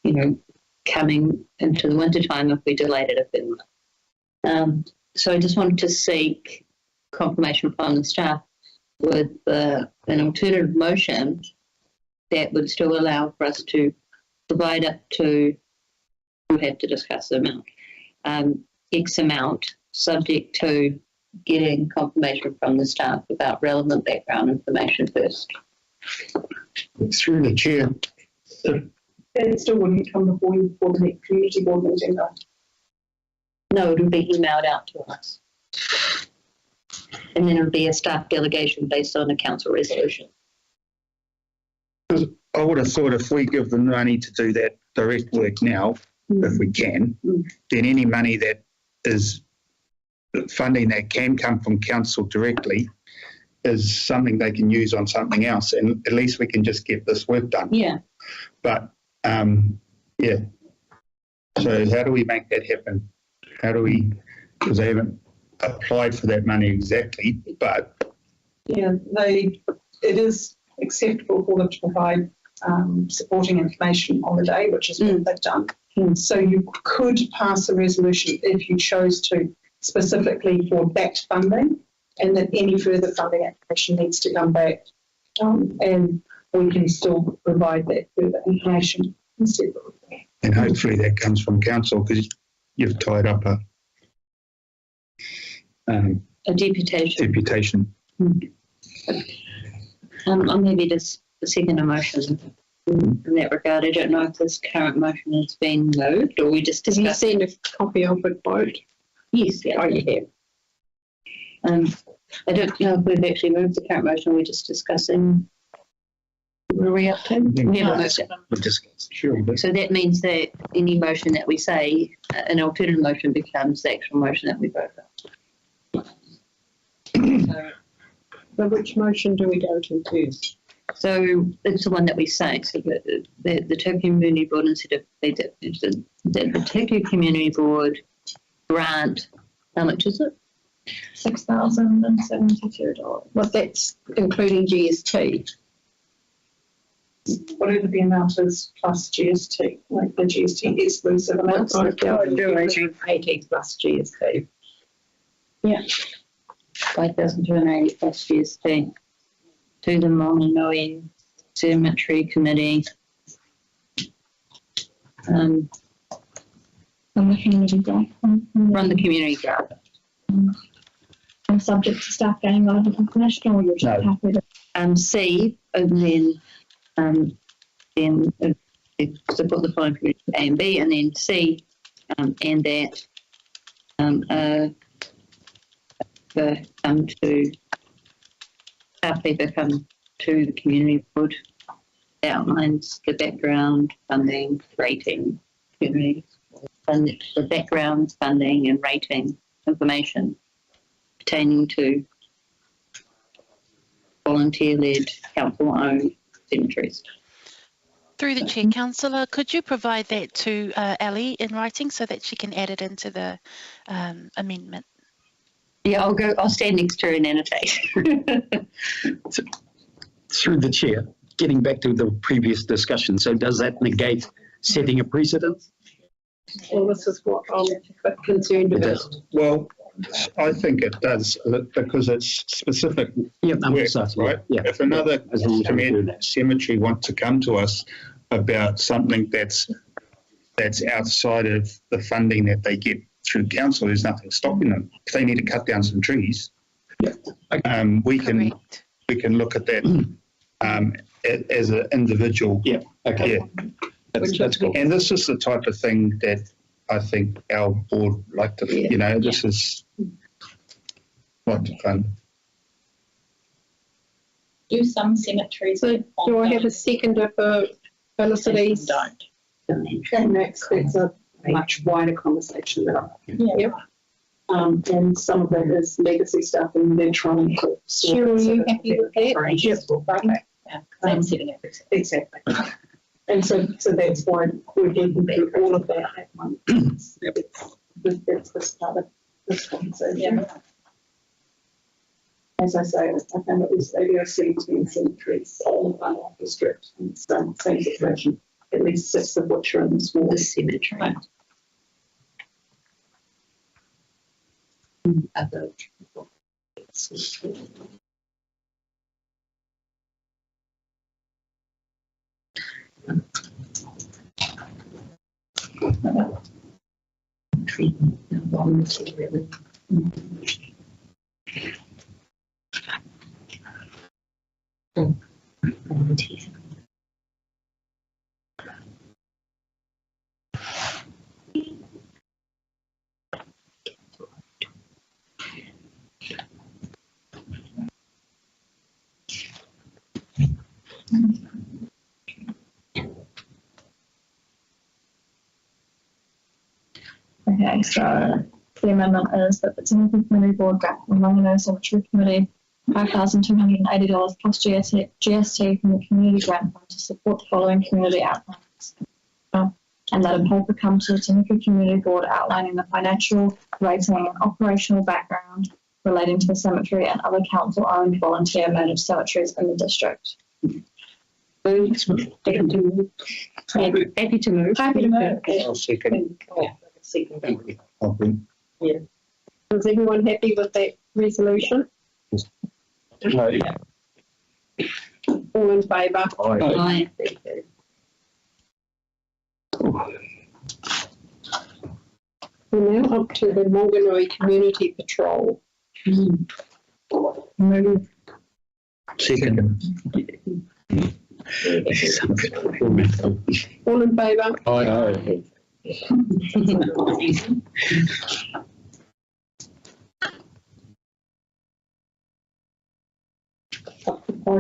you know, coming into the winter time if we delayed it a bit more. So I just wanted to seek confirmation from the staff with an alternative motion that would still allow for us to provide up to, we'll have to discuss the amount, X amount, subject to getting confirmation from the staff about relevant background information first. Through the chair. It still wouldn't come before you before the next community board meeting though. No, it would be emailed out to us. And then it would be a staff delegation based on a council resolution. I would have thought if we give them money to do that direct work now, if we can, then any money that is funding that can come from council directly is something they can use on something else, and at least we can just get this work done. Yeah. But yeah. So how do we make that happen? How do we? Because they haven't applied for that money exactly, but Yeah, it is acceptable for them to provide supporting information on the day, which is what they've done. So you could pass a resolution if you chose to, specifically for that funding, and that any further funding application needs to come back, and we can still provide that further information instead. And hopefully that comes from council, because you've tied up a deputation. I'm happy to second a motion in that regard. I don't know if this current motion has been moved or we just Have you discussed. seen a copy of it, vote? Yes, yeah. Oh, you have. I don't know if we've actually moved the current motion. We're just discussing. Where are we up to? We haven't moved it. We'll discuss. Sure. So that means that any motion that we say, an alternative motion becomes the actual motion that we vote on. So which motion do we go to first? So it's the one that we say. So the Tokyo Community Board, instead of the Tokyo Community Board grant, how much is it? $6,072. Well, that's including GST. Whatever the amount is plus GST, like the GST exclusive amount. Oh, 18 plus GST. Yeah. 5,280 plus GST to the Mononoi Cemetery Committee. Run the community garden. And subject to staff gaining relevant information, or you're just happy to? C, and then support the following committees, A and B, and then C, and that staff paper come to the community board, outlines the background, funding, rating, community, and the background, funding, and rating information pertaining to volunteer-led, council-owned cemeteries. Through the chair, councillor, could you provide that to Ellie in writing so that she can add it into the amendment? Yeah, I'll stand next to her and annotate. Through the chair, getting back to the previous discussion, so does that negate setting a precedent? Well, this is what I'm a bit concerned about. Well, I think it does, because it's specific work, right? Yeah. If another cemetery wants to come to us about something that's outside of the funding that they get through council, there's nothing stopping them. If they need to cut down some trees, we can look at that as an individual. Yeah. Okay. Yeah. That's cool. And this is the type of thing that I think our board like to, this is like to fund. Do some cemeteries? So do I have a seconder for Felicity's? Don't. And that's a much wider conversation about. Yep. And some of it is legacy stuff, and they're trying to. Cheryl, are you happy with that? Yep. Exactly. And so that's why we're getting through all of that at once. That's the start of this conversation. Yeah. As I say, I found it was 17 cemeteries all in one district, and same situation. At least 6 of which are in the small cemetery. Right. Treatment, volunteer, volunteer. Okay, so the amendment is that the Timothy Community Board draft from Whanganui Cemetery Committee $5,280 plus GST from the community grant fund to support the following community outcomes. And that a paper comes to the Hiku Community Board outlining the financial, rating and operational background relating to the cemetery and other council-owned volunteer managed cemeteries in the district. Happy to move. Happy to move. Happy to move. I'll second. Yeah. Is everyone happy with that resolution? No. All in favour? Aye. Thank you. We're now up to the Wanganui Community Patrol. Move. Second. All in favour? Aye.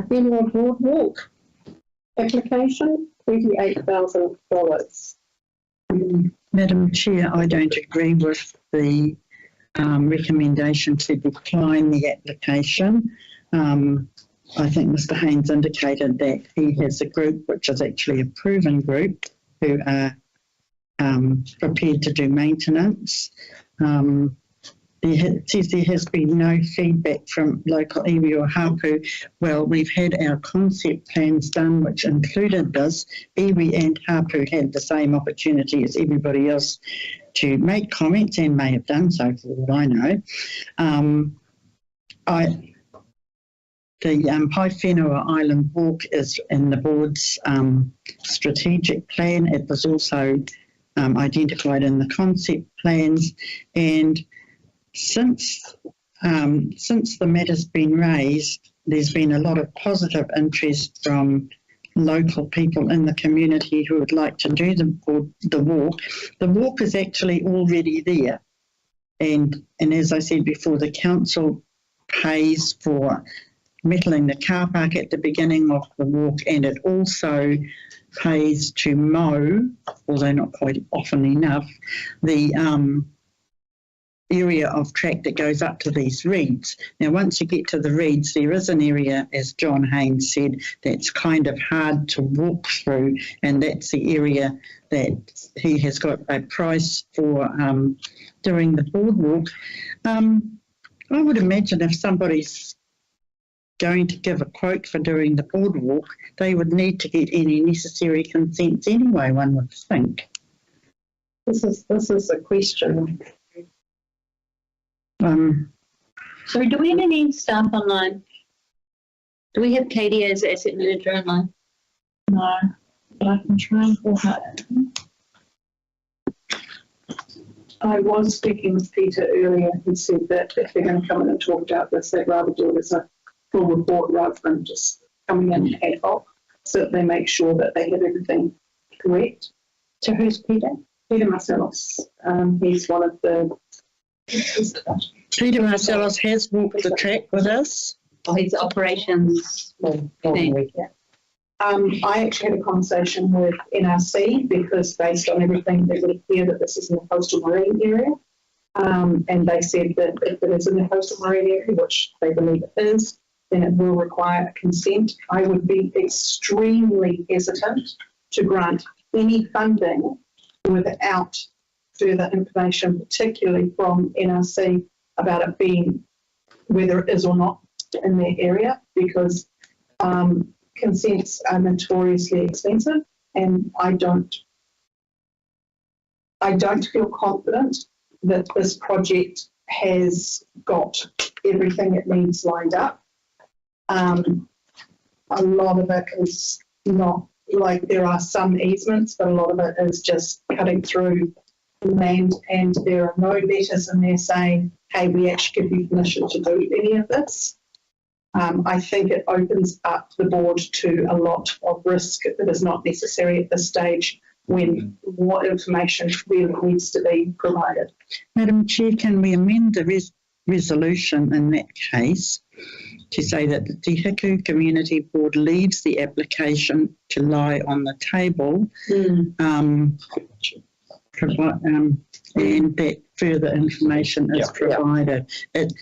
Funeral Boardwalk. Application, $28,000. Madam Chair, I don't agree with the recommendation to decline the application. I think Mr. Haynes indicated that he has a group, which is actually a proven group, who are prepared to do maintenance. It says there has been no feedback from local iwi or hapu. Well, we've had our concept plans done, which included this. Iwi and hapu had the same opportunity as everybody else to make comments and may have done so, for all I know. The Paewhenua Island Walk is in the board's strategic plan. It was also identified in the concept plans, and since the matter's been raised, there's been a lot of positive interest from local people in the community who would like to do the walk. The walk is actually already there, and as I said before, the council pays for metalling the car park at the beginning of the walk, and it also pays to mow, although not quite often enough, the area of track that goes up to these reeds. Now, once you get to the reeds, there is an area, as John Haynes said, that's kind of hard to walk through, and that's the area that he has got a price for doing the boardwalk. I would imagine if somebody's going to give a quote for doing the boardwalk, they would need to get any necessary consents anyway, one would think. This is a question. So do we have any staff online? Do we have Katie as asset manager online? No, but I can try and pull her. I was speaking with Peter earlier. He said that if they're going to come in and talk about this, they'd rather do it as a full report rather than just coming in ad hoc, so that they make sure that they have everything correct. So who's Peter? Peter Marcellus. He's one of the... Peter Marcellus has walked the track with us. Oh, he's operations. I actually had a conversation with NRC because based on everything, they would appear that this is in the coastal marine area. And they said that if it is in the coastal marine area, which they believe it is, then it will require a consent. I would be extremely hesitant to grant any funding without further information, particularly from NRC, about it being whether it is or not in their area, because consents are notoriously expensive, and I don't feel confident that this project has got everything it needs lined up. A lot of it is not, like, there are some easements, but a lot of it is just cutting through land, and there are no letters in there saying, hey, we actually give you permission to do any of this. I think it opens up the board to a lot of risk that is not necessary at this stage when what information really needs to be provided. Madam Chair, can we amend the resolution in that case to say that the Te Hiku Community Board leaves the application to lie on the table and that further information is provided. But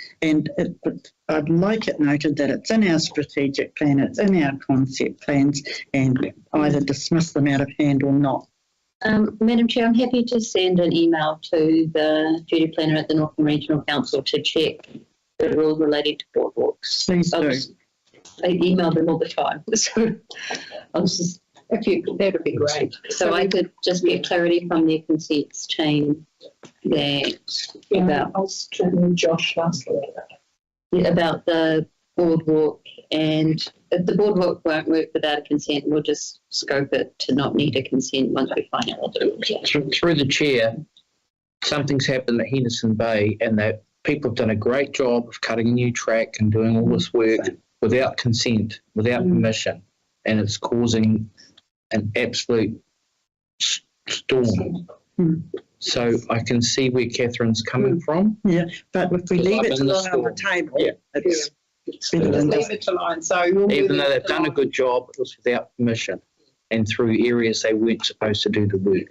I'd like it noted that it's in our strategic plan, it's in our concept plans, and either dismiss them out of hand or not. Madam Chair, I'm happy to send an email to the duty planner at the Northern Regional Council to check the rules relating to boardwalks. Please do. I email them all the time, so I was just, that would be great. So I could just get clarity from their consents chain that about, I was chatting with Josh last week about the boardwalk, and if the boardwalk won't work without a consent, we'll just scope it to not need a consent once we find out what to do. Through the chair, something's happened at Henderson Bay, and that people have done a great job of cutting a new track and doing all this work without consent, without permission, and it's causing an absolute storm. So I can see where Catherine's coming from. Yeah, but if we leave it to lie on the table, it's better than Leave it to line. So even though they've done a good job, it was without permission and through areas they weren't supposed to do the work.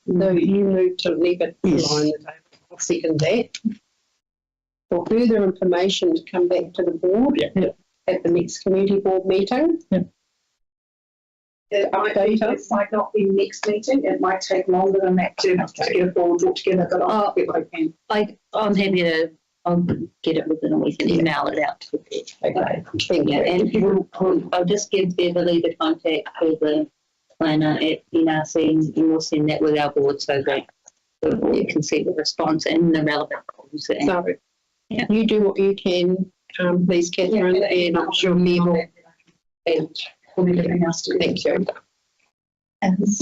So you move to leave it to line the table. I'll second that. For further information to come back to the board at the next community board meeting. It might not be next meeting. It might take longer than that to get a board brought together, but I'll get what I can. I'm happy to. I'll get it within a week and email it out to the Okay. Thank you. And I'll just give Beverly the contact for the planner at NRC, and we'll send that with our board so that the board can see the response and the relevant calls. So you do what you can, please, Catherine, and I'm sure Bev will. And everything else to thank you.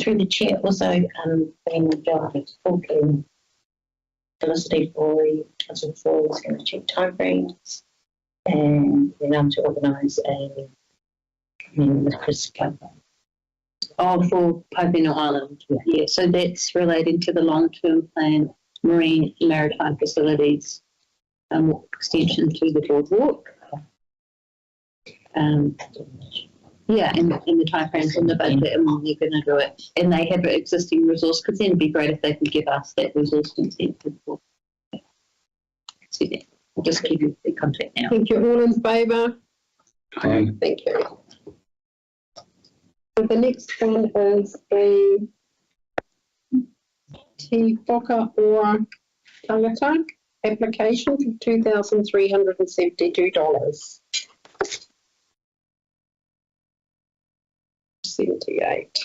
Through the chair, also being talking Felicity for Council 4 is going to check timeframes, and then to organise a meeting with Chris Campbell. Oh, for Pipino Island. Yeah, so that's related to the long-term plan, marine maritime facilities, extension to the boardwalk. Yeah, and the timeframes and the budget, and when they're going to do it. And they have an existing resource consent. It'd be great if they could give us that resource consent. So yeah, we'll just keep you in contact now. Thank you. All in favour? Aye. Thank you. So the next one is a Te Whaka or Tangata application for $2,372. 78.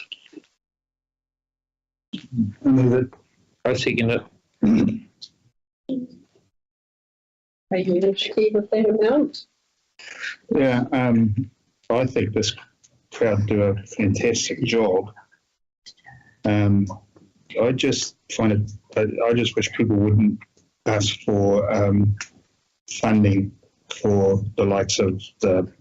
I second it. Are you happy with that amount? Yeah, I think this crowd do a fantastic job. I just find it, I just wish people wouldn't ask for funding for the likes of the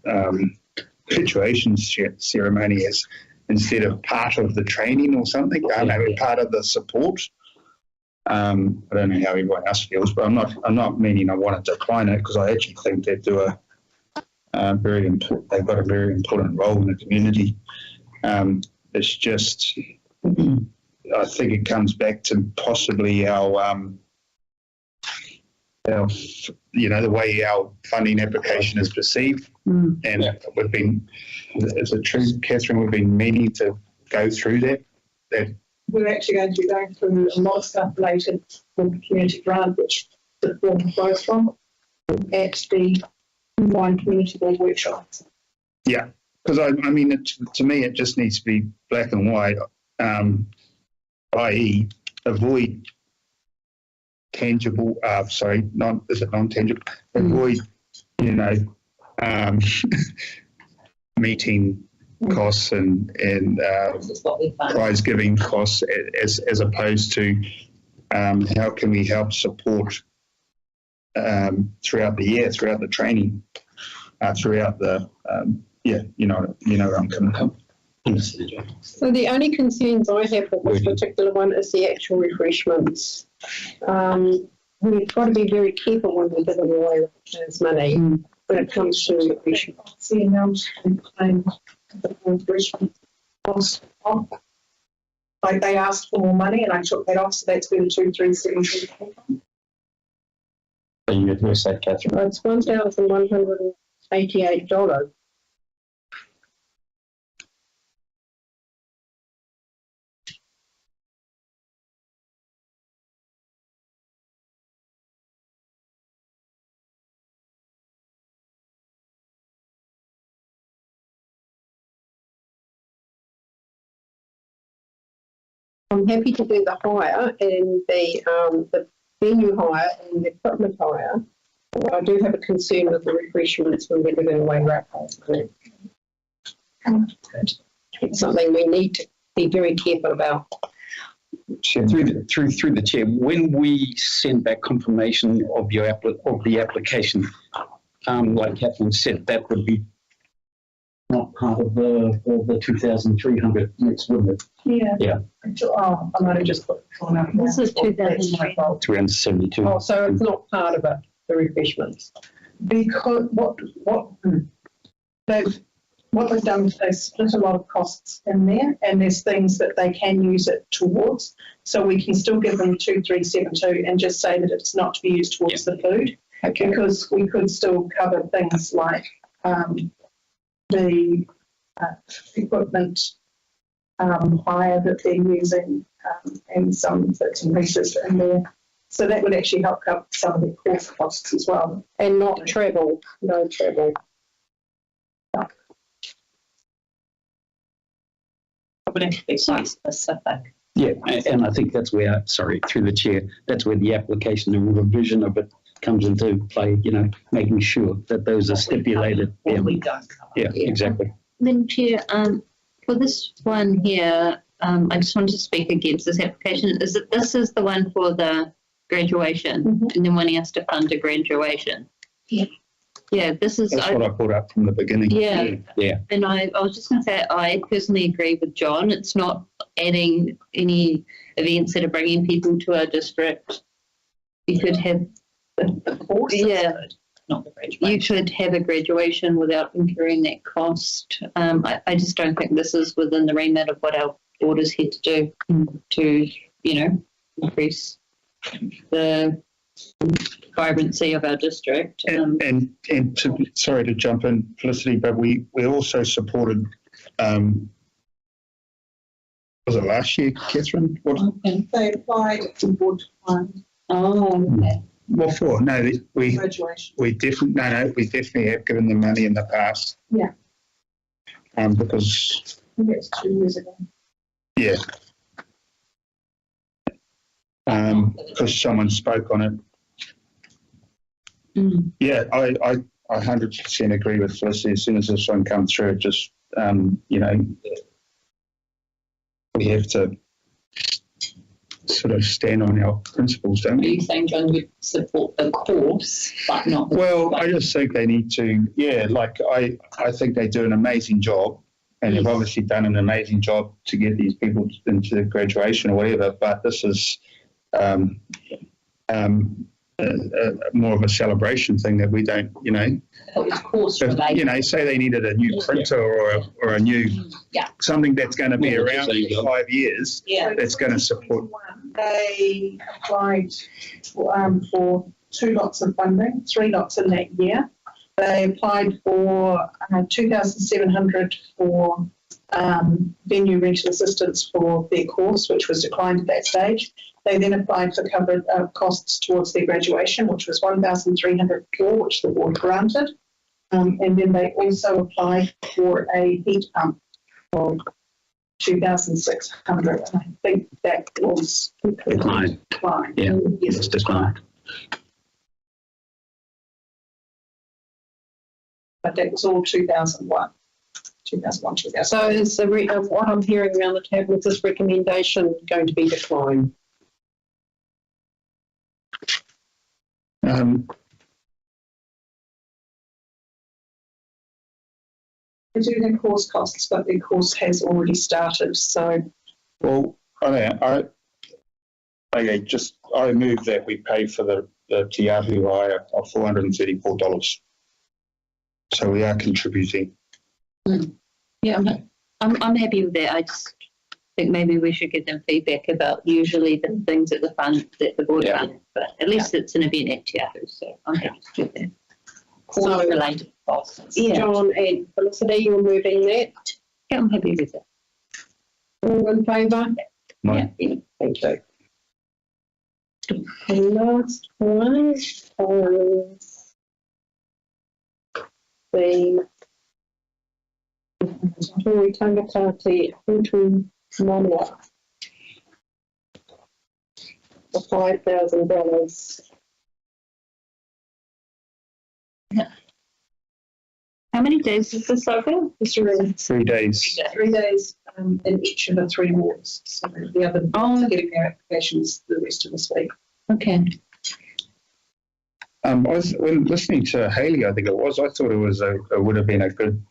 graduation ceremony as instead of part of the training or something, maybe part of the support. I don't know how everyone else feels, but I'm not meaning I want to decline it, because I actually think they do they've got a very important role in the community. It's just, I think it comes back to possibly our the way our funding application is perceived. And we've been, is it true, Catherine, we've been meaning to go through that? We're actually going to be going through a lot of stuff related to the community grant, which the board flows from, at the combined community board workshops. Yeah, because I mean, to me, it just needs to be black and white, i.e. avoid tangible, non-tangible, avoid, meeting costs and prize giving costs as opposed to how can we help support throughout the year, throughout the training, throughout the, where I'm coming from. So the only concerns I have with this particular one is the actual refreshments. We've got to be very careful when we're giving away this money when it comes to refreshments. The amount and the refreshment cost of like they asked for more money and I took that off, so that's where the 2372 came from. So you address that, Catherine? Well, it's $1,188. I'm happy to do the hire and the venue hire and the equipment hire. I do have a concern with the refreshments when we're giving away raffles. It's something we need to be very careful about. Chair, through the chair, when we send back confirmation of your of the application, like Catherine said, that would be not part of the 2,300 next, wouldn't it? Yeah. Yeah. Oh, I might have just put one up. This is 2003. 372. Oh, so it's not part of it, the refreshments. Because what they've done is they've split a lot of costs in there, and there's things that they can use it towards. So we can still give them 2372 and just say that it's not to be used towards the food, because we could still cover things like the equipment hire that they're using, and some bits and pieces in there. So that would actually help cover some of the course costs as well. And not travel, no travel. Would have to be site specific. Yeah, and I think that's where, sorry, through the chair, that's where the application and revision of it comes into play, you know, making sure that those are stipulated. What Yeah, we don't cover. yeah, exactly. Then, Chair, for this one here, I just wanted to speak against this application. Is that this is the one for the graduation, and then wanting us to fund a graduation? Yeah. Yeah, this is. That's what I brought up from the beginning. Yeah. Yeah. And I was just going to say, I personally agree with John. It's not adding any events that are bringing people to our district. You could have, yeah, Not the graduation. you could have a graduation without incurring that cost. I just don't think this is within the remit of what our board is here to do, to, you know, increase the vibrancy of our district. And sorry to jump in, Felicity, but we also supported, was it last year, Catherine? They applied to board fund Oh, okay. What for? No, we graduation. we definitely have given them money in the past. Yeah. Because I think it's 2 years ago. yeah. Because someone spoke on it. Yeah, I 100% agree with Felicity. As soon as this one comes through, just, you know, we have to sort of stand on our principles, don't Are we? you saying, John, would support the course, but not the Well, I just think they need to, yeah, like I think they do an amazing job, and they've obviously done an amazing job to get these people into graduation or whatever, but this is more of a celebration thing that we don't, you know. It was course If, related. you know, say they needed a new printer or a new something that's going to be around for 5 years. Yeah. That's going to support. They applied for 2 lots of funding, 3 lots in that year. They applied for 2,700 for venue rental assistance for their course, which was declined at that stage. They then applied for covered costs towards their graduation, which was 1,304, which the board granted. And then they also applied for a heat pump of 2,600. And I think that was Declined. declined. Yeah, Yes, it's declined. but that was all 2001. 2001. So is what I'm hearing around the table, is this recommendation going to be declined? They do have course costs, but their course has already started. So, Well, I move that we pay for the Te Ahu hire of $434. So we are contributing. Yeah, I'm happy with that. I just, think maybe we should give them feedback about usually the things that the board fund, but at least it's an event at Te Ahu, so I'm happy to do that. Course related costs. Yeah. John and Felicity, you're moving that. Yeah, I'm happy with that. All in favour? Yeah. Thank you. The last one is the Tory Tangata Hiku Monoa for $5,000. How many days is this over? 3 days. 3 days in each of the 3 wards. So the other getting their applications the rest of this week. Okay. When listening to Hayley, I think it was, I thought it would have been a good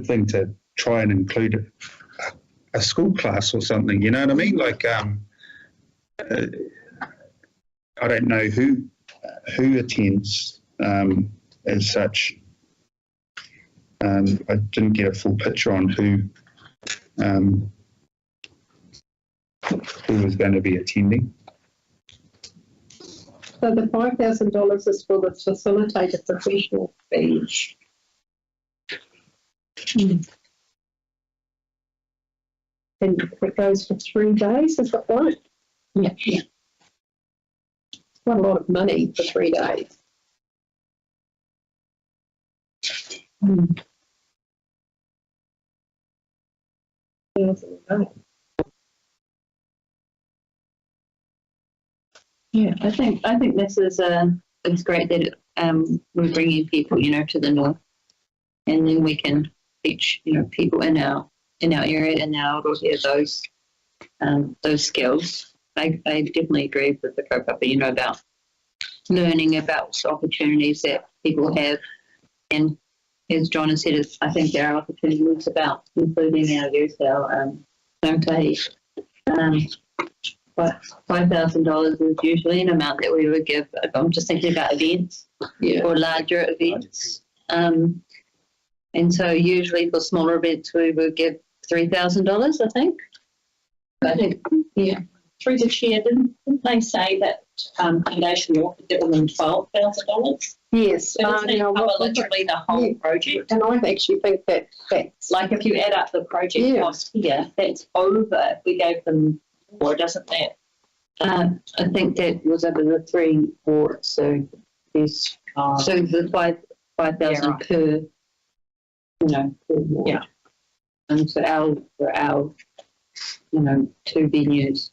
thing to try and include a school class or something. You know what I mean? Like, I don't know who attends as such. I didn't get a full picture on who was going to be attending. So the $5,000 is for the facilitator professional fees. And it goes for 3 days, is that right? Yeah. Quite a lot of money for 3 days. Yeah, I think this is it's great that we're bringing people, to the north, and then we can teach, people in our area and now also those skills. I definitely agree with the kaupapa, about learning about opportunities that people have, and as John has said, I think there are opportunities about including our youth, our tahi. But $5,000 is usually an amount that we would give. I'm just thinking about events or larger events. And so usually for smaller events, we would give $3,000, I think. Through the chair, didn't they say that Foundation offered them $12,000? Yes. So doesn't it cover literally the whole project? And I actually think that's like if you add up the project cost here, that's over. If we gave them more, doesn't that? I think that was over the 3 wards, so there's so the 5,000 per, per ward. Yeah. And so our 2 venues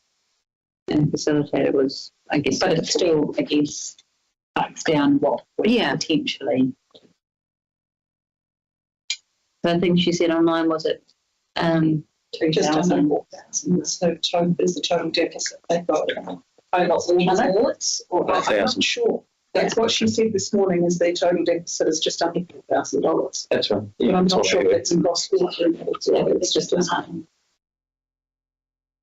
and facilitator was, I guess, but it's still, I guess, backs down what we potentially. So I think she said online, was it 3,000. So total is the total deficit they've got. I'm not $5,000. sure. That's what she said this morning. Is their total deficit is just under $4,000. That's right. But I'm not sure if it's across all of them. It's just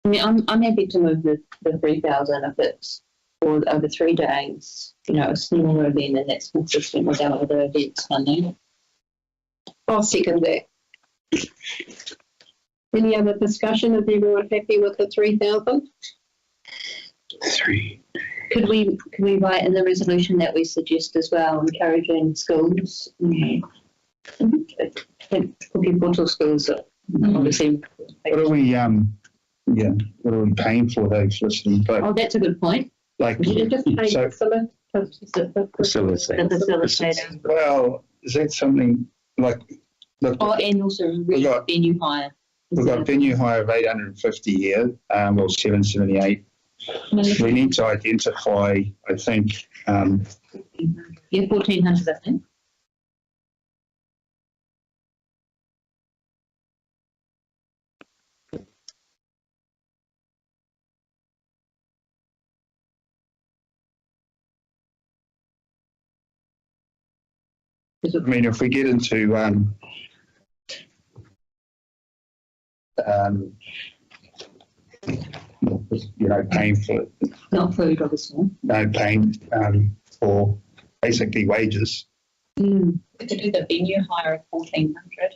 I mean, I'm happy to move the 3,000 if it's for over 3 days. A smaller event, and that's consistent with our other events funding. I'll second that. Any other discussion? Is everyone happy with the 3,000? 3. Could we write in the resolution that we suggest as well, encouraging schools? For people to schools, obviously. What are we what are we paying for those listeners? Oh, that's a good point. Like, You just pay so, Facilitator. well, is that something like? Look, And also venue hire. We've got venue hire of 850 here, or 778. We need to identify, I think. 1,400, I think. I mean, if we get into paying for not food, obviously. No, paying for basically wages. We could do the venue hire of 1,400.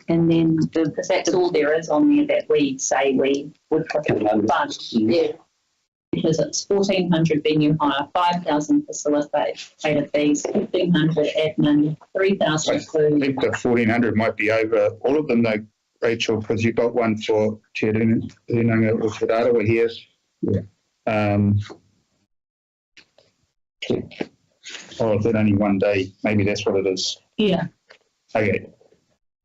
And then because that's all there is on there that we say we would put in the fund. Yeah. Because it's 1,400 venue hire, 5,000 facilitator fees, 1,500 admin, 3,000 I food. think the 1,400 might be over all of them though, Rachel, because you've got one for Te Runanga or Te Rarawa here. Yeah. Or is it only one day? Maybe that's what it is. Yeah. Okay.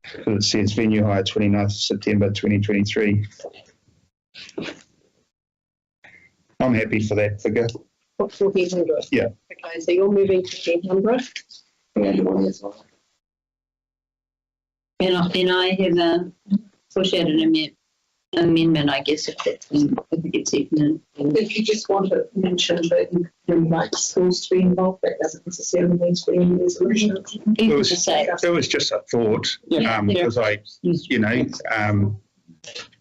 Because it says venue hire 29th of September 2023. I'm happy for that figure. What, 1,400? Yeah. Okay, so you're moving to 1,400. And I have a foreshadowed amendment, I guess, if it gets seconded. If you just want to mention that you would like schools to be involved, that doesn't necessarily need to be in the resolution. It was just a thought, because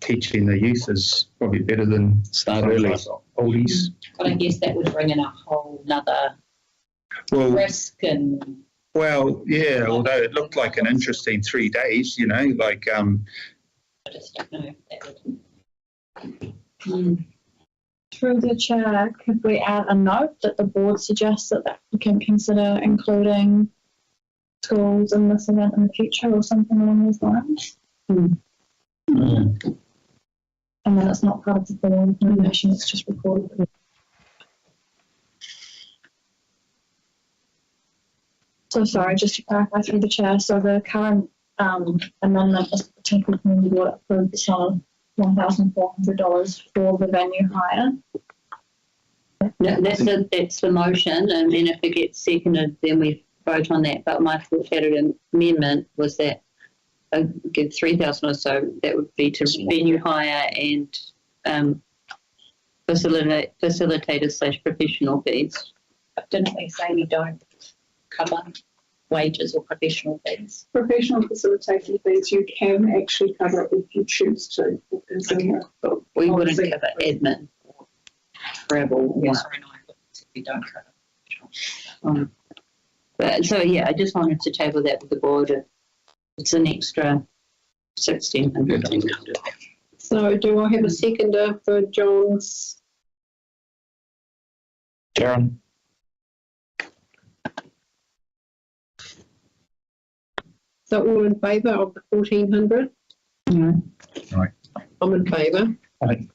teaching the youth is probably better than start early. Oldies. But I guess that would bring in a whole nother risk and. Well, yeah, although it looked like an interesting 3 days, I just don't know if that would. Through the chair, could we add a note that the board suggests that we can consider including schools in this event in the future or something along those lines? And then it's not part of the board recommendation, it's just recorded. So sorry, just to clarify through the chair, so the current amendment is the potential community board approved the sum of $1,400 for the venue hire. No, that's the motion, and then if it gets seconded, then we vote on that. But my foreshadowed amendment was that I give 3,000 or so. That would be to venue hire and facilitators / professional fees. Didn't we say we don't cover wages or professional fees? Professional facilitation fees, you can actually cover it if you choose to. But we wouldn't cover admin or travel. Yeah. Sorry, no, we don't cover. But so yeah, I just wanted to table that with the board. It's an extra 1,600. So do I have a seconder for John's? Darren. So all in favour of the 1,400? No. Right. I'm in favour. Right.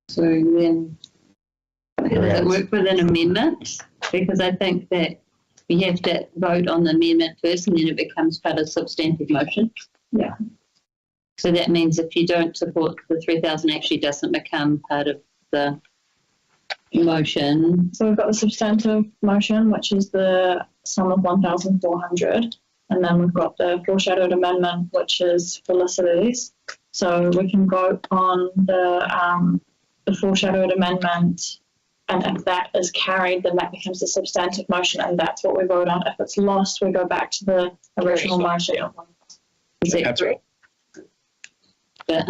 So then, does it work with an amendment? Because I think that we have to vote on the amendment first, and then it becomes part of substantive motion. Yeah. So that means if you don't support the 3,000, actually doesn't become part of the motion. So we've got the substantive motion, which is the sum of 1,400, and then we've got the foreshadowed amendment, which is felicities. So we can vote on the foreshadowed amendment, and if that is carried, then that becomes the substantive motion, and that's what we vote on. If it's lost, we go back to the original motion. Is that correct? But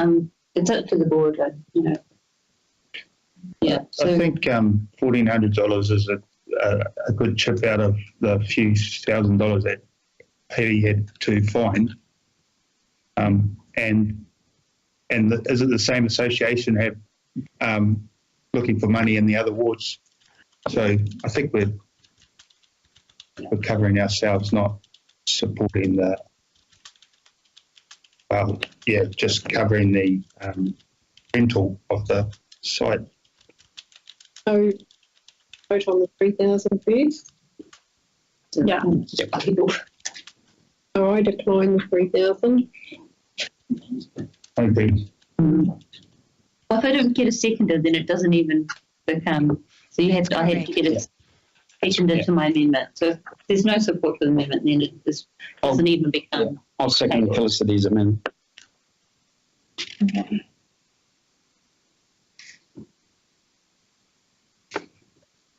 it's up to the board, Yeah. So I think $1,400 is a good chip out of the few $1,000s that he had to find. Is it the same association have looking for money in the other wards? So I think we're covering ourselves, not supporting just covering the rental of the site. So vote on the 3,000 first. Yeah. So I decline the 3,000. I agree. Well, if I don't get a seconder, then it doesn't even become. So I have to get it seconded to my amendment. So if there's no support for the amendment, then it doesn't even become. I'll second Felicity's amendment. Okay.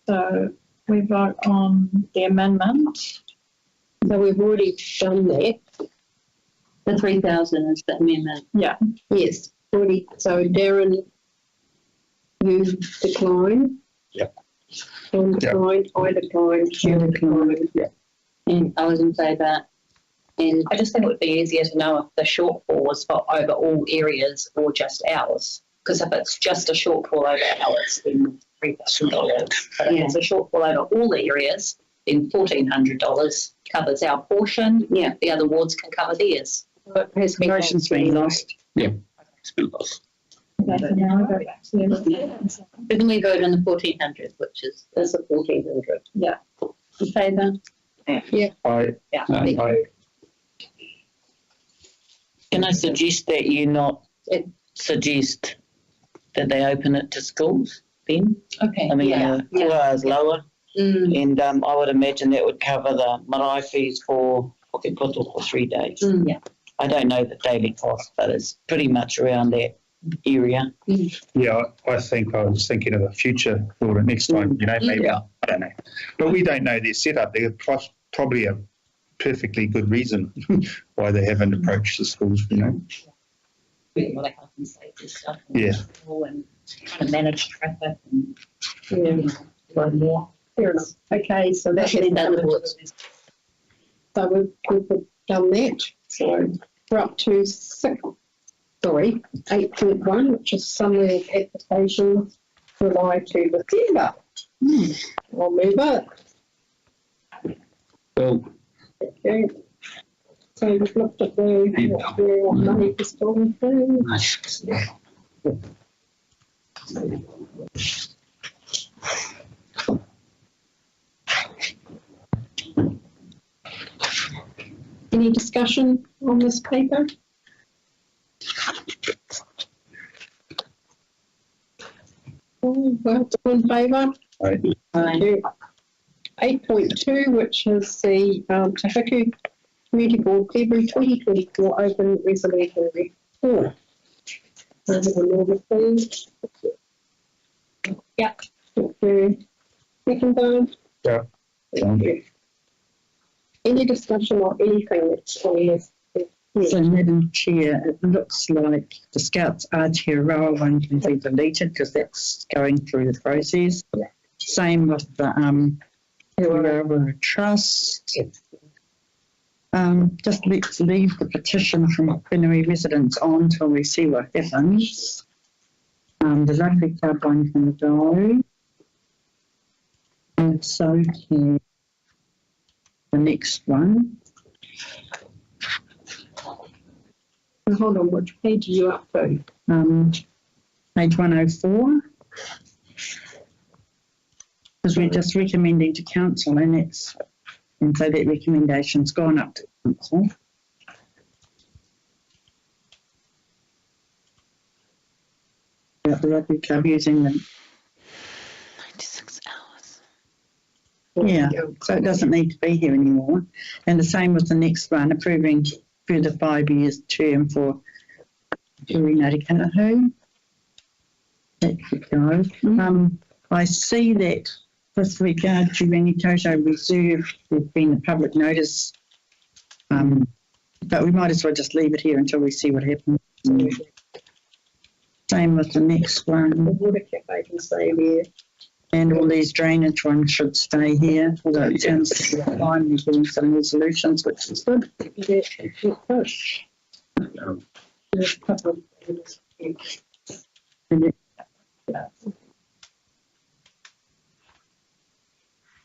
So we vote on the amendment. So we've already done that. The 3,000 is the amendment. Yeah. Yes, already. So Darren, you decline. Yeah. John declined. I declined. Chair declined. Yeah. And I was in favour. And I just think it would be easier to know if the shortfall was for over all areas or just ours. Because if it's just a shortfall over ours, then $3,000. But if it's a shortfall over all areas, then $1,400 covers our portion. Yeah. The other wards can cover theirs. Motion's been lost. Yeah, it's been lost. Okay, so now I go back to the Didn't we vote on the 1,400, which is There's a 1,400. in favour? I Can I suggest that you not suggest that they open it to schools then? Okay. I mean, yeah. 4 hours lower, Mm. and I would imagine that would cover the marae fees for Hokipoto for 3 days. Mm. Yeah. I don't know the daily cost, but it's pretty much around that area. Yeah, I think I was thinking of the future for the next time, you know, maybe, I don't know. But we don't know their setup. There's probably a perfectly good reason why they haven't approached the schools, you know. Really want to help and safety stuff. Yeah. And trying to manage traffic and Yeah. more. Fair enough. Okay, so that's Actually, that was- so we've done that. So we're up to 8.1, which is summary of applications July to December. I'll move it. Well, Okay. So we've looked at what money is going through. Any discussion on this paper? All in favour? Aye. 8.2, which is the Te Hiku Community Board February 2024 Open Resolution Report. Yeah. Thank you. Second time? Yeah. Thank you. Any discussion or anything that's on this? So, Madam Chair, it looks like the Scouts Aotearoa one can be deleted because that's going through the process. Same with the Aotearoa Trust. Just let's leave the petition from Whenui residents on till we see what happens. The Rugby Club one can go. And so can the next one. Hold on, which page are you up to? Page 104. Because we're just recommending to council, and so that recommendation's gone up to council. About the rugby club using them. 96 hours. Yeah, so it doesn't need to be here anymore. And the same with the next one, approving further 5 years term for Ngāti Kanahu. That could go. I see that with regard to Rangitoto Reserve, there's been a public notice, but we might as well just leave it here until we see what happens. Same with the next one. The water cafe can stay there. And all these drainage ones should stay here, although it sounds fine, we're getting some resolutions, which is good.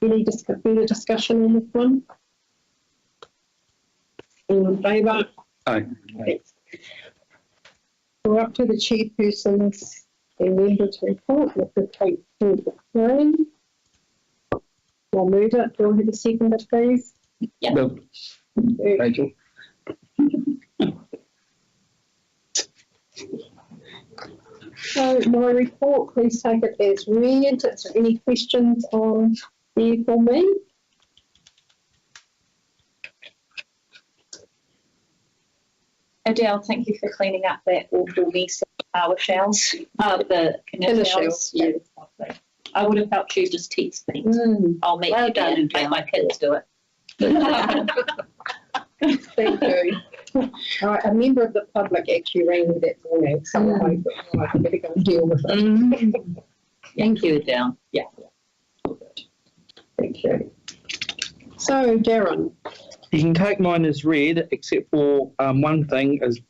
Any discussion on this one? All in favour? aye. We're up to the chairperson's and members' report, Mr. Tate Green. I'll move it. Do I have a second, please? Well, Rachel. So my report, please take it as read. Is there any questions on there for me? Adele, thank you for cleaning up that awful mess of power shells, the canal shells. Yeah. I would have helped you just text me. I'll make Well you done, and make my kids do it. Thank you. All right, a member of the public actually rang me that morning, so I better go and deal with it. Thank you, Adele. Yeah. Thank you. So, Darren, You can take mine as read, except for one thing is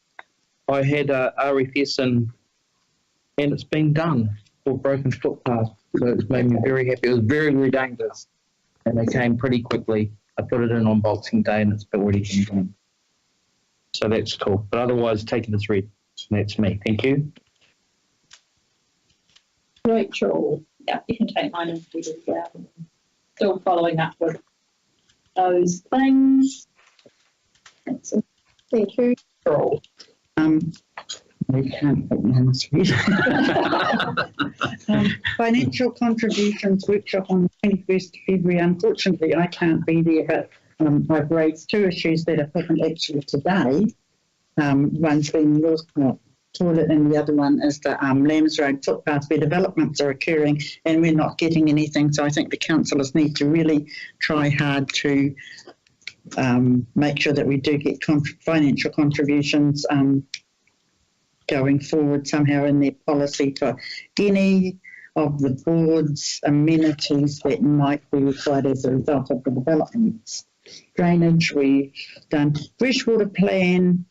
I had a RFS and it's been done for broken footpath. So it's made me very happy. It was very, very dangerous. And they came pretty quickly. I put it in on Boxing Day and it's already been done. So that's cool. But otherwise, take it as read. That's me. Thank you. Rachel. Yeah, you can take mine as read as well. Still following up with those things. That's it. Thank you. Carol. We can't put mine as read. Financial contributions workshop on the 21st of February. Unfortunately, I can't be there, but I've raised two issues that have happened actually today. One's been Northcote Toilet and the other one is the Lambs Road footpath where developments are occurring and we're not getting anything. So I think the councillors need to really try hard to make sure that we do get financial contributions going forward somehow in their policy for any of the board's amenities that might be required as a result of the developments. Drainage, we've done freshwater plan.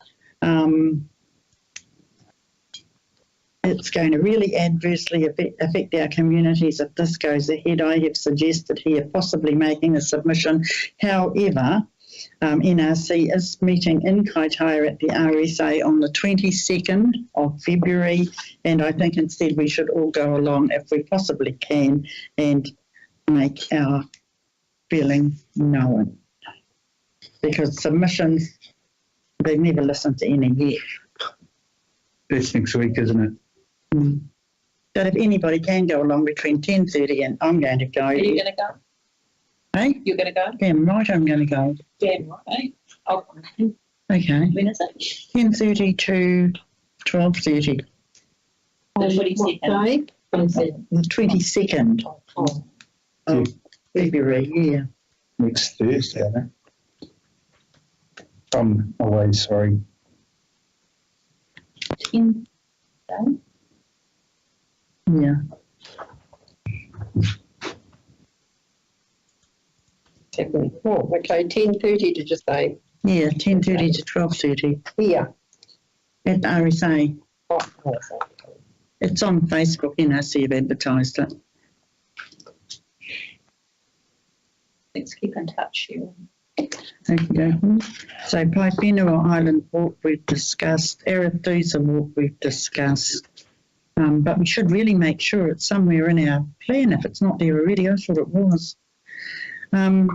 It's going to really adversely affect our communities if this goes ahead. I have suggested here possibly making a submission. However, NRC is meeting in Kaitaia at the RSA on the 22nd of February, and I think instead we should all go along if we possibly can and make our feeling known. Because submissions, they've never listened to any yet. That's next week, isn't it? But if anybody can go along between 10:30 and I'm going to go. Are you going to go? Hey? You're going to go? Damn right I'm going to go. Damn right. Oh, Okay. when is it? 10:30 to 12:30. The 22nd. The 22nd of February, yeah. Next Thursday, I think. I'm away, sorry. 10. Yeah. Oh, okay, 10:30 did you say? Yeah, 10:30 to 12:30 Here. at the RSA. Oh, It's on Facebook, NRC have advertised it. Let's keep in touch here. Okay. So Paipinua Island Walk we've discussed, Arethusa Walk we've discussed, but we should really make sure it's somewhere in our plan if it's not there already. I thought it was. I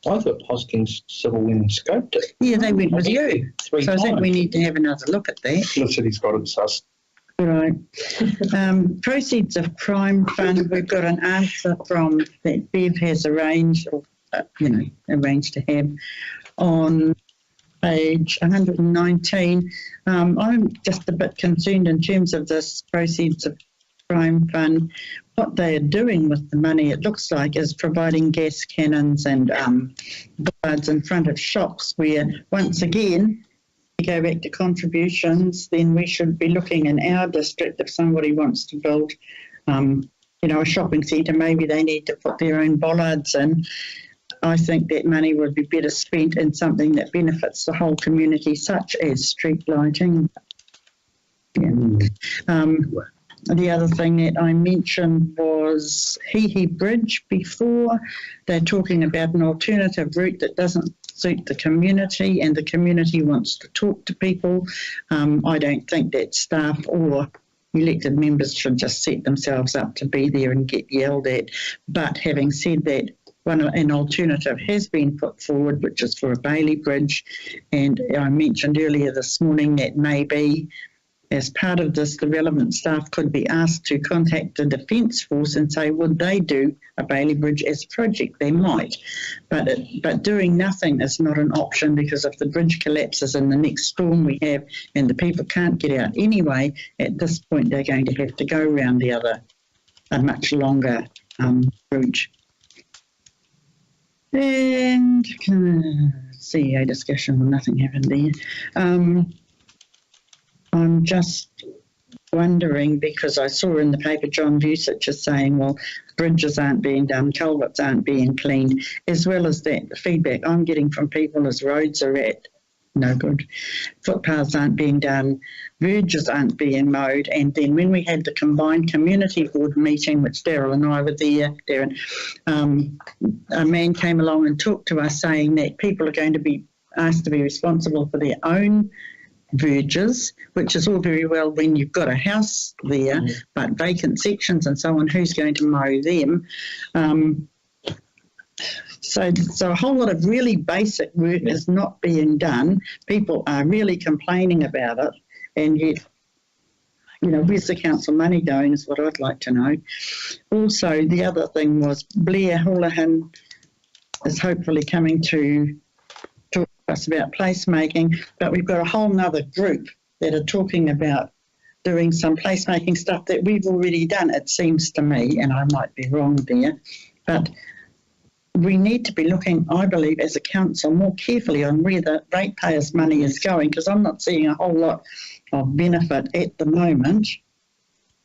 thought Hoskins Civil went and scoped it. Yeah, they went with you. So I think we need to have another look at that. Felicity's got it sussed. Right. Proceeds of crime fund, we've got an answer from that Bev has arranged, or arranged to have on page 119. I'm just a bit concerned in terms of this proceeds of crime fund. What they are doing with the money, it looks like, is providing gas cannons and guards in front of shops where, once again, we go back to contributions, then we should be looking in our district if somebody wants to build, a shopping centre, maybe they need to put their own bollards in. I think that money would be better spent in something that benefits the whole community, such as street lighting. Yeah. The other thing that I mentioned was Hihi Bridge before. They're talking about an alternative route that doesn't suit the community and the community wants to talk to people. I don't think that staff or elected members should just set themselves up to be there and get yelled at. But having said that, an alternative has been put forward, which is for a Bailey Bridge. And I mentioned earlier this morning that maybe as part of this, the relevant staff could be asked to contact the Defence Force and say, would they do a Bailey Bridge as a project? They might. But doing nothing is not an option, because if the bridge collapses in the next storm we have and the people can't get out anyway, at this point they're going to have to go around a much longer route. And CEO discussion, well, nothing happened there. I'm just wondering, because I saw in the paper John Vucic is saying, well, bridges aren't being done, culverts aren't being cleaned, as well as that, the feedback I'm getting from people is roads are at no good, footpaths aren't being done, verges aren't being mowed, and then when we had the combined community board meeting, which Daryl and I were there, Darren, a man came along and talked to us saying that people are going to be asked to be responsible for their own verges, which is all very well when you've got a house there, but vacant sections and so on, who's going to mow them? So a whole lot of really basic work is not being done. People are really complaining about it, and yet, you know, where's the council money going is what I'd like to know. Also, the other thing was Blair Houlihan is hopefully coming to talk to us about placemaking, but we've got a whole nother group that are talking about doing some placemaking stuff that we've already done, it seems to me, and I might be wrong there, but we need to be looking, I believe, as a council more carefully on where the ratepayers' money is going, because I'm not seeing a whole lot of benefit at the moment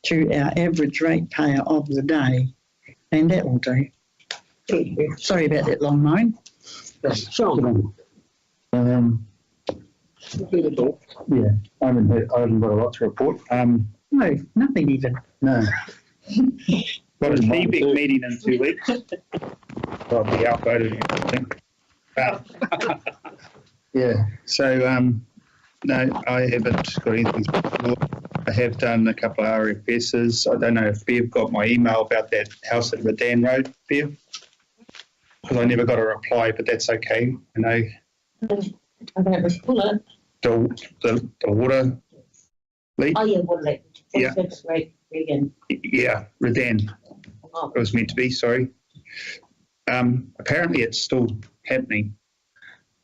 to our average ratepayer of the day. And that will do. Sorry about that long moan. Yeah, I haven't got a lot to report. No, nothing even. No. Got a TBIC meeting in 2 weeks. I'll be outvoted and everything. Yeah, so no, I haven't got anything. I have done a couple of RFSs. I don't know if Bev got my email about that house at Redan Road, Bev, because I never got a reply, but that's okay. I know I don't recall it. the water leak. Oh, yeah, water leak. Yeah. Right, Regan. Yeah, Redan. It was meant to be, sorry. Apparently it's still happening.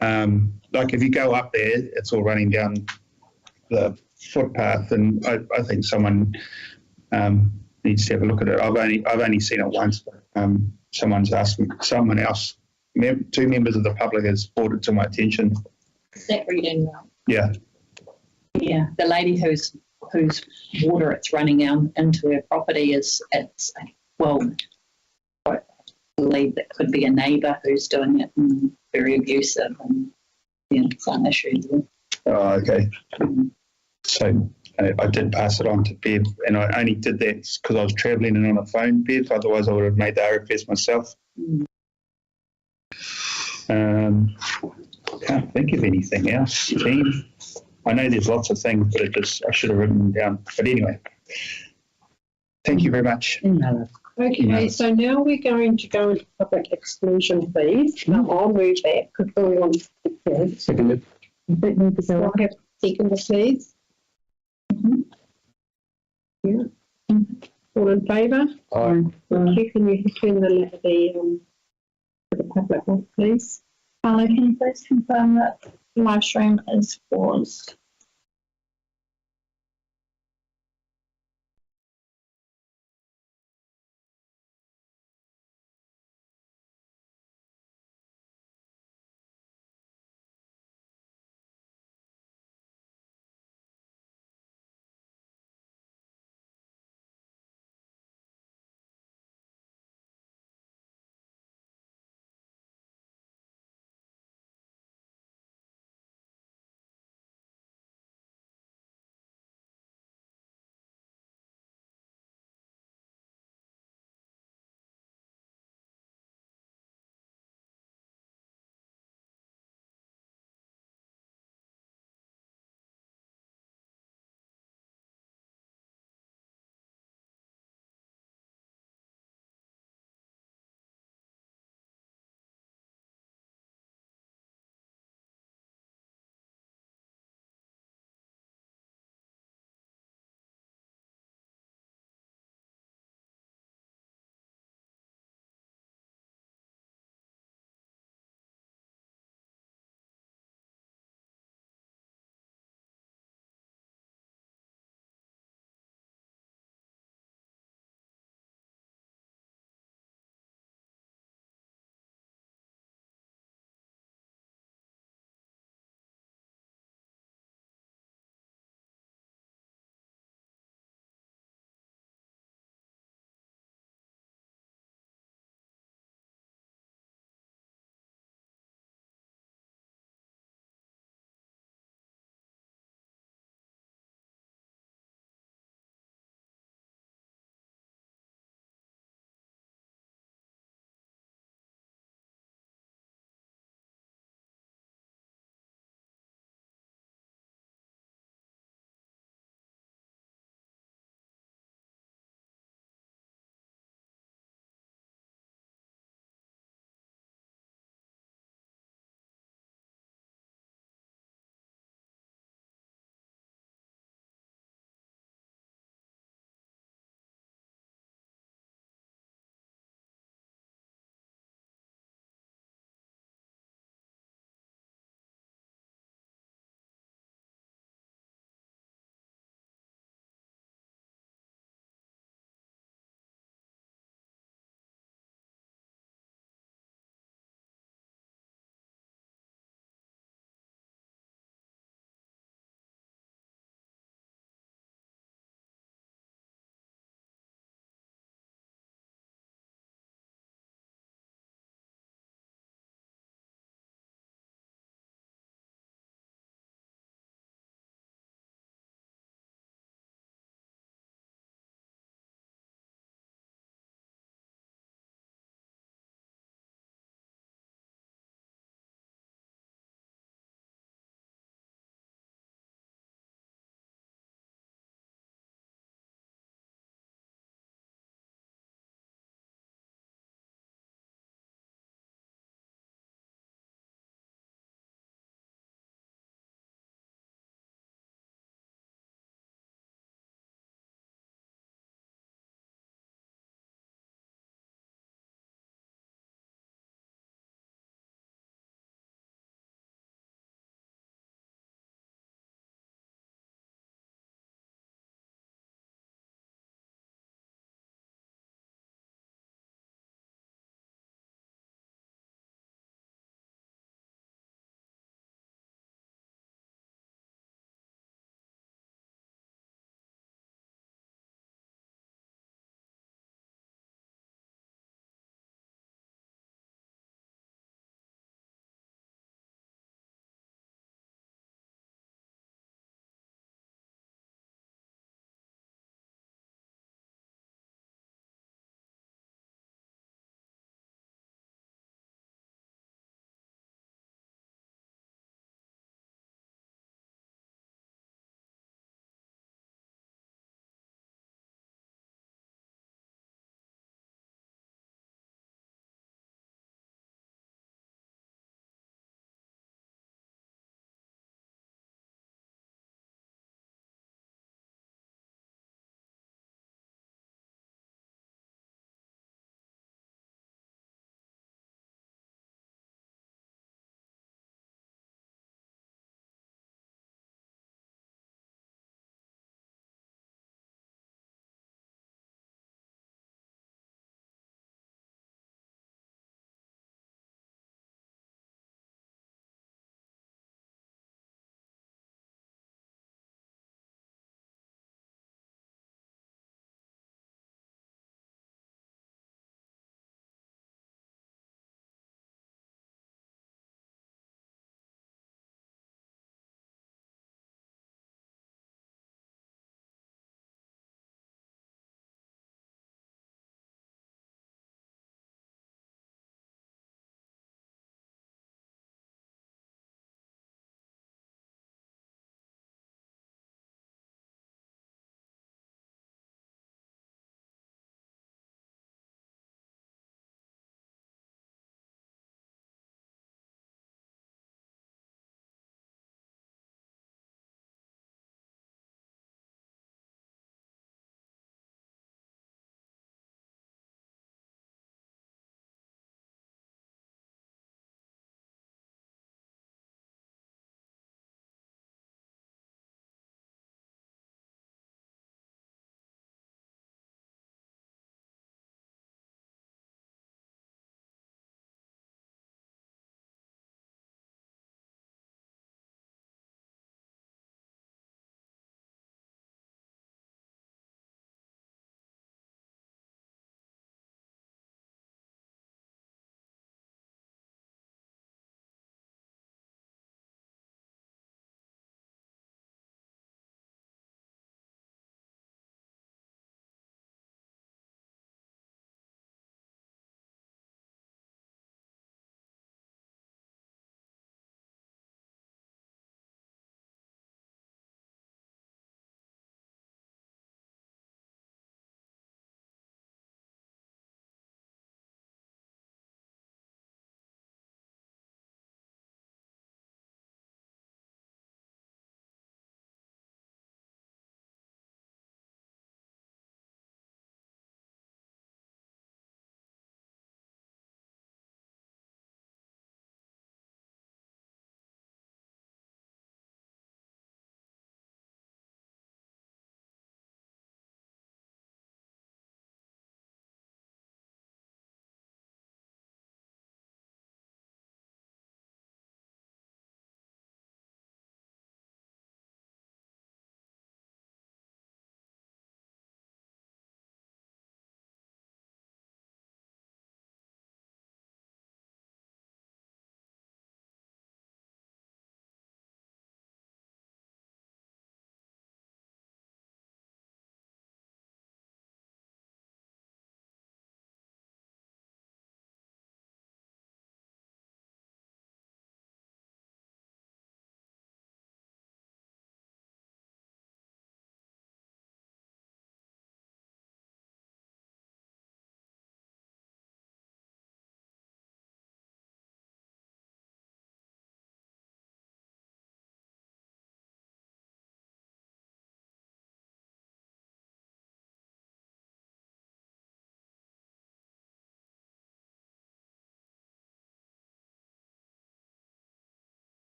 Like if you go up there, it's all running down the footpath, and I think someone needs to have a look at it. I've only seen it once, but someone else, two members of the public has brought it to my attention. Is that Regan? Yeah. Yeah, the lady whose water it's running into her property I believe that could be a neighbour who's doing it and very abusive, and some issues. Oh, okay. So I did pass it on to Bev, and I only did that because I was travelling and on a phone, Bev. Otherwise, I would have made the RFS myself. Can't think of anything else. Team. I know there's lots of things, but I should have written them down. But anyway, thank you very much. Okay, so now we're going to go into public exclusion, please. I'll move that because we want to Second. So I have second, please. Yeah. All in favour? Aye. Okay, can you turn the public off, please? Carla, can you please confirm that live stream is paused?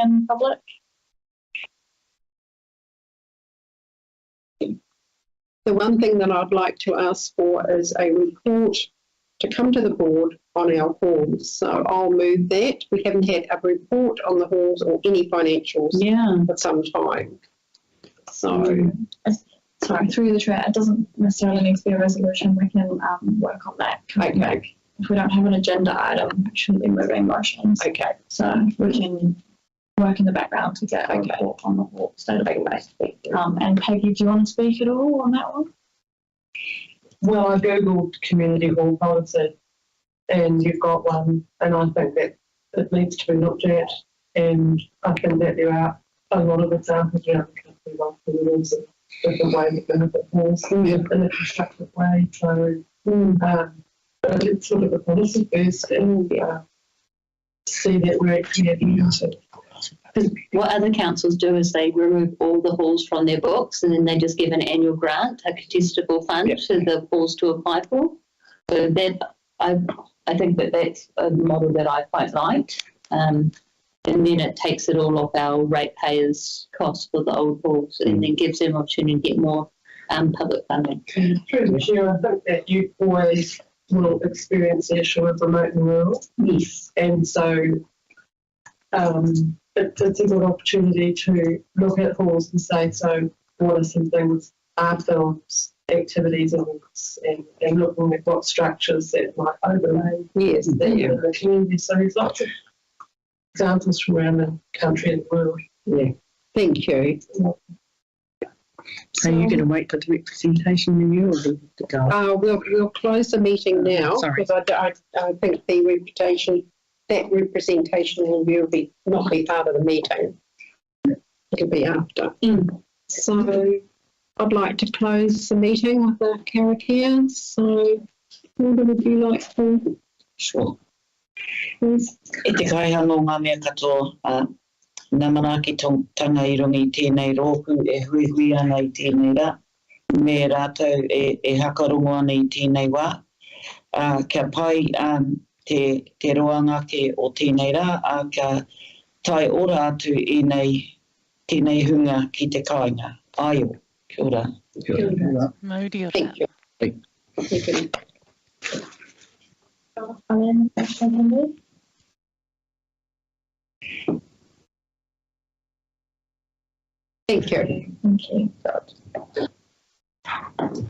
and public? The one thing that I'd like to ask for is a report to come to the board on our halls. So I'll move that. We haven't had a report on the halls or any financials for some time. So, sorry, through the chair, it doesn't necessarily need to be a resolution. We can work on that. Okay. If we don't have an agenda item, we shouldn't be moving motions. Okay. So we can work in the background to get a report on the hall state of play. And Peggy, do you want to speak at all on that one? Well, I googled community hall policy, and you've got one, and I think that it needs to be looked at, and I think that there are a lot of examples around the country of communities of different ways of benefit halls in a constructive way. So let's look at the policy first and see that we're actually using it. What other councils do is they remove all the halls from their books, and then they just give an annual grant, a contestable fund to the halls to apply for. So that I think that's a model that I quite liked. And then it takes it all off our ratepayers' costs for the old halls, and then gives them opportunity to get more public funding. Through the chair, I think that you always will experience the issue of remote and rural. Yes. And so it's a good opportunity to look at halls and say, so what are some things, art films, activities, and looking at what structures that might overlay in the community. So there's lots of examples from around the country and the world. Yeah, thank you. Are you going to wait for the representation review or to go? We'll close the meeting now Sorry. because I think that representation review will not be part of the meeting. It'll be after. So I'd like to close the meeting with the karakia. So what would you like to? Sure. Please. E te kaihano ngā mea katoa, nā mana ki tanga I rongi I tēnei rōku e hui ana I tēnei rā. Me rātou e hakarongo ana I tēnei wā. Kia pai te roangake o tēnei rā, kia tai ora atu I tēnei hunga ki te kāinga. Aio, kia ora. Kia ora. Mauri ora. Thank you. Thank you. Thank you.